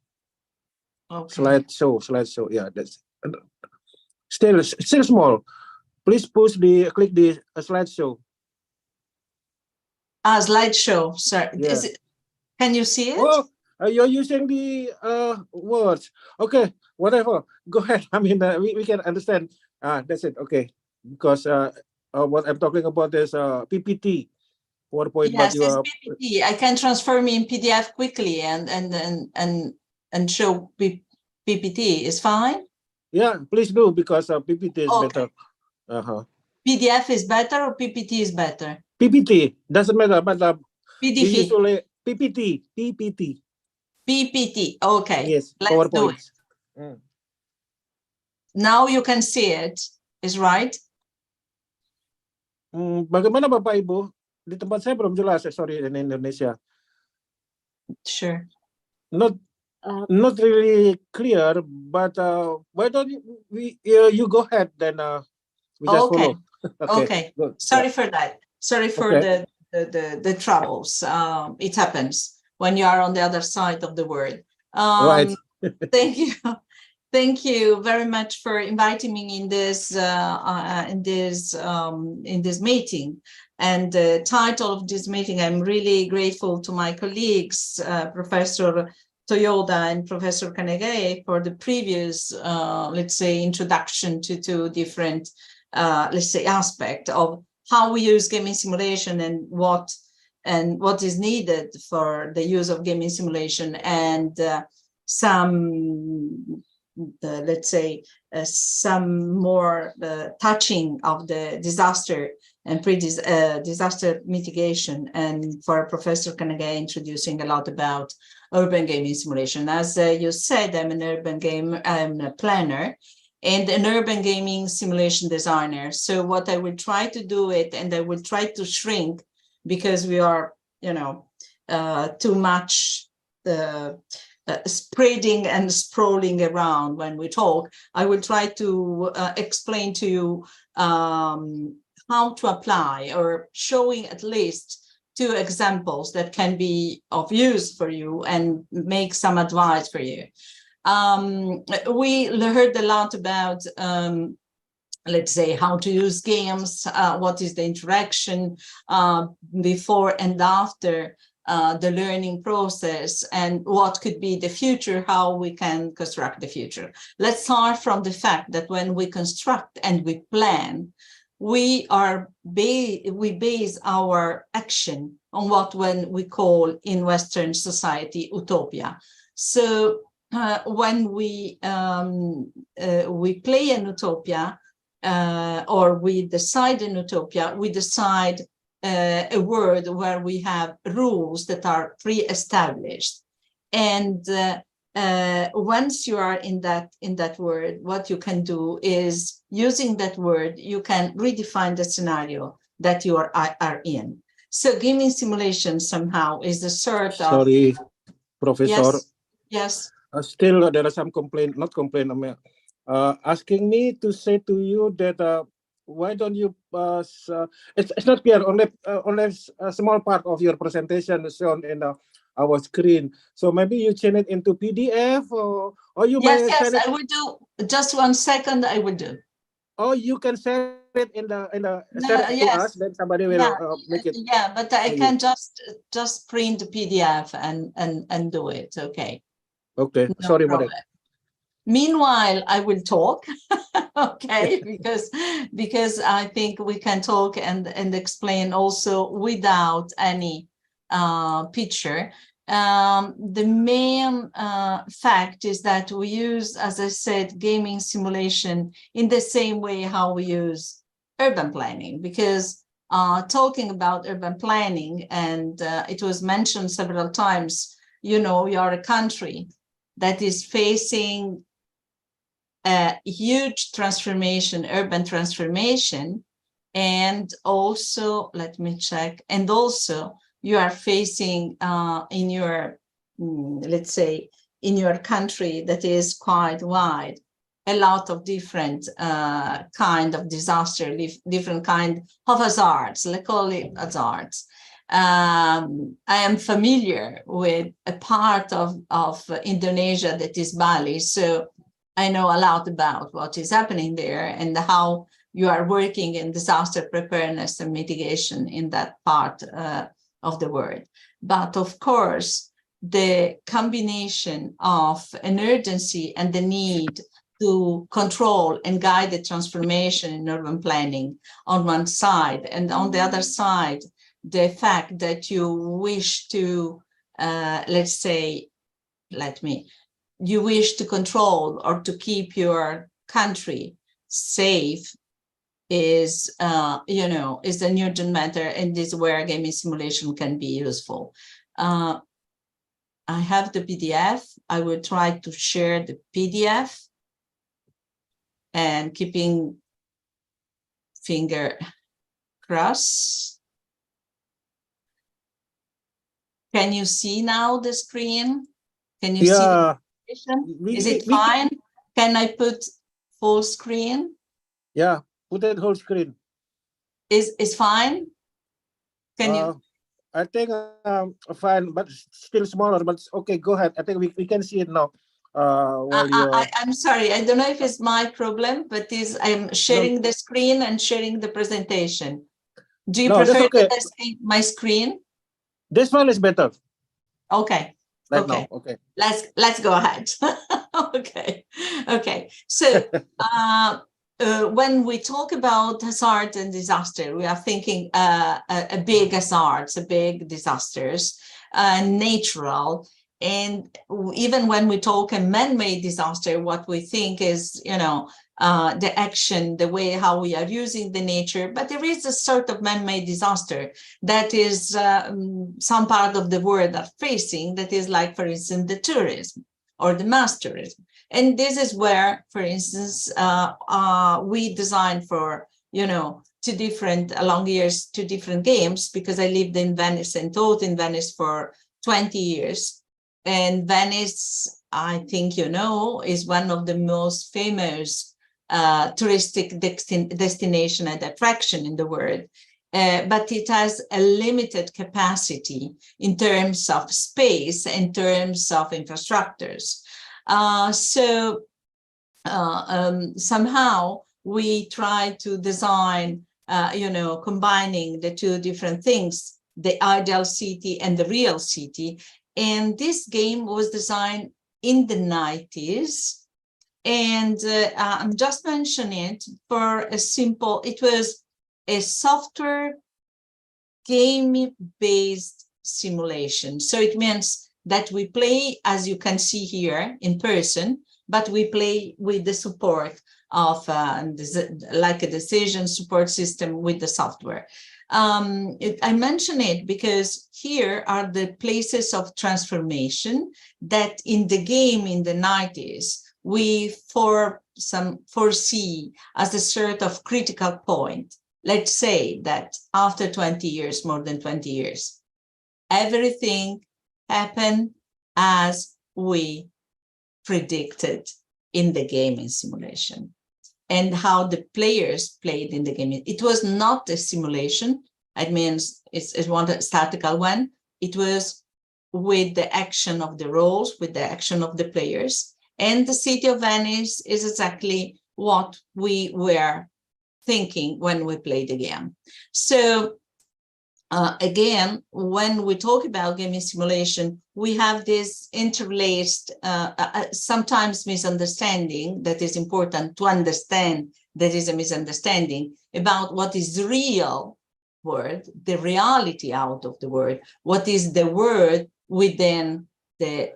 Okay. Slideshow. Yeah, that's still small. Please click the slideshow. Slideshow, sir. Yeah. Can you see it? Oh, you're using the words. Okay, whatever. Go ahead. I mean, we can understand. That's it. Okay, because what I'm talking about is PPT, PowerPoint. Yes, but you it's are PPT. I can transform in PDF quickly and show PPT. Is fine. Yeah, please do, because PPT is Okay. better. PDF is better or PPT is better? PPT doesn't matter, but PDF. usually PPT. Okay. Yes, Let's PowerPoint. do it. Now you can see it. Is right? Bagaimana Bapak Ibu? Di tempat saya belum jelas. Sorry, in Indonesia. Sure. Not really clear, but why don't you go ahead, then we just follow. Okay. Good. Sorry for that. Sorry for the troubles. It happens when you are on the other side of the world. Right. Thank you. Thank you very much for inviting me in this meeting. And the title of this meeting, I'm really grateful to my colleagues, Professor Toyoda and Professor Kanegae, for the previous, let's say, introduction to different, let's say, aspect of how we use gaming simulation and what is needed for the use of gaming simulation, and some let's say some more touching of the disaster and disaster mitigation, and for Professor Kanegae introducing a lot about urban gaming simulation. As you said, I'm a planner and an urban gaming simulation designer. So what I will try to do and I will try to shrink, because we are, too much spreading and sprawling around when we talk. I will try to explain to you how to apply, or showing at least 2 examples that can be of use for you and make some advice for you. We heard a lot about let's say, how to use games, what is the interaction before and after the learning process, and what could be the future, how we can construct the future. Let's start from the fact that when we construct and we plan, we base our action on what we call in Western society utopia. So when we play an utopia, or we decide an utopia, we decide a world where we have rules that are pre-established. And once you are in that world, what you can do is, using that word, you can redefine the scenario that you are in. So gaming simulation somehow is a sort of... Sorry, Professor. Yes. Still, there are some complaint, not complaint, asking me to say to you that why don't you? It's not clear. Only a small part of your presentation is shown in our screen. So maybe you change it into PDF, or you Yes, may send it. I will do. Just 1 second, I will do. Or you can send it in the No, send it to yes. us. Then somebody will Yeah, make it. yeah, but I for can you. just print the PDF and do it. Okay. Okay. No Sorry about problem. that. Meanwhile, I will talk, okay, because I think we can talk and explain also without any picture. The main fact is that we use, as I said, gaming simulation in the same way how we use urban planning, because talking about urban planning, and it was mentioned several times, you know, you are a country that is facing a huge transformation, urban transformation, and also, let me check, and also you are facing in your, let's say, in your country that is quite wide, a lot of different kind of disaster, different kind of hazards, let's call it hazards. I am familiar with a part of Indonesia that is Bali, so I know a lot about what is happening there and how you are working in disaster preparedness and mitigation in that part of the world. But of course, the combination of an urgency and the need to control and guide the transformation in urban planning on one side, and on the other side, the fact that you wish to, let's say, you wish to control or to keep your country safe is, you know, is an urgent matter, and is where gaming simulation can be useful. I have the PDF. I will try to share the PDF and keeping finger crossed. Can you see now the screen? Can you see the presentation? Is it fine? Can I put full screen? Yeah, put it whole screen. Is fine? Can you? I think fine, but still smaller. But okay, go ahead. I think we can see it now. While I'm sorry, I don't know if it's my problem, but I'm sharing the screen and sharing the presentation. Do you prefer my screen? This one is better. Okay. Right okay. Now. Okay. Let's go ahead. Okay. So when we talk about hazard and disaster, we are thinking a big hazards, a big disasters, natural. And even when we talk a man-made disaster, what we think is, you know, the action, the way how we are using the nature. But there is a sort of man-made disaster that is some part of the world are facing, that is like, for instance, the tourism or the mass tourism. And this is where, for instance, we designed for, you know, two different games, because I lived in Venice and taught in Venice for 20 years. And Venice, I think you know, is one of the most famous touristic destination and attraction in the world. But it has a limited capacity in terms of space, in terms of infrastructures. So somehow we try to design, you know, combining the two different things, the ideal city and the real city. And this game was designed in the 90s. And I'm just mentioning it for a simple, it was a software game-based simulation. So it means that we play, as you can see here, in person, but we play with the support of like a decision support system with the software. I mention it because here are the places of transformation that in the game in the 90s, we foresee as a sort of critical point. Let's say that after 20 years, more than 20 years, everything happened as we predicted in the gaming simulation, and how the players played in the game. It was not a simulation. It means it's one statical one. It was with the action of the roles, with the action of the players. And the city of Venice is exactly what we were thinking when we played the game. So again, when we talk about gaming simulation, we have this interlaced, sometimes misunderstanding that is important to understand. That is a misunderstanding about what is real world, the reality out of the world, what is the word within the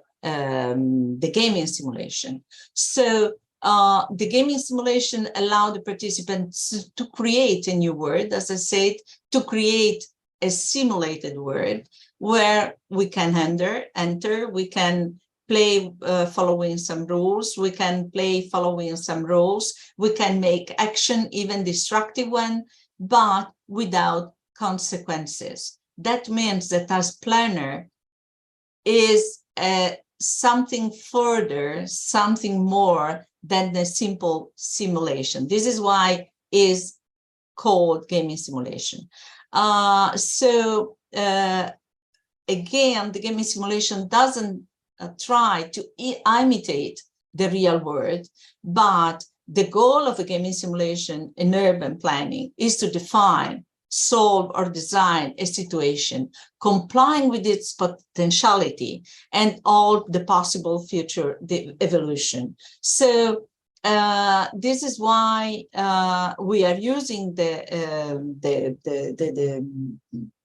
gaming simulation. So the gaming simulation allowed the participants to create a new word, as I said, to create a simulated word where we can enter, we can play following some rules, we can play following some rules, we can make action, even destructive one, but without consequences. That means that as planner is something further, something more than the simple simulation. This is why is called gaming simulation. Again, the gaming simulation doesn't try to imitate the real world, but the goal of a gaming simulation in urban planning is to define, solve, or design a situation complying with its potentiality and all the possible future evolution. So this is why we are using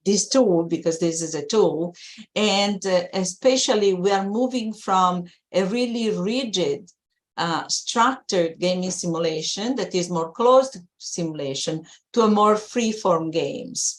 this tool, because this is a tool, and especially we are moving from a really rigid structured gaming simulation that is more closed simulation to a more free-form games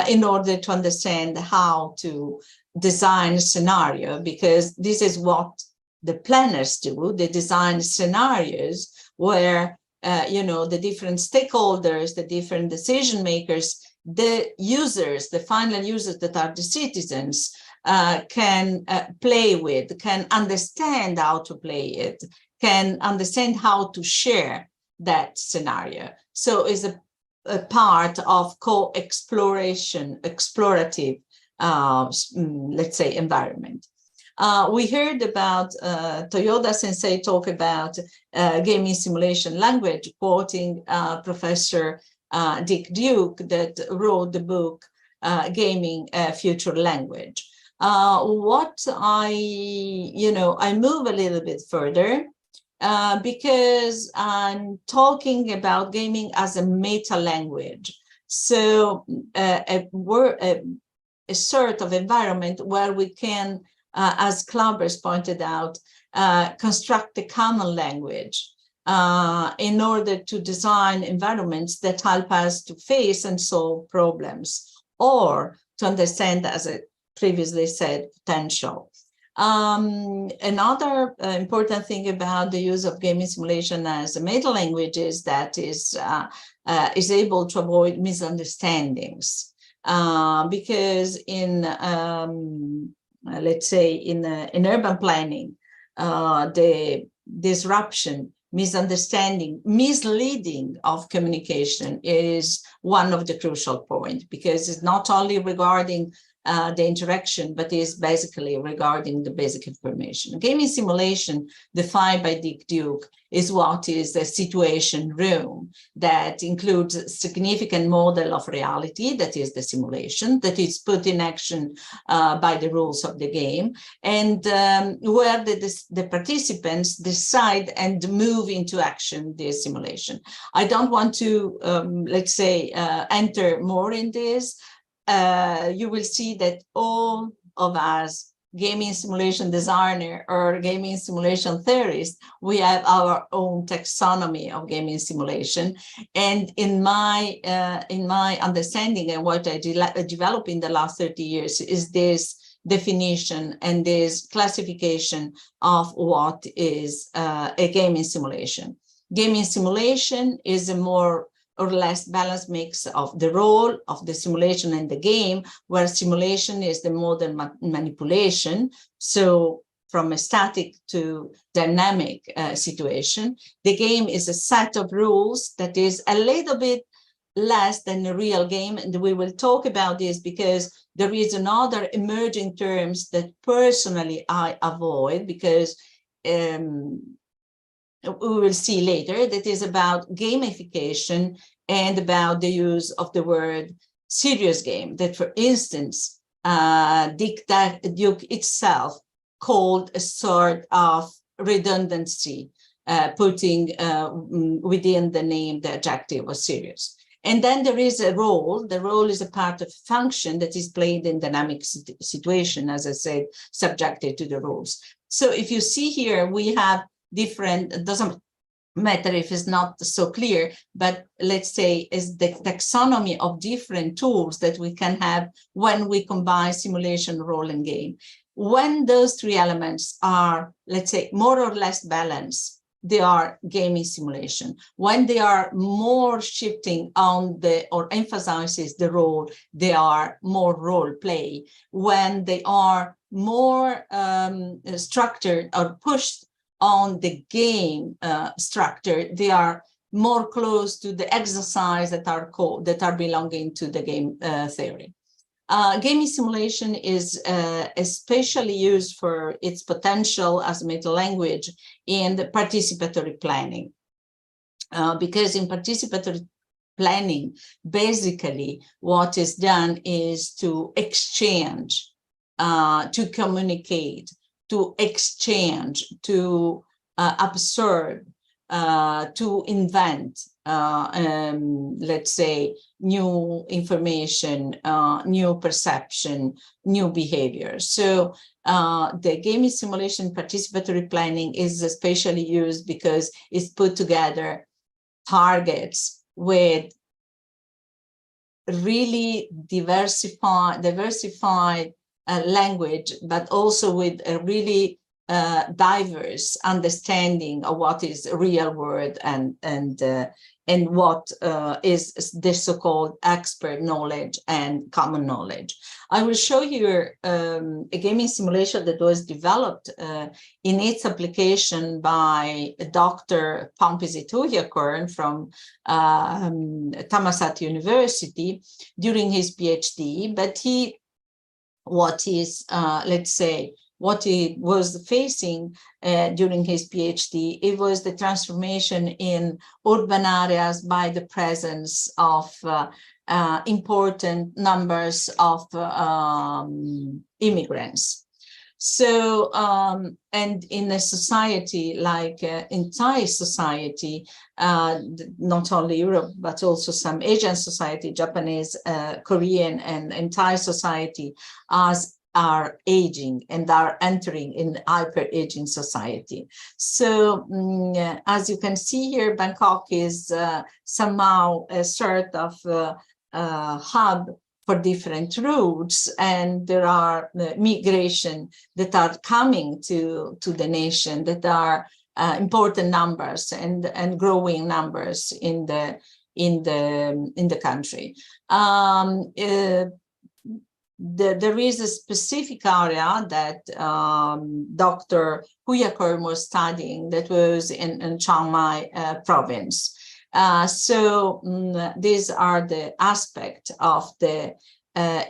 in order to understand how to design a scenario, because this is what the planners do. They design scenarios where the different stakeholders, the different decision makers, the users, the final users that are the citizens, can play with, can understand how to play it, can understand how to share that scenario. So it's a part of co-exploration, explorative, let's say, environment. We heard about Toyoda Sensei talk about gaming simulation language, quoting Professor Dick Duke that wrote the book Gaming Future Language. What I move a little bit further because I'm talking about gaming as a meta language. So a sort of environment where we can, as clubbers pointed out, construct a common language in order to design environments that help us to face and solve problems, or to understand, as I previously said, potential. Another important thing about the use of gaming simulation as a meta language is that is able to avoid misunderstandings, because in let's say in urban planning, the disruption, misunderstanding, misleading of communication is one of the crucial points, because it's not only regarding the interaction, but is basically regarding the basic information. Gaming simulation, defined by Dick Duke, is what is a situation room that includes a significant model of reality, that is the simulation, that is put in action by the rules of the game, and where the participants decide and move into action this simulation. I don't want to, let's say, enter more in this. You will see that all of us, gaming simulation designer or gaming simulation theorists, we have our own taxonomy of gaming simulation. And in my understanding and what I developed in the last 30 years is this definition and this classification of what is a gaming simulation. Gaming simulation is a more or less balanced mix of the role of the simulation and the game, where simulation is the modern manipulation. So from a static to dynamic situation. The game is a set of rules that is a little bit less than a real game, and we will talk about this because there is another emerging terms that personally I avoid, because we will see later, that is about gamification and about the use of the word serious game, that for instance, Duke itself called a sort of redundancy, putting within the name the adjective of serious. And then there is a role. The role is a part of function that is played in dynamic situation, as I said, subjected to the rules. So if you see here, we have different, it doesn't matter if it's not so clear, but let's say is the taxonomy of different tools that we can have when we combine simulation, role, and game. When those three elements are, let's say, more or less balanced, they are gaming simulation. When they are more shifting on the, or emphasizes the role, they are more role play. When they are more structured or pushed on the game structure, they are more close to the exercise that are called, that are belonging to the game theory. Gaming simulation is especially used for its potential as meta language in the participatory planning, because in participatory planning, basically what is done is to exchange, to communicate, to exchange, to absorb, to invent, let's say, new information, new perception, new behavior. So the gaming simulation participatory planning is especially used because it's put together targets with really diversified language, but also with a really diverse understanding of what is real world and what is the so-called expert knowledge and common knowledge. I will show you a gaming simulation that was developed in its application by Dr. Pompisi Tuhiakern from Thammasat University during his PhD, but what he was facing during his PhD, it was the transformation in urban areas by the presence of important numbers of immigrants. So, and in a society like in Thai society, not only Europe, but also some Asian society, Japanese, Korean, and Thai society are aging and are entering in hyper-aging society. So as you can see here, Bangkok is somehow a sort of hub for different routes, and there are migration that are coming to the nation that are important numbers and growing numbers in the country. There is a specific area that Dr. Tuhiakern was studying that was in Chiang Mai province. So these are the aspects of the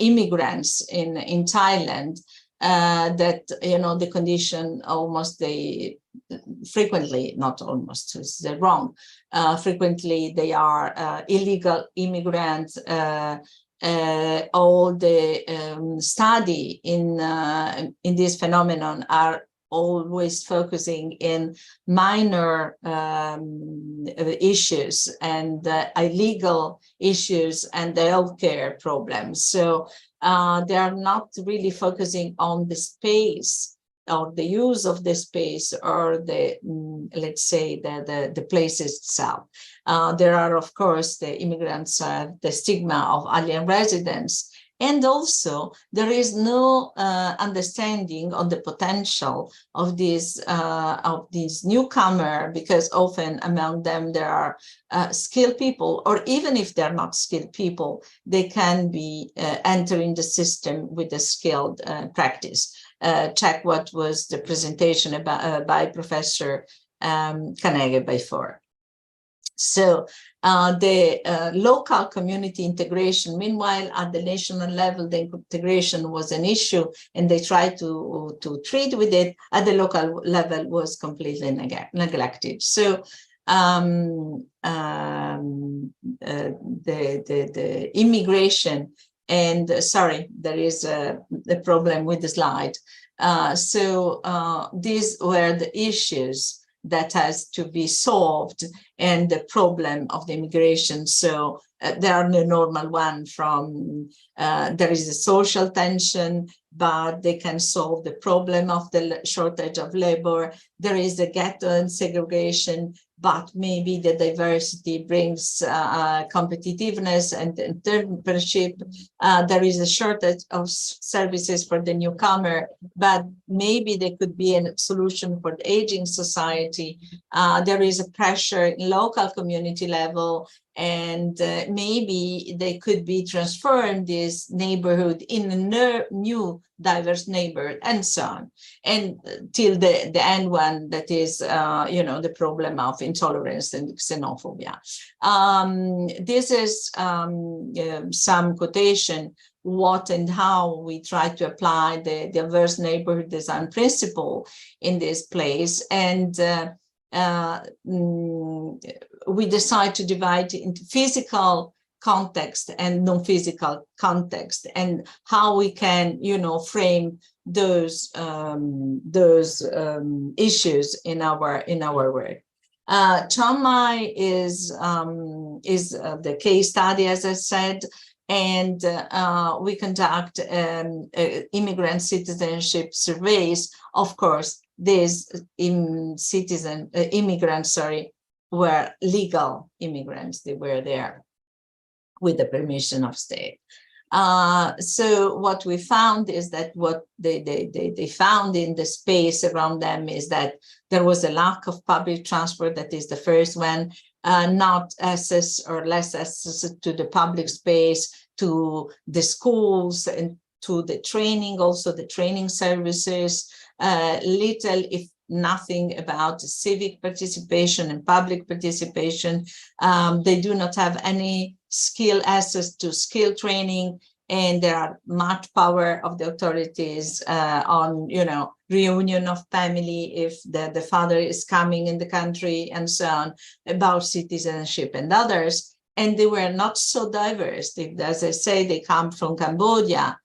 immigrants in Thailand that, you know, the condition almost they frequently, not almost, it's wrong, frequently they are illegal immigrants. All the study in this phenomenon are always focusing in minor issues and illegal issues and the healthcare problems. So they are not really focusing on the space or the use of the space or the, let's say, the place itself. There are, of course, the immigrants, the stigma of alien residents, and also there is no understanding of the potential of these newcomer, because often among them there are skilled people, or even if they're not skilled people, they can be entering the system with a skilled practice. check what was the presentation about by Professor Kanegae before. So the local community integration, meanwhile, at the national level, the integration was an issue and they tried to treat with it. At the local level was completely neglected. So the immigration and sorry, there is a problem with the slide. So these were the issues that has to be solved and the problem of the immigration. So there are the normal one from there is a social tension, but they can solve the problem of the shortage of labor. There is a ghetto and segregation, but maybe the diversity brings competitiveness and entrepreneurship. There is a shortage of services for the newcomer, but maybe there could be a solution for the aging society. There is a pressure in local community level, and maybe they could be transformed this neighborhood in a new diverse neighborhood, and so on, and till the end one, that is the problem of intolerance and xenophobia. This is some quotation what and how we try to apply the diverse neighborhood design principle in this place, and we decide to divide into physical context and non-physical context, and how we can, frame those issues in our work. Chiangmai is the case study, as I said, and we conduct immigrant citizenship surveys. Of course, these immigrants, were legal immigrants. They were there with the permission of state. So what we found is that what they found in the space around them is that there was a lack of public transport. That is the first one, not access or less access to the public space, to the schools, and to the training, also the training services, little, if nothing, about civic participation and public participation. They do not have any access to skill training, and there are much power of the authorities on, reunion of family if the father is coming in the country, and so on, about citizenship and others. And they were not so diverse. As I say, they come from Cambodia,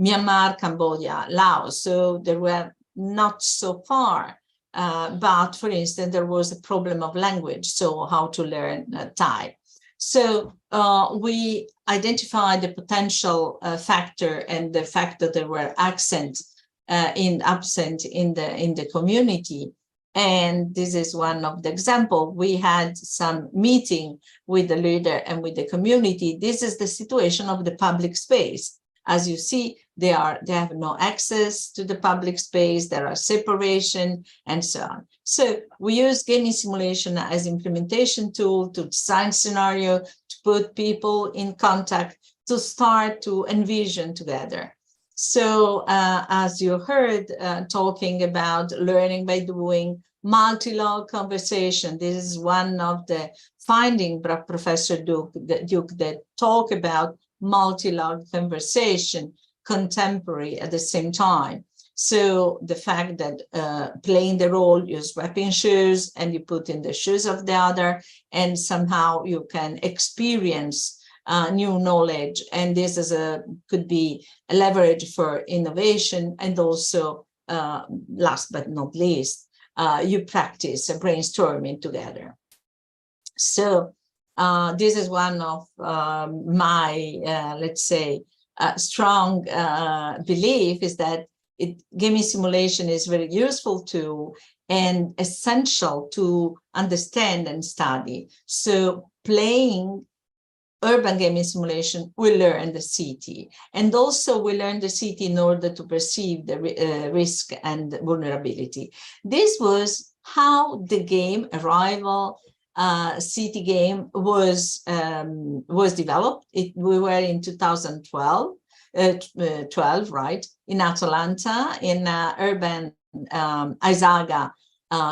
Myanmar, Cambodia, Laos. So they were not so far. But for instance, there was a problem of language, so how to learn Thai. So we identified the potential factor and the fact that there were absent in the community. And this is one of the examples. We had some meeting with the leader and with the community. This is the situation of the public space. As you see, they have no access to the public space, there are separation, and so on. So we use gaming simulation as implementation tool to design scenario, to put people in contact, to start to envision together. So as you heard, talking about learning by doing, multi-log conversation, this is one of the findings by Professor Duke that talk about multi-log conversation, contemporary at the same time. So the fact that playing the role, you swap in shoes and you put in the shoes of the other, and somehow you can experience new knowledge. And this is could be a leverage for innovation. And also, last but not least, you practice brainstorming together. So this is one of my, let's say, strong belief is that gaming simulation is very useful tool and essential to understand and study. So playing urban gaming simulation, we learn the city, and also we learn the city in order to perceive the risk and vulnerability. This was how the game Arrival city game was developed. We were in 2012. 12, right, in Atlanta, in urban ISAGA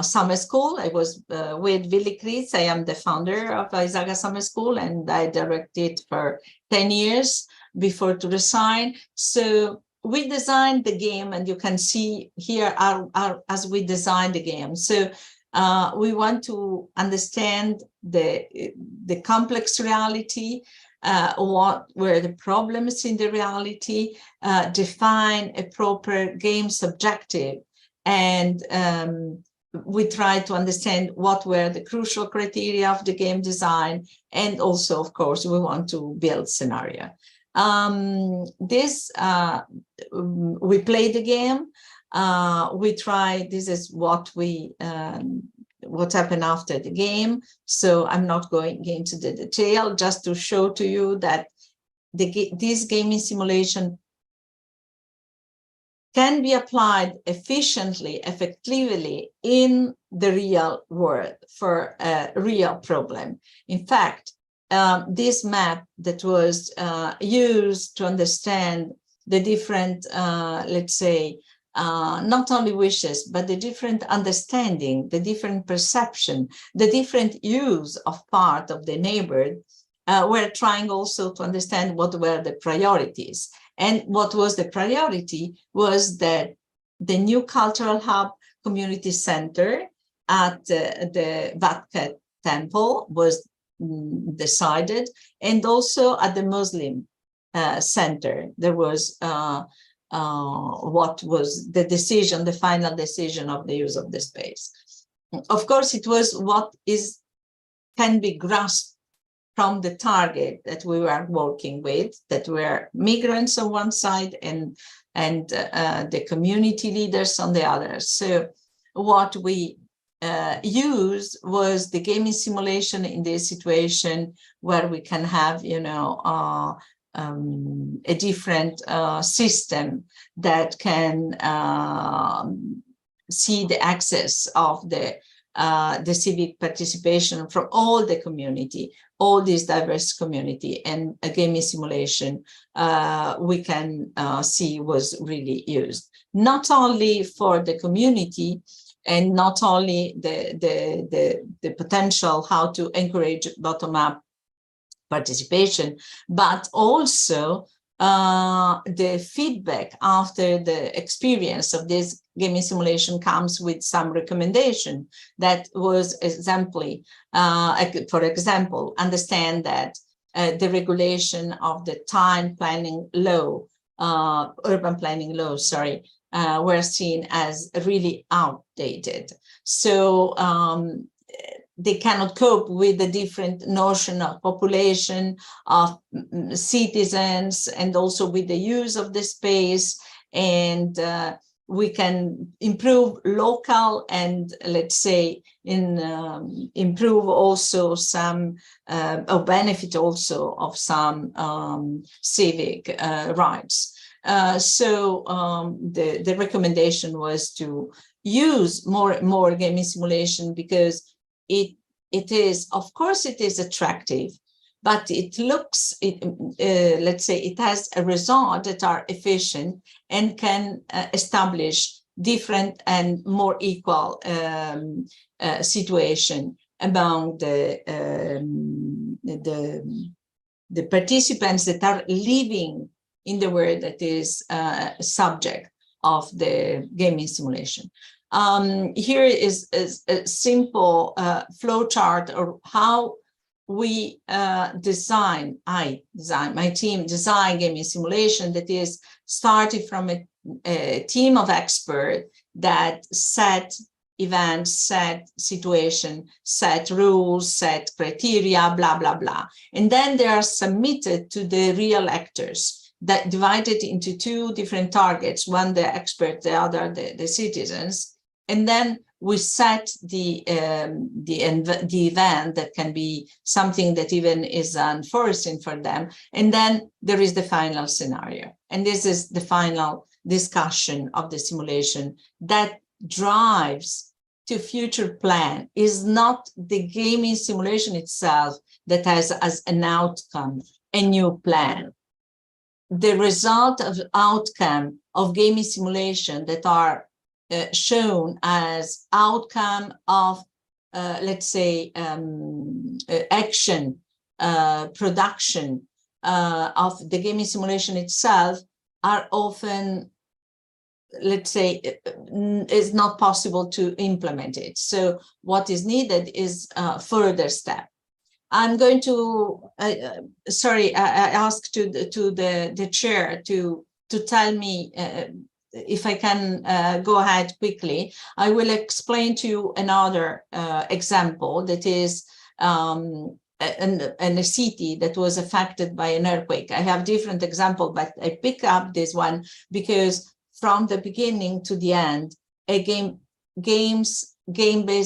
summer school. I was with Willy Kritz. I am the founder of ISAGA Summer School, and I directed for 10 years before to resign. So we designed the game, and you can see here as we designed the game. So we want to understand the complex reality, what were the problems in the reality, define a proper game subjective, and we try to understand what were the crucial criteria of the game design, and also, of course, we want to build scenario. We play the game. We try. This is what happened after the game. So I'm not going into the detail, just to show to you that this gaming simulation can be applied efficiently, effectively in the real world for a real problem. In fact, this map that was used to understand the different, let's say, not only wishes, but the different understanding, the different perception, the different use of part of the neighborhood, we're trying also to understand what were the priorities. And what was the priority was that the new cultural hub community center at the Vatican Temple was decided, and also at the Muslim center. There was what was the decision, the final decision of the use of the space. Of course, it was what can be grasped from the target that we were working with, that were migrants on one side and the community leaders on the other. So what we used was the gaming simulation in this situation where we can have, you know, a different system that can see the access of the civic participation from all the community, all this diverse community, and a gaming simulation we can see was really used, not only for the community and not only the potential how to encourage bottom-up participation, but also the feedback after the experience of this gaming simulation comes with some recommendation that was exemplary. For example, understand that the regulation of the time planning law, urban planning law, sorry, were seen as really outdated. So they cannot cope with the different notion of population, of citizens, and also with the use of the space. And we can improve local and, let's say, improve also some, or benefit also of some civic rights. So the recommendation was to use more gaming simulation, because it is, of course, it is attractive, but it looks, let's say, it has a result that are efficient and can establish different and more equal situation among the participants that are living in the world that is subject of the gaming simulation. Here is a simple flow chart of how we my team design gaming simulation that is started from a team of experts that set events, set situation, set rules, set criteria, blah, blah, blah. And then they are submitted to the real actors that divided into two different targets, one the experts, the other the citizens. And then we set the event that can be something that even is unforeseen for them. And then there is the final scenario. And this is the final discussion of the simulation that drives to future plan. Is not the gaming simulation itself that has as an outcome a new plan. the result of outcome of gaming simulation that are shown as outcome of, let's say, action, production of the gaming simulation itself are often, let's say, it's not possible to implement it. So what is needed is a further step. I'm going to, sorry, I asked to the chair to tell me if I can go ahead quickly. I will explain to you another example that is in a city that was affected by an earthquake. I have different examples, but I pick up this one because from the beginning to the end, a game-based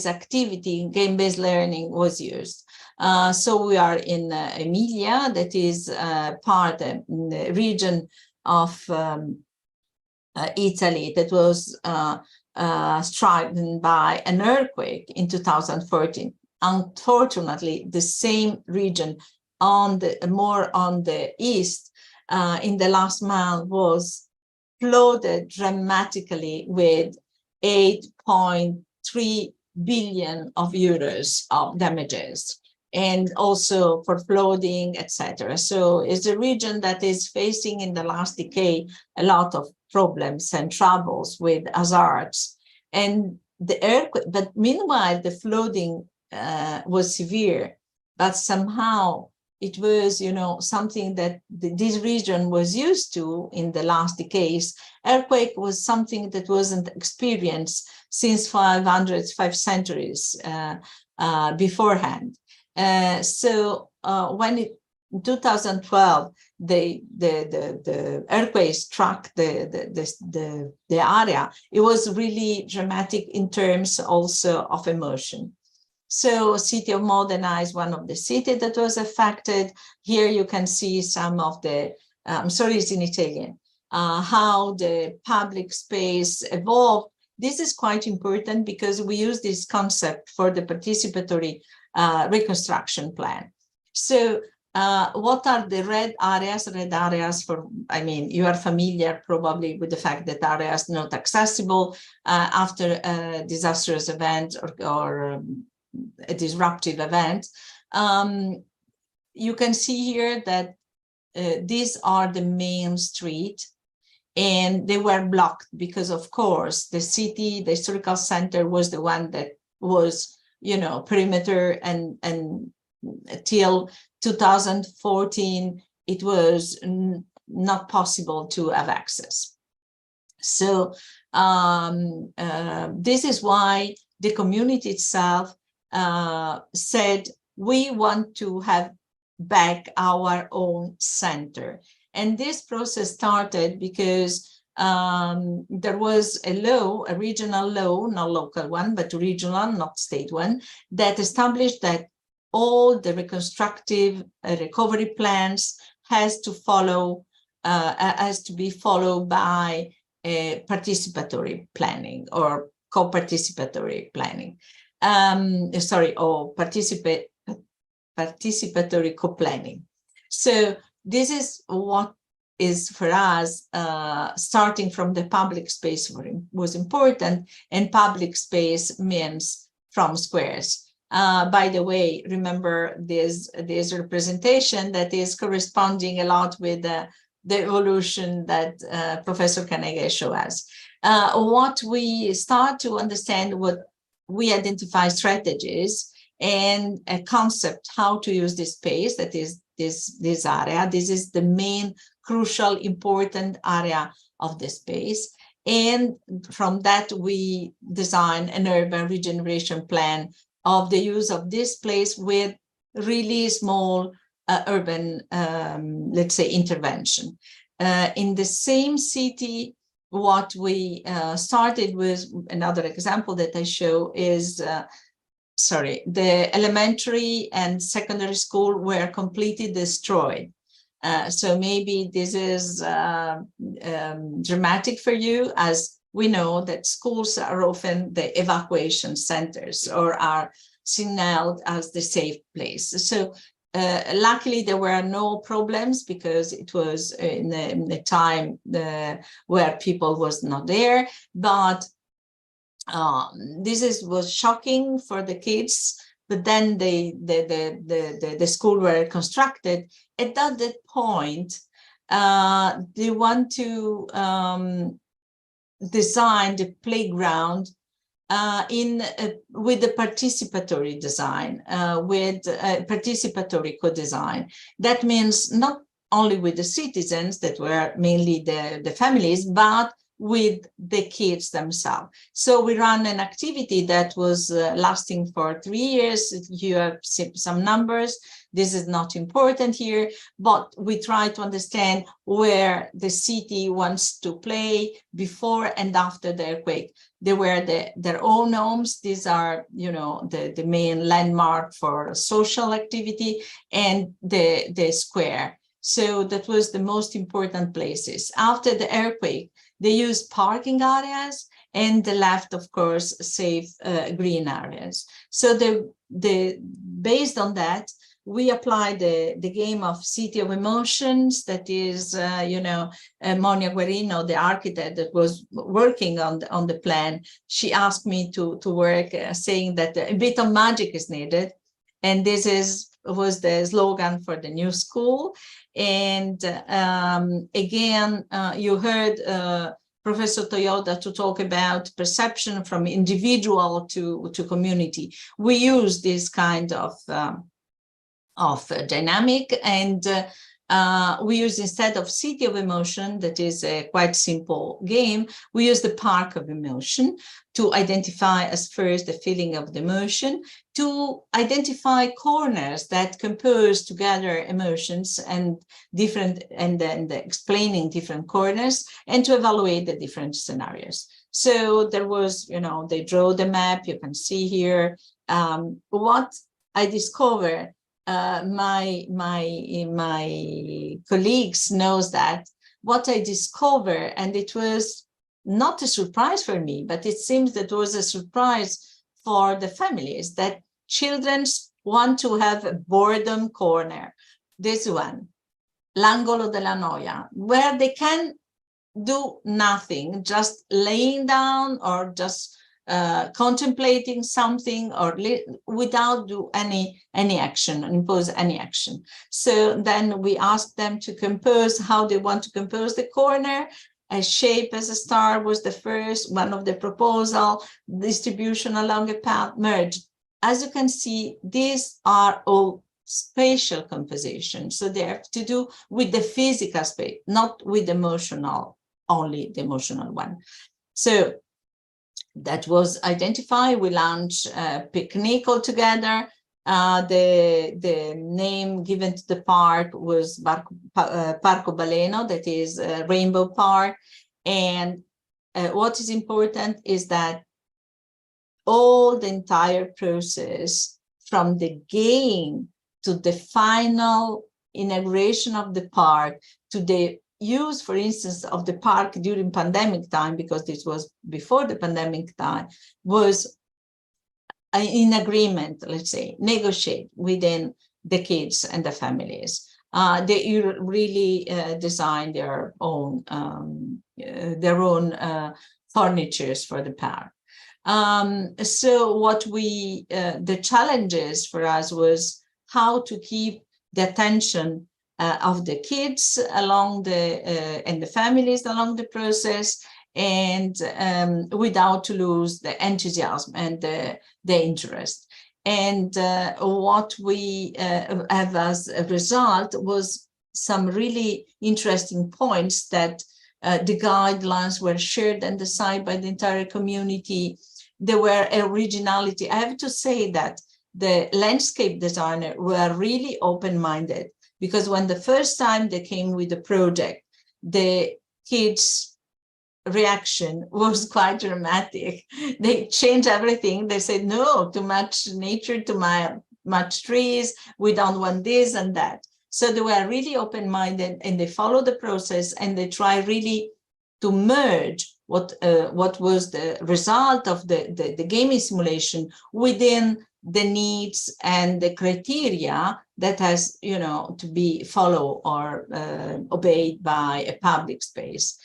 activity, game-based learning was used. So we are in Emilia, that is part of the region of Italy that was stricken by an earthquake in 2014. Unfortunately, the same region on the more on the east in the last month was flooded dramatically with 8.3 billion of euros of damages, and also for flooding, etc. So it's a region that is facing in the last decade a lot of problems and troubles with hazards. And the earthquake, but meanwhile, the flooding was severe, but somehow it was, you know, something that this region was used to in the last decades. Earthquake was something that wasn't experienced since 5 centuries beforehand. So when in 2012 the earthquake struck the area, it was really dramatic in terms also of emotion. So city of Modena is one of the cities that was affected. Here you can see some of the, I'm sorry, it's in Italian, how the public space evolved. This is quite important because we use this concept for the participatory reconstruction plan. So what are the red areas? Red areas for, I mean, you are familiar probably with the fact that areas not accessible after a disastrous event or a disruptive event. You can see here that these are the main street, and they were blocked because, of course, the city, the historical center was the one that was, you know, perimeter, and till 2014, it was not possible to have access. So this is why the community itself said, we want to have back our own center. And this process started because there was a law, a regional law, not local one, but regional, not state one, that established that all the reconstructive recovery plans has to follow, has to be followed by a participatory planning or co-participatory planning. Or participatory co-planning. So this is what is for us, starting from the public space was important, and public space means from squares. By the way, remember this representation that is corresponding a lot with the evolution that Professor Kanegae showed us. What we start to understand, what we identify strategies and a concept how to use this space, that is this area. This is the main crucial important area of the space, and from that we design an urban regeneration plan of the use of this place with really small urban let's say intervention. In the same city, what we started with, another example that I show is the elementary and secondary school were completely destroyed. So maybe this is dramatic for you, as we know that schools are often the evacuation centers or are signaled as the safe place. So Luckily, there were no problems because it was in the time where people was not there. But this was shocking for the kids. But then the school were constructed. At that point, they want to design the playground with the participatory design, with participatory co-design. That means not only with the citizens that were mainly the families, but with the kids themselves. So we ran an activity that was lasting for 3 years. You have some numbers. This is not important here, but we try to understand where the city wants to play before and after the earthquake. They were their own homes. These are, you know, the main landmark for social activity, and the square. So that was the most important places. After the earthquake, they used parking areas, and the left, of course, safe green areas. So based on that, we applied the game of City of Emotions. That is, you know, Monia Guerino, the architect that was working on the plan. She asked me to work, saying that a bit of magic is needed, and this was the slogan for the new school. And again, you heard Professor Toyoda to talk about perception from individual to community. We use this kind of dynamic, and we use, instead of City of Emotion, that is a quite simple game, we use the Park of Emotion to identify as first the feeling of the emotion, to identify corners that compose together emotions and different, and then explaining different corners, and to evaluate the different scenarios. So there was, you know, they draw the map. You can see here what I discovered. My colleagues knows that what I discovered, and it was not a surprise for me, but it seems that it was a surprise for the families, that children want to have a boredom corner. This one, l'angolo della noia, where they can do nothing, just laying down or just contemplating something, or without do any action, impose any action. So then we asked them to compose how they want to compose the corner. A shape as a star was the first one of the proposal, distribution along a path, merge. As you can see, these are all spatial composition. So they have to do with the physical space, not with emotional, only the emotional one. So that was identified. We launched a picnic all together. The name given to the park was Parco Baleno, that is Rainbow Park. And what is important is that all the entire process, from the game to the final inauguration of the park, to the use, for instance, of the park during pandemic time, because this was before the pandemic time, was in agreement, let's say, negotiate within the kids and the families. They really design their own furnitures for the park. So what the challenges for us was how to keep the attention of the kids along and the families along the process, and without to lose the enthusiasm and the interest. And what we have as a result was some really interesting points that the guidelines were shared and decided by the entire community. There were originality. I have to say that the landscape designer were really open-minded, because when the first time they came with the project, the kids' reaction was quite dramatic. They changed everything. They said, no, too much nature, too much trees. We don't want this and that. So they were really open-minded, and they followed the process, and they try really to merge what was the result of the gaming simulation within the needs and the criteria that has, to be followed or obeyed by a public space.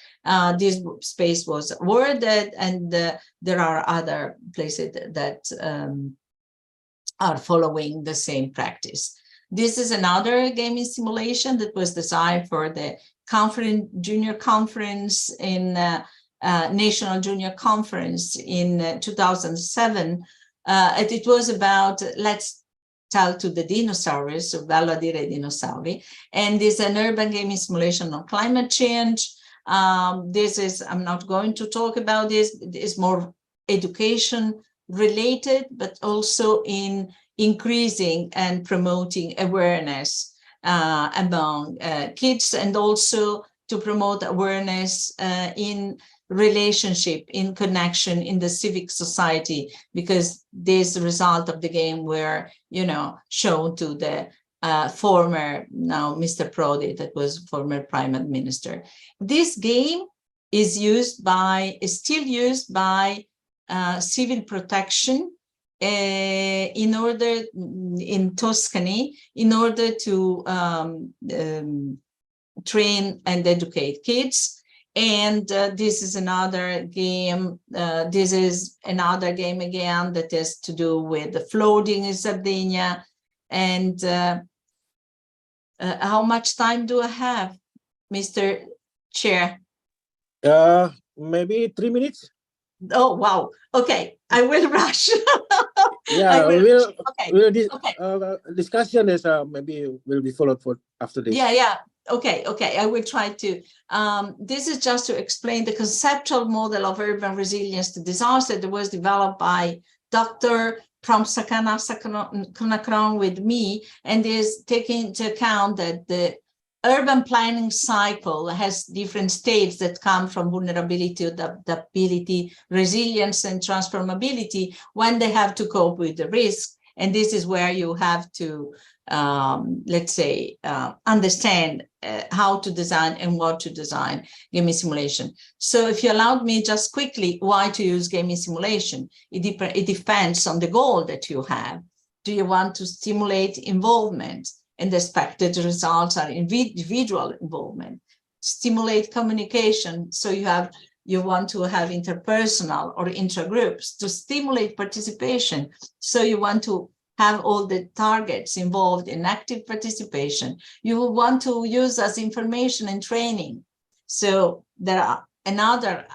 This space was awarded, and there are other places that are following the same practice. This is another gaming simulation that was designed for the junior conference in National Junior Conference in 2007. And it was about let's tell to the dinosaurs, so bello a dire dinosauri. And this is an urban gaming simulation on climate change. This is, I'm not going to talk about this, it's more education related, but also in increasing and promoting awareness among kids, and also to promote awareness in relationship, in connection in the civic society, because this result of the game were, shown to the former, now Mr. Prodi, that was former prime minister. This game is still used by civil protection in Tuscany, in order to train and educate kids. And this is another game. This is another game again that has to do with the flooding in Sardinia. And how much time do I have, Mr. Chair? Maybe 3 minutes. Oh, wow. Okay, I will rush. Yeah, Okay. Discussion is maybe will be followed for after this. Yeah. Okay, I will try to. This is just to explain the conceptual model of urban resilience to disaster that was developed by Dr. Pramsakanakran with me, and is taking into account that the urban planning cycle has different states that come from vulnerability, adaptability, resilience, and transformability when they have to cope with the risk. And this is where you have to, let's say, understand how to design and what to design gaming simulation. So if you allowed me just quickly, why to use gaming simulation? It depends on the goal that you have. Do you want to stimulate involvement? And the expected results are individual involvement. Stimulate communication. So you want to have interpersonal or intragroups. To stimulate participation. So you want to have all the targets involved in active participation. You will want to use as information and training. So there are another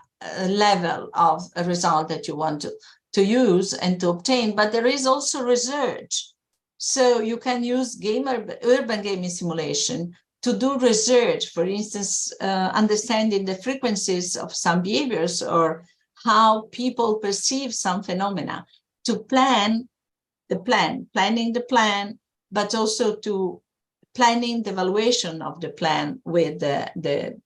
level of a result that you want to use and to obtain, but there is also research. So you can use urban gaming simulation to do research, for instance, understanding the frequencies of some behaviors or how people perceive some phenomena, to planning the plan, but also to planning the evaluation of the plan with the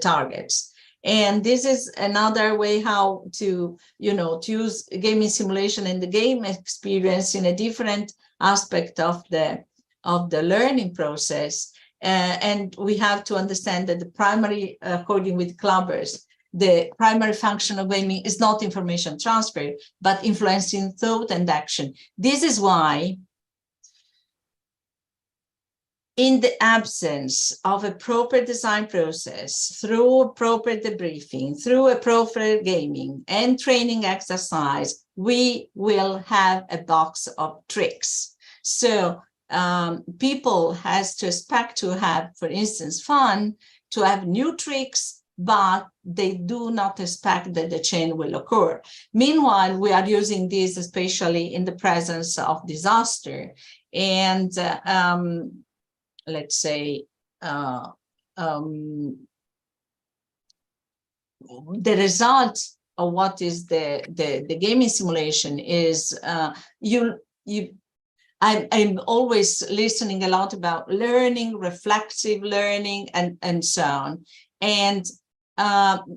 targets. And this is another way how to, to use gaming simulation and the game experience in a different aspect of the learning process. And we have to understand that the primary, according with clubbers, the primary function of gaming is not information transfer, but influencing thought and action. This is why, in the absence of a proper design process, through a proper debriefing, through a proper gaming and training exercise, we will have a box of tricks. So people has to expect to have, for instance, fun, to have new tricks, but they do not expect that the change will occur. Meanwhile, we are using this especially in the presence of disaster. And let's say, the result of what is the gaming simulation is I'm always listening a lot about learning, reflexive learning, and so on. And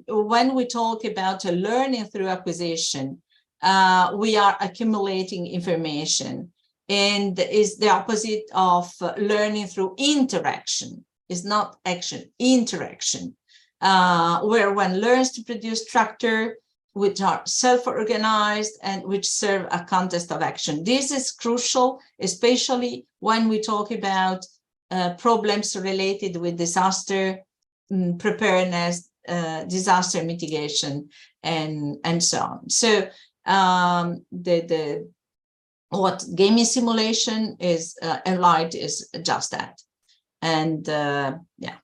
when we talk about learning through acquisition, we are accumulating information. And is the opposite of learning through interaction. It's not action, interaction, where one learns to produce structure, which are self-organized and which serve a context of action. This is crucial, especially when we talk about problems related with disaster preparedness, disaster mitigation, and so on. So what gaming simulation is enlight is just that. And yeah,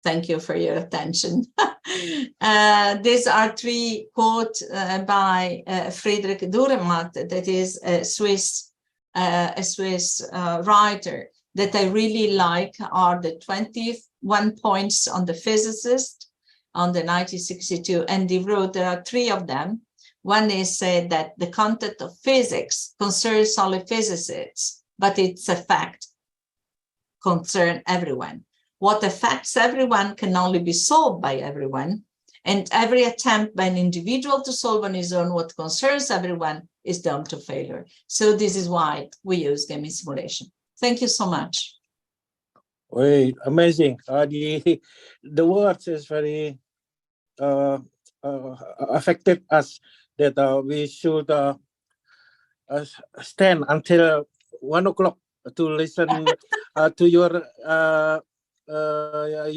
thank you for your attention. These are 3 quotes by Friedrich Dürrenmatt, that is a Swiss writer that I really like, are the 21 points on the physicist on the 1962, and he wrote, there are 3 of them. One is said that the content of physics concerns only physicists, but it's a fact concern everyone. What affects everyone can only be solved by everyone, and every attempt by an individual to solve on his own what concerns everyone is doomed to failure. So this is why we use gaming simulation. Thank you so much. Wait, amazing. The words is very affected us that we should stand until 1 o'clock to listen to your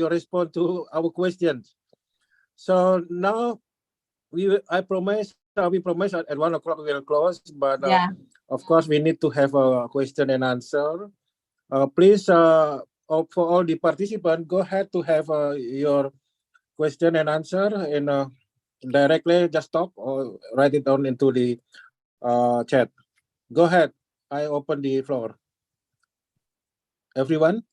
response to our questions. So now we promise at 1 o'clock we'll close, but Yeah. of course we need to have a question and answer. Please, for all the participants, go ahead to have your question and answer, and directly just stop or write it down into the chat. Go ahead. I open the floor. Everyone?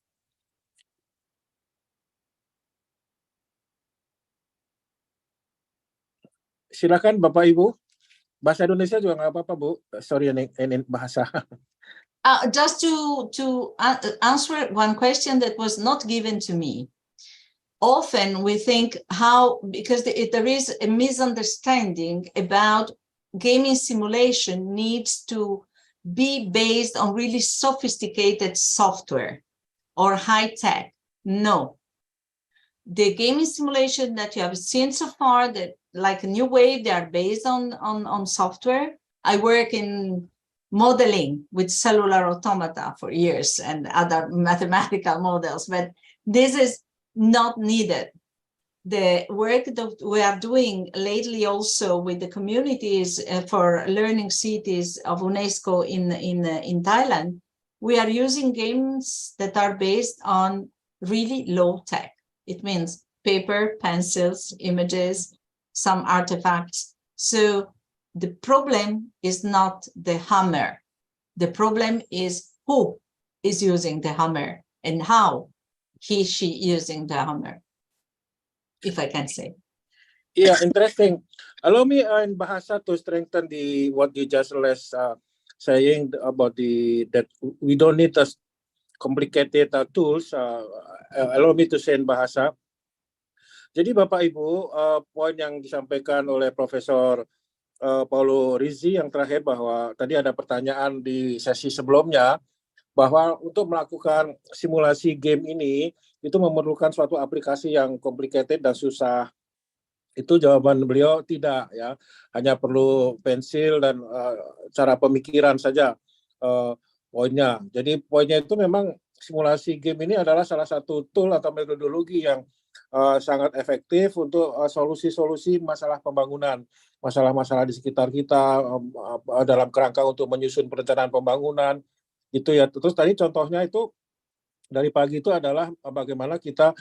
Silakan Bapak Ibu. Bahasa Indonesia juga nggak apa-apa, Bu. Sorry, ini bahasa. Just to answer one question that was not given to me. Often we think because there is a misunderstanding about gaming simulation needs to be based on really sophisticated software or high tech. No. The gaming simulation that you have seen so far, that like a new wave, they are based on software. I work in modeling with cellular automata for years and other mathematical models, but this is not needed. The work that we are doing lately also with the communities for learning cities of UNESCO in Thailand, we are using games that are based on really low tech. It means paper, pencils, images, some artifacts. So the problem is not the hammer. The problem is who is using the hammer and how she using the hammer, if I can say. Yeah, interesting. Allow me in Bahasa to strengthen what you just saying about that we don't need complicated tools. Allow me to say in Bahasa. Jadi Bapak Ibu, poin yang disampaikan oleh Profesor Paolo Rizzi yang terakhir, bahwa tadi ada pertanyaan di sesi sebelumnya, bahwa untuk melakukan simulasi game ini itu memerlukan suatu aplikasi yang complicated dan susah. Itu jawaban beliau tidak, ya, hanya perlu pensil dan cara pemikiran saja poinnya. Jadi poinnya itu memang simulasi game ini adalah salah satu tool atau metodologi yang sangat efektif untuk solusi-solusi masalah pembangunan, masalah-masalah di sekitar kita dalam kerangka untuk menyusun perencanaan pembangunan. Itu ya. Terus tadi contohnya itu dari pagi itu adalah bagaimana kita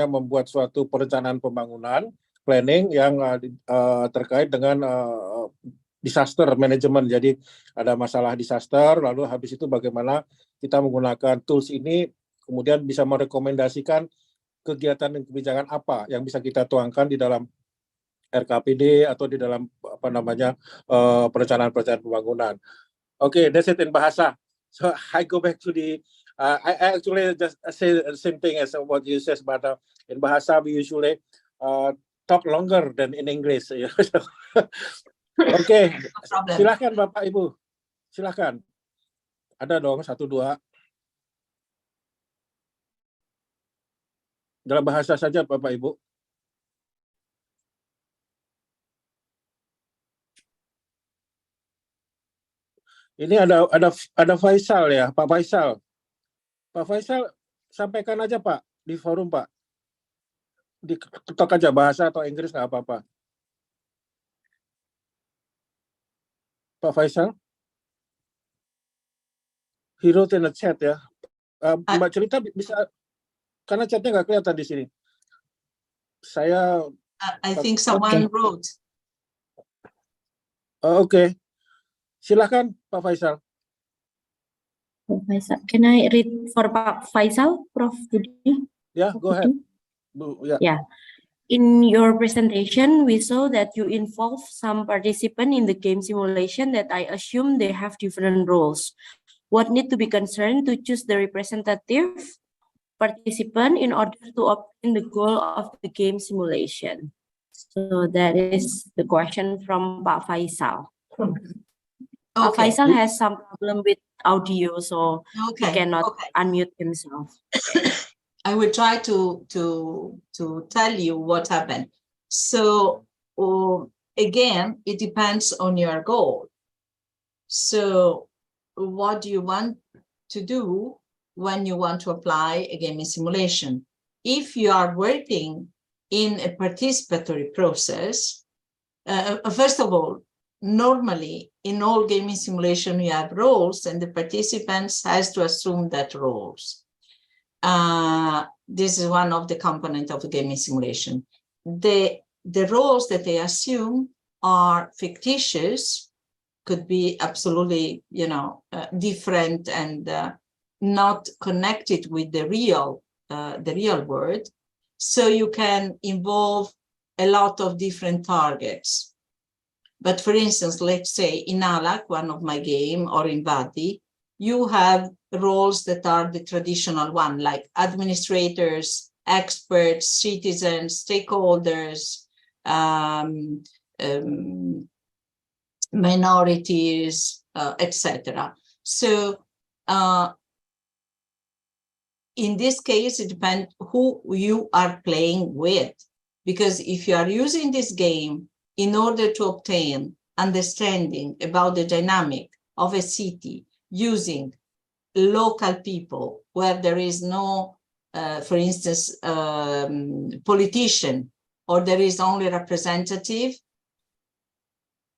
membuat suatu perencanaan pembangunan, planning yang terkait dengan disaster management. Jadi ada masalah disaster, lalu habis itu bagaimana kita menggunakan tools ini kemudian bisa merekomendasikan kegiatan dan kebijakan apa yang bisa kita tuangkan di dalam RKPD atau di dalam perencanaan pembangunan. Okay, that's it in Bahasa. So I go back to I actually just say the same thing as what you said, but in Bahasa we usually talk longer than in English. Okay, silakan Bapak Ibu, silakan. Ada dong 1, 2. Dalam bahasa saja Bapak Ibu. Ini ada Faisal ya, Pak Faisal. Pak Faisal, sampaikan aja Pak di forum Pak. Diketok aja bahasa atau Inggris nggak apa-apa. Pak Faisal? He wrote in the chat ya. Mbak Cerita bisa, karena chatnya nggak kelihatan di sini. I think someone wrote. Oke. Silahkan Pak Faisal. Can I read for Pak Faisal, Prof. Budi? Yeah, go ahead. Yeah. In your presentation, we saw that you involve some participant in the game simulation that I assume they have different roles. What need to be concerned to choose the representative participant in order to obtain the goal of the game simulation? So that is the question from Pak Faisal. Pak Faisal has some problem with audio, so he cannot unmute himself. I will try to tell you what happened. So again, it depends on your goal. So what do you want to do when you want to apply a gaming simulation? If you are working in a participatory process, first of all, normally in all gaming simulation you have roles and the participants has to assume that roles. This is one of the components of the gaming simulation. The roles that they assume are fictitious, could be absolutely, different and not connected with the real world. So you can involve a lot of different targets. But for instance, let's say in Alak, one of my game, or in Vati, you have roles that are the traditional one, like administrators, experts, citizens, stakeholders, minorities, etc. So in this case, it depends who you are playing with, because if you are using this game in order to obtain understanding about the dynamic of a city using local people where there is no, for instance, politician, or there is only representative,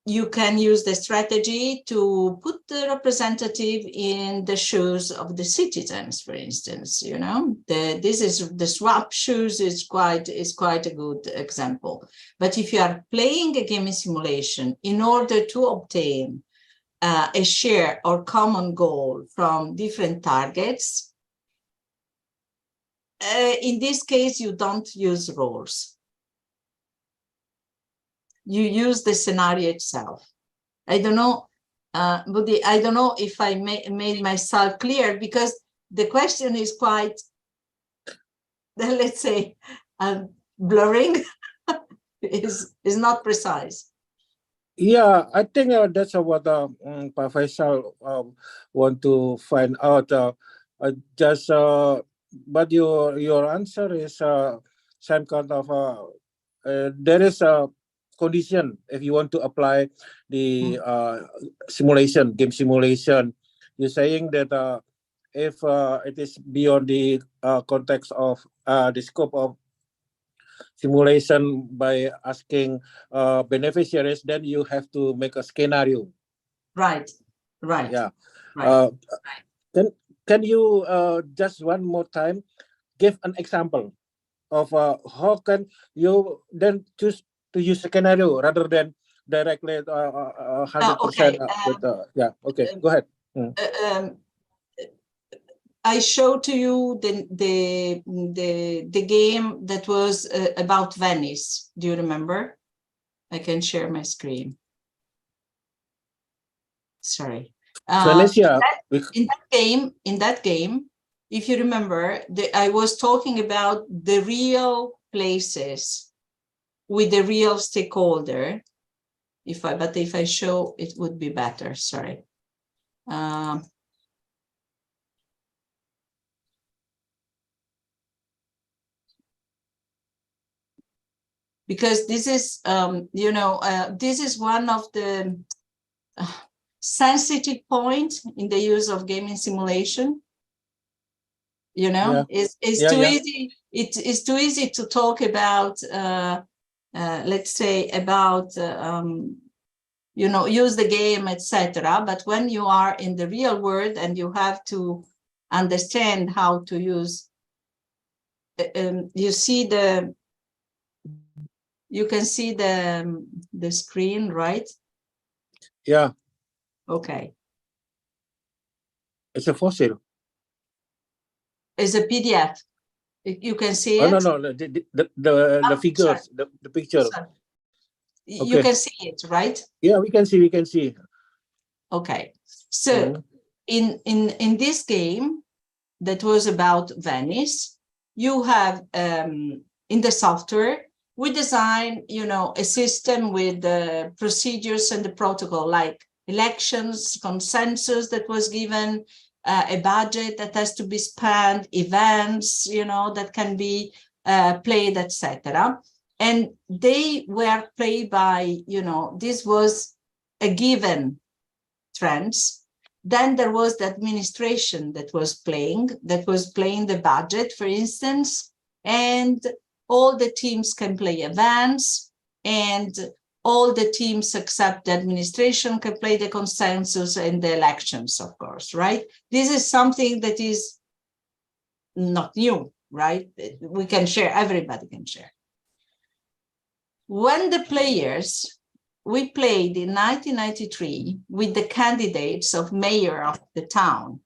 you can use the strategy to put the representative in the shoes of the citizens, for instance. The swap shoes is quite a good example. But if you are playing a gaming simulation in order to obtain a share or common goal from different targets, in this case, you don't use roles. You use the scenario itself. I don't know, Budi, I don't know if I made myself clear, because the question is quite, let's say, blurring, is not precise. Yeah, I think that's what Pak Faisal want to find out. But your answer is some kind of there is a condition if you want to apply the game simulation. You're saying that if it is beyond the context of the scope of simulation by asking beneficiaries, then you have to make a scenario. Right. Yeah. Right. Can you just one more time give an example of how can you then choose to use scenario rather than directly 100%? Yeah. Okay. Go ahead. I showed to you the game that was about Venice. Do you remember? I can share my screen. Sorry. Venetia. In that game, if you remember, I was talking about the real places with the real stakeholder. But if I show, it would be better. Sorry. Because this is, this is one of the sensitive point in the use of gaming simulation. You know, it's too easy. It's too easy to talk about, let's say, about you know, use the game, etc. But when you are in the real world and you have to understand how to use, you see you can see the screen, right? Yeah. Okay. It's a fossil. It's a PDF. You can see Oh, it. no, the figures, the picture. Sorry. You can see it, right? Yeah, we can see. Okay. So in this game that was about Venice, you have in the software, we design, you know, a system with the procedures and the protocol, like elections, consensus that was given, a budget that has to be spent, events, you know, that can be played, etc. And they were played by, you know, this was a given trends. Then there was the administration that was playing the budget, for instance, and all the teams can play events, and all the teams except the administration can play the consensus and the elections, of course, right? This is something that is not new, right? We can share, everybody can share. When the players, we played in 1993 with the candidates of mayor of the town.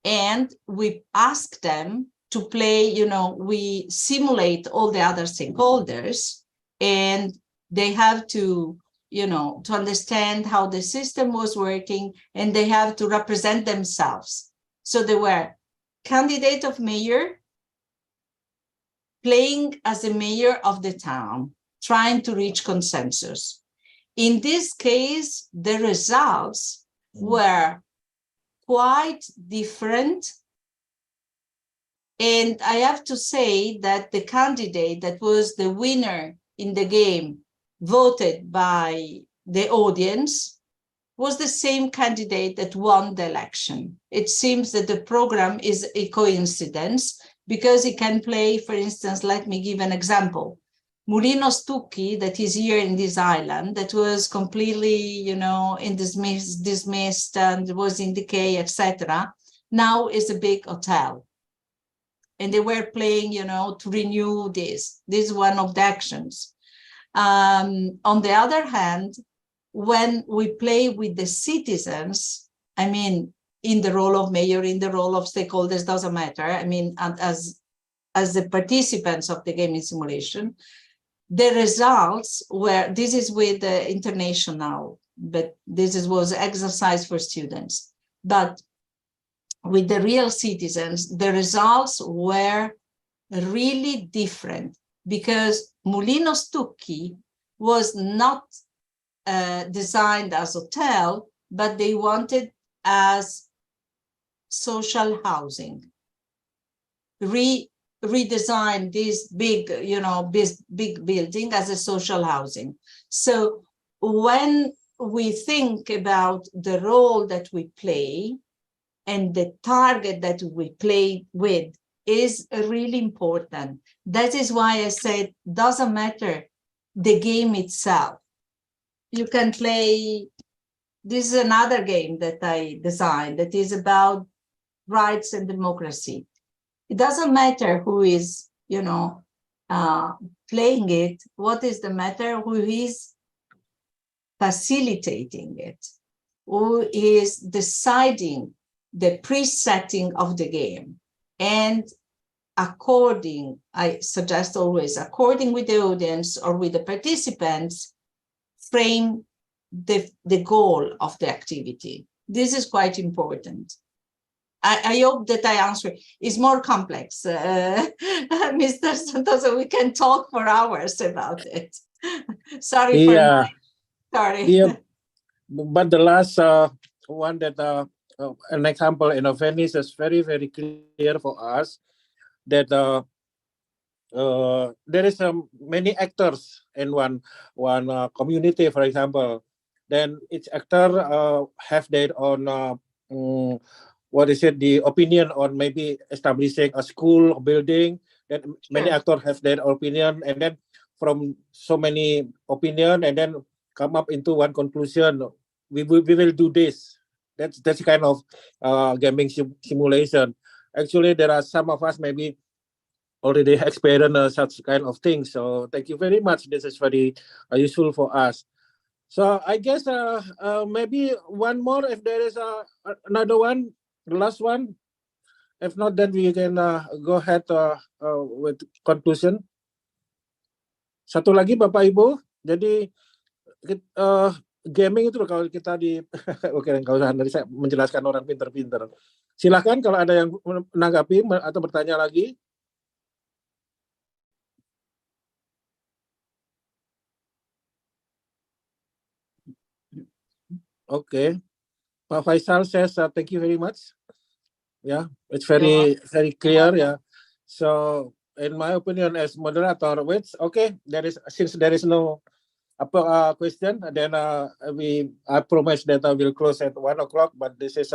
And we asked them to play, you know, we simulate all the other stakeholders, and they have to, you know, to understand how the system was working, and they have to represent themselves. So they were candidate of mayor, playing as a mayor of the town, trying to reach consensus. In this case, the results were quite different. And I have to say that the candidate that was the winner in the game, voted by the audience, was the same candidate that won the election. It seems that the program is a coincidence, because it can play, for instance, let me give an example. Mulino Stucchi, that is here in this island, that was completely, you know, dismissed and was in decay, etc., now is a big hotel. And they were playing, you know, to renew this. This is one of the actions. On the other hand, when we play with the citizens, I mean, in the role of mayor, in the role of stakeholders, doesn't matter. I mean, as the participants of the gaming simulation, the results were, this is with the international, but was exercise for students. But with the real citizens, the results were really different, because Mulino Stucchi was not designed as hotel, but they wanted as social housing. Redesign this big, you know, big building as a social housing. So when we think about the role that we play and the target that we play with is really important. That is why I said, doesn't matter the game itself. You can play, this is another game that I designed that is about rights and democracy. It doesn't matter who is, you know, playing it. What is the matter? Who is facilitating it? Who is deciding the pre-setting of the game? And according, I suggest always, according with the audience or with the participants, frame the goal of the activity. This is quite important. I hope that I answered. It's more complex, Mr. Santoso. We can talk for hours about it. Sorry for my, sorry. Yeah, but the last one that an example in Venice is very, very clear for us that there is many actors in one community, for example. then each actor have their own the opinion on maybe establishing a school or building. Then many actors have their opinion, and then from so many opinion, and then come up into one conclusion. We will do this. That's kind of gaming simulation. Actually, there are some of us maybe already experienced such kind of things. So thank you very much. This is very useful for us. So I guess maybe one more if there is another one, the last one. If not, then we can go ahead with conclusion. Satu lagi Bapak Ibu, jadi gaming itu kalau kita di oke, nggak usah dari saya menjelaskan orang pinter-pinter. Silahkan kalau ada yang menanggapi atau bertanya lagi. Okay, Pak Faisal says thank you very much. Yeah, it's very clear. Yeah, so in my opinion as moderator, okay, since there is no question, then I promise that I will close at 1 o'clock. But this is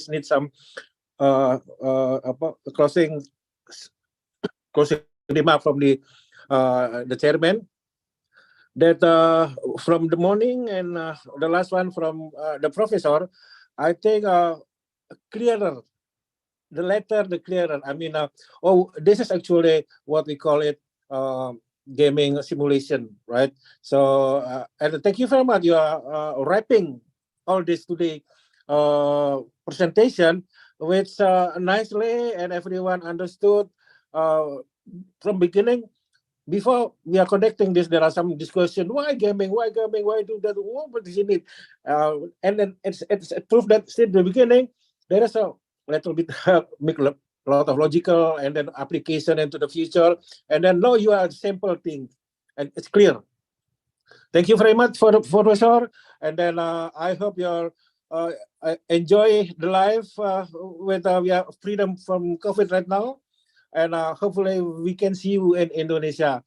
need some closing remark from the chairman. That from the morning and the last one from the professor, I think clearer. The later, the clearer. I mean, this is actually what we call it gaming simulation, right? So, and thank you very much. You are wrapping all this today presentation, which nicely and everyone understood from beginning. Before we are connecting this, there are some discussion. Why gaming? Why gaming? Why do that? What is in it? And then it's proof that since the beginning there is a little bit make a lot of logical and then application into the future. And then now you are simple thing, and it's clear. Thank you very much for Professor. And then I hope you enjoy the life with we have freedom from COVID right now. And hopefully we can see you in Indonesia.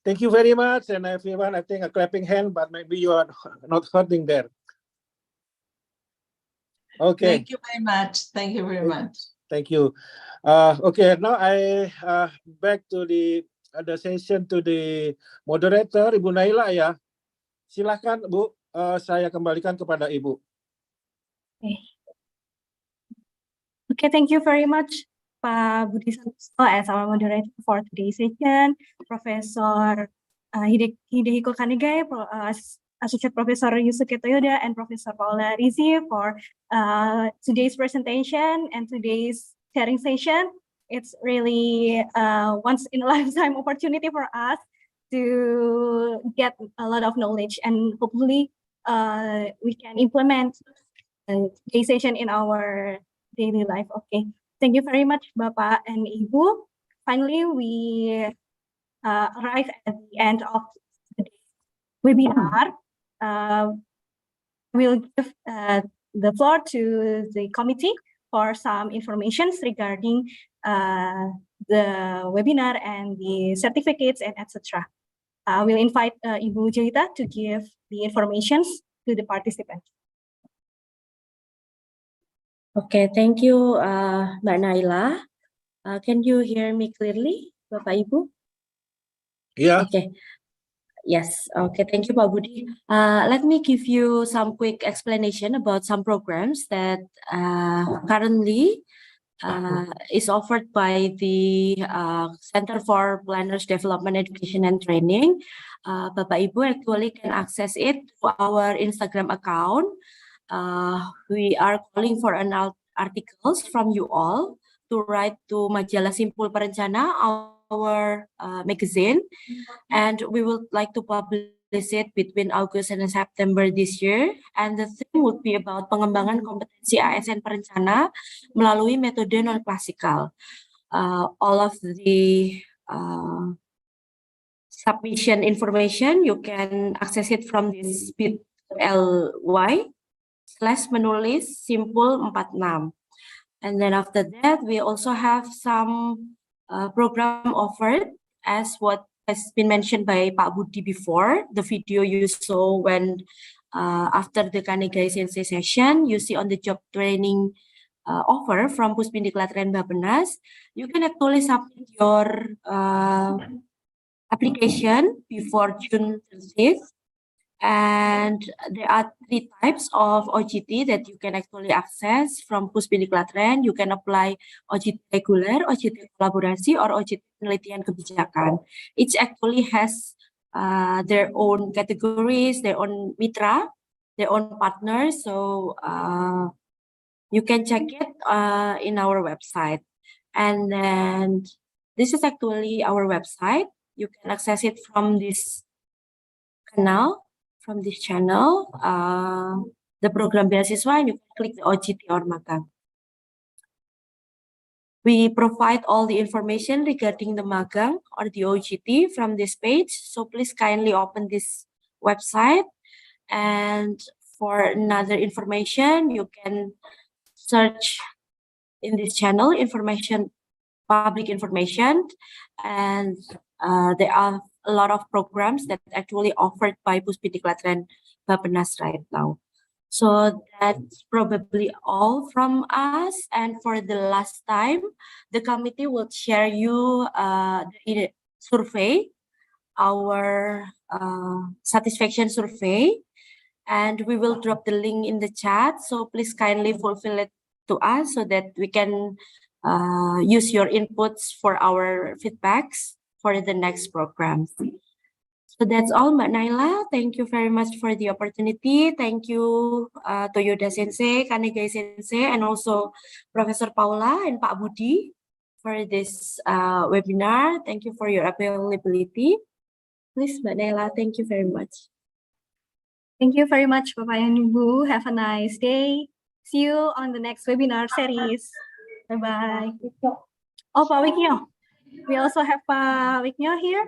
Thank you very much. And everyone, I think a clapping hand, but maybe you are not hurting there. Okay. Thank you very much. Thank you very much. Thank you. Okay, now I back to the session to the moderator, Ibu Naila ya. Silakan Bu, saya kembalikan kepada Ibu. Okay, thank you very much, Pak Budi Santoso, as our moderator for today's session, Professor Hidehiko Kanegae, Associate Professor Yusuke Toyoda, and Professor Paola Rizzi for today's presentation and today's sharing session. It's really once in a lifetime opportunity for us to get a lot of knowledge, and hopefully we can implement today's session in our daily life. Okay. Thank you very much, Bapak and Ibu. Finally, we arrive at the end of today's webinar. We'll give the floor to the committee for some information regarding the webinar and the certificates and etc. We'll invite Ibu Jelita to give the information to the participants. Okay, thank you, Mbak Naila. Can you hear me clearly, Bapak Ibu? Yeah. Okay. Yes. Okay. Thank you, Pak Budi. Let me give you some quick explanation about some programs that currently is offered by the Center for Planners Development Education and Training. Bapak Ibu actually can access it to our Instagram account. We are calling for an articles from you all to write to Majalah Simpul Perencana, our magazine, and we would like to publish it between August and September this year. And the theme would be about pengembangan kompetensi ASN perencana melalui metode non-klasikal. All of the submission information, you can access it from this bit.ly/menulis simpul 46. And then after that, we also have some program offered as what has been mentioned by Pak Budi before, the video you saw when after the Kanegae Sensei session, you see on the job training offer from Pusbindiklatren Bappenas, you can actually submit your application before June 30th. And there are 3 types of OJT that you can actually access from Pusbindiklatren. You can apply OJT reguler, OJT kolaborasi, or OJT penelitian kebijakan. Each actually has their own categories, their own mitra, their own partners. So you can check it in our website. And then this is actually our website. You can access it from this canal. From this channel, the program beasiswa, and you can click the OJT or magang. We provide all the information regarding the magang or the OJT from this page. So please kindly open this website. And for another information, you can search in this channel, public information, and there are a lot of programs that actually offered by Pusbindiklatren Bappenas right now. So that's probably all from us. And for the last time, the committee will share you the survey, our satisfaction survey, and we will drop the link in the chat. So please kindly fulfill it to us so that we can use your inputs for our feedbacks for the next program. So that's all, Mbak Naila. Thank you very much for the opportunity. Thank you, Toyoda Sensei, Kanegae Sensei, and also Professor Paola and Pak Budi for this webinar. Thank you for your availability. Please, Mbak Naila, thank you very much. Thank you very much, Bapak and Ibu. Have a nice day. See you on the next webinar series. Bye-bye. Oh, Pak Wiknyo. We also have Pak Wiknyo here.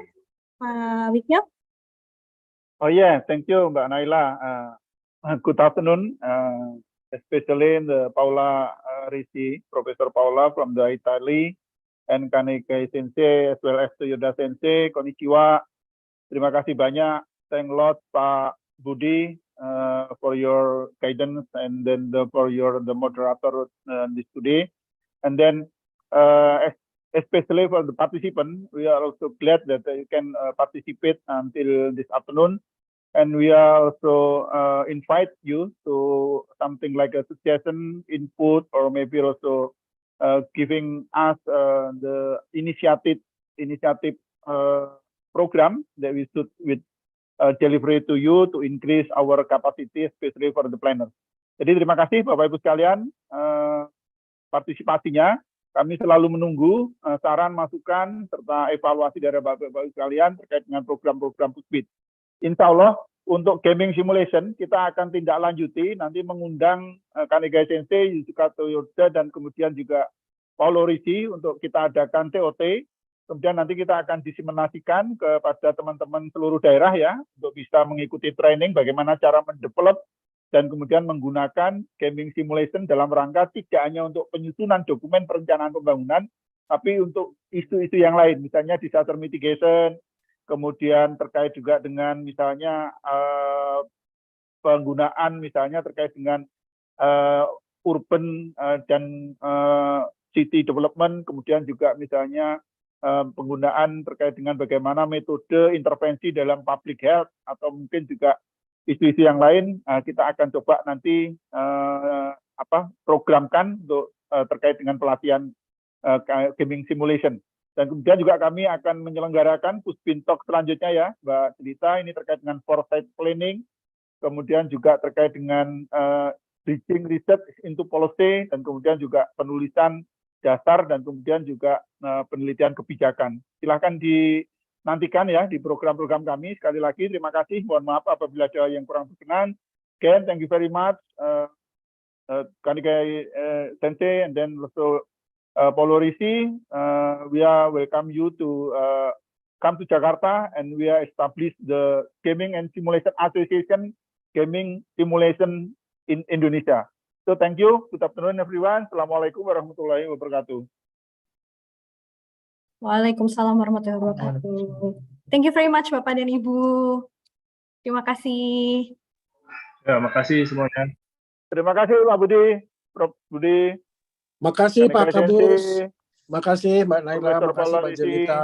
Pak Wiknyo. Oh yeah, thank you, Mbak Naila. Good afternoon, especially the Paola Rizzi, Professor Paola from the Italy, and Kanegae Sensei, as well as Toyoda Sensei. Konnichiwa. Terima kasih banyak. Thank a lot, Pak Budi, for your guidance, and then for the moderator this today. And then, especially for the participant, we are also glad that you can participate until this afternoon. And we are also invite you to something like a suggestion, input, or maybe also giving us the initiative program that we should deliver to you to increase our capacity, especially for the planners. Jadi terima kasih Bapak Ibu sekalian partisipasinya. Kami selalu menunggu saran, masukan, serta evaluasi dari Bapak Ibu sekalian terkait dengan program-program Pusbid. Insya Allah untuk gaming simulation kita akan tindak lanjuti, nanti mengundang Kanegae Sensei, Yusuke, Toyoda, dan kemudian juga Paola Rizzi untuk kita adakan TOT. Kemudian nanti kita akan diseminasikan kepada teman-teman seluruh daerah ya, untuk bisa mengikuti training bagaimana cara mendevelop dan kemudian menggunakan gaming simulation dalam rangka tidak hanya untuk penyusunan dokumen perencanaan pembangunan, tapi untuk isu-isu yang lain, misalnya disaster mitigation, kemudian terkait juga dengan misalnya penggunaan misalnya terkait dengan urban dan city development, kemudian juga misalnya penggunaan terkait dengan bagaimana metode intervensi dalam public health, atau mungkin juga isu-isu yang lain kita akan coba nanti programkan untuk terkait dengan pelatihan gaming simulation. Dan kemudian juga kami akan menyelenggarakan PusbinTalk selanjutnya ya, Mbak Celita, ini terkait dengan foresight planning, kemudian juga terkait dengan bridging research into policy, dan kemudian juga penulisan dasar, dan kemudian juga penelitian kebijakan. Silahkan dinantikan ya di program-program kami. Sekali lagi terima kasih, mohon maaf apabila ada yang kurang berkenan. Again, thank you very much, Kanegae Sensei, and then also Paola Rizzi. We are welcome you to come to Jakarta, and we are established the Gaming and Simulation Association, Gaming Simulation in Indonesia. So thank you. Good afternoon, everyone. Assalamualaikum warahmatullahi wabarakatuh. Waalaikumsalam warahmatullahi wabarakatuh. Thank you very much, Bapak dan Ibu. Terima kasih. Ya, makasih semuanya. Terima kasih Pak Budi, Prof. Budi. Makasih Pak Kanegae Kabus. Sensei, Makasih Mbak Naila, Profesor makasih Paola Mbak Rizzi. Jelita.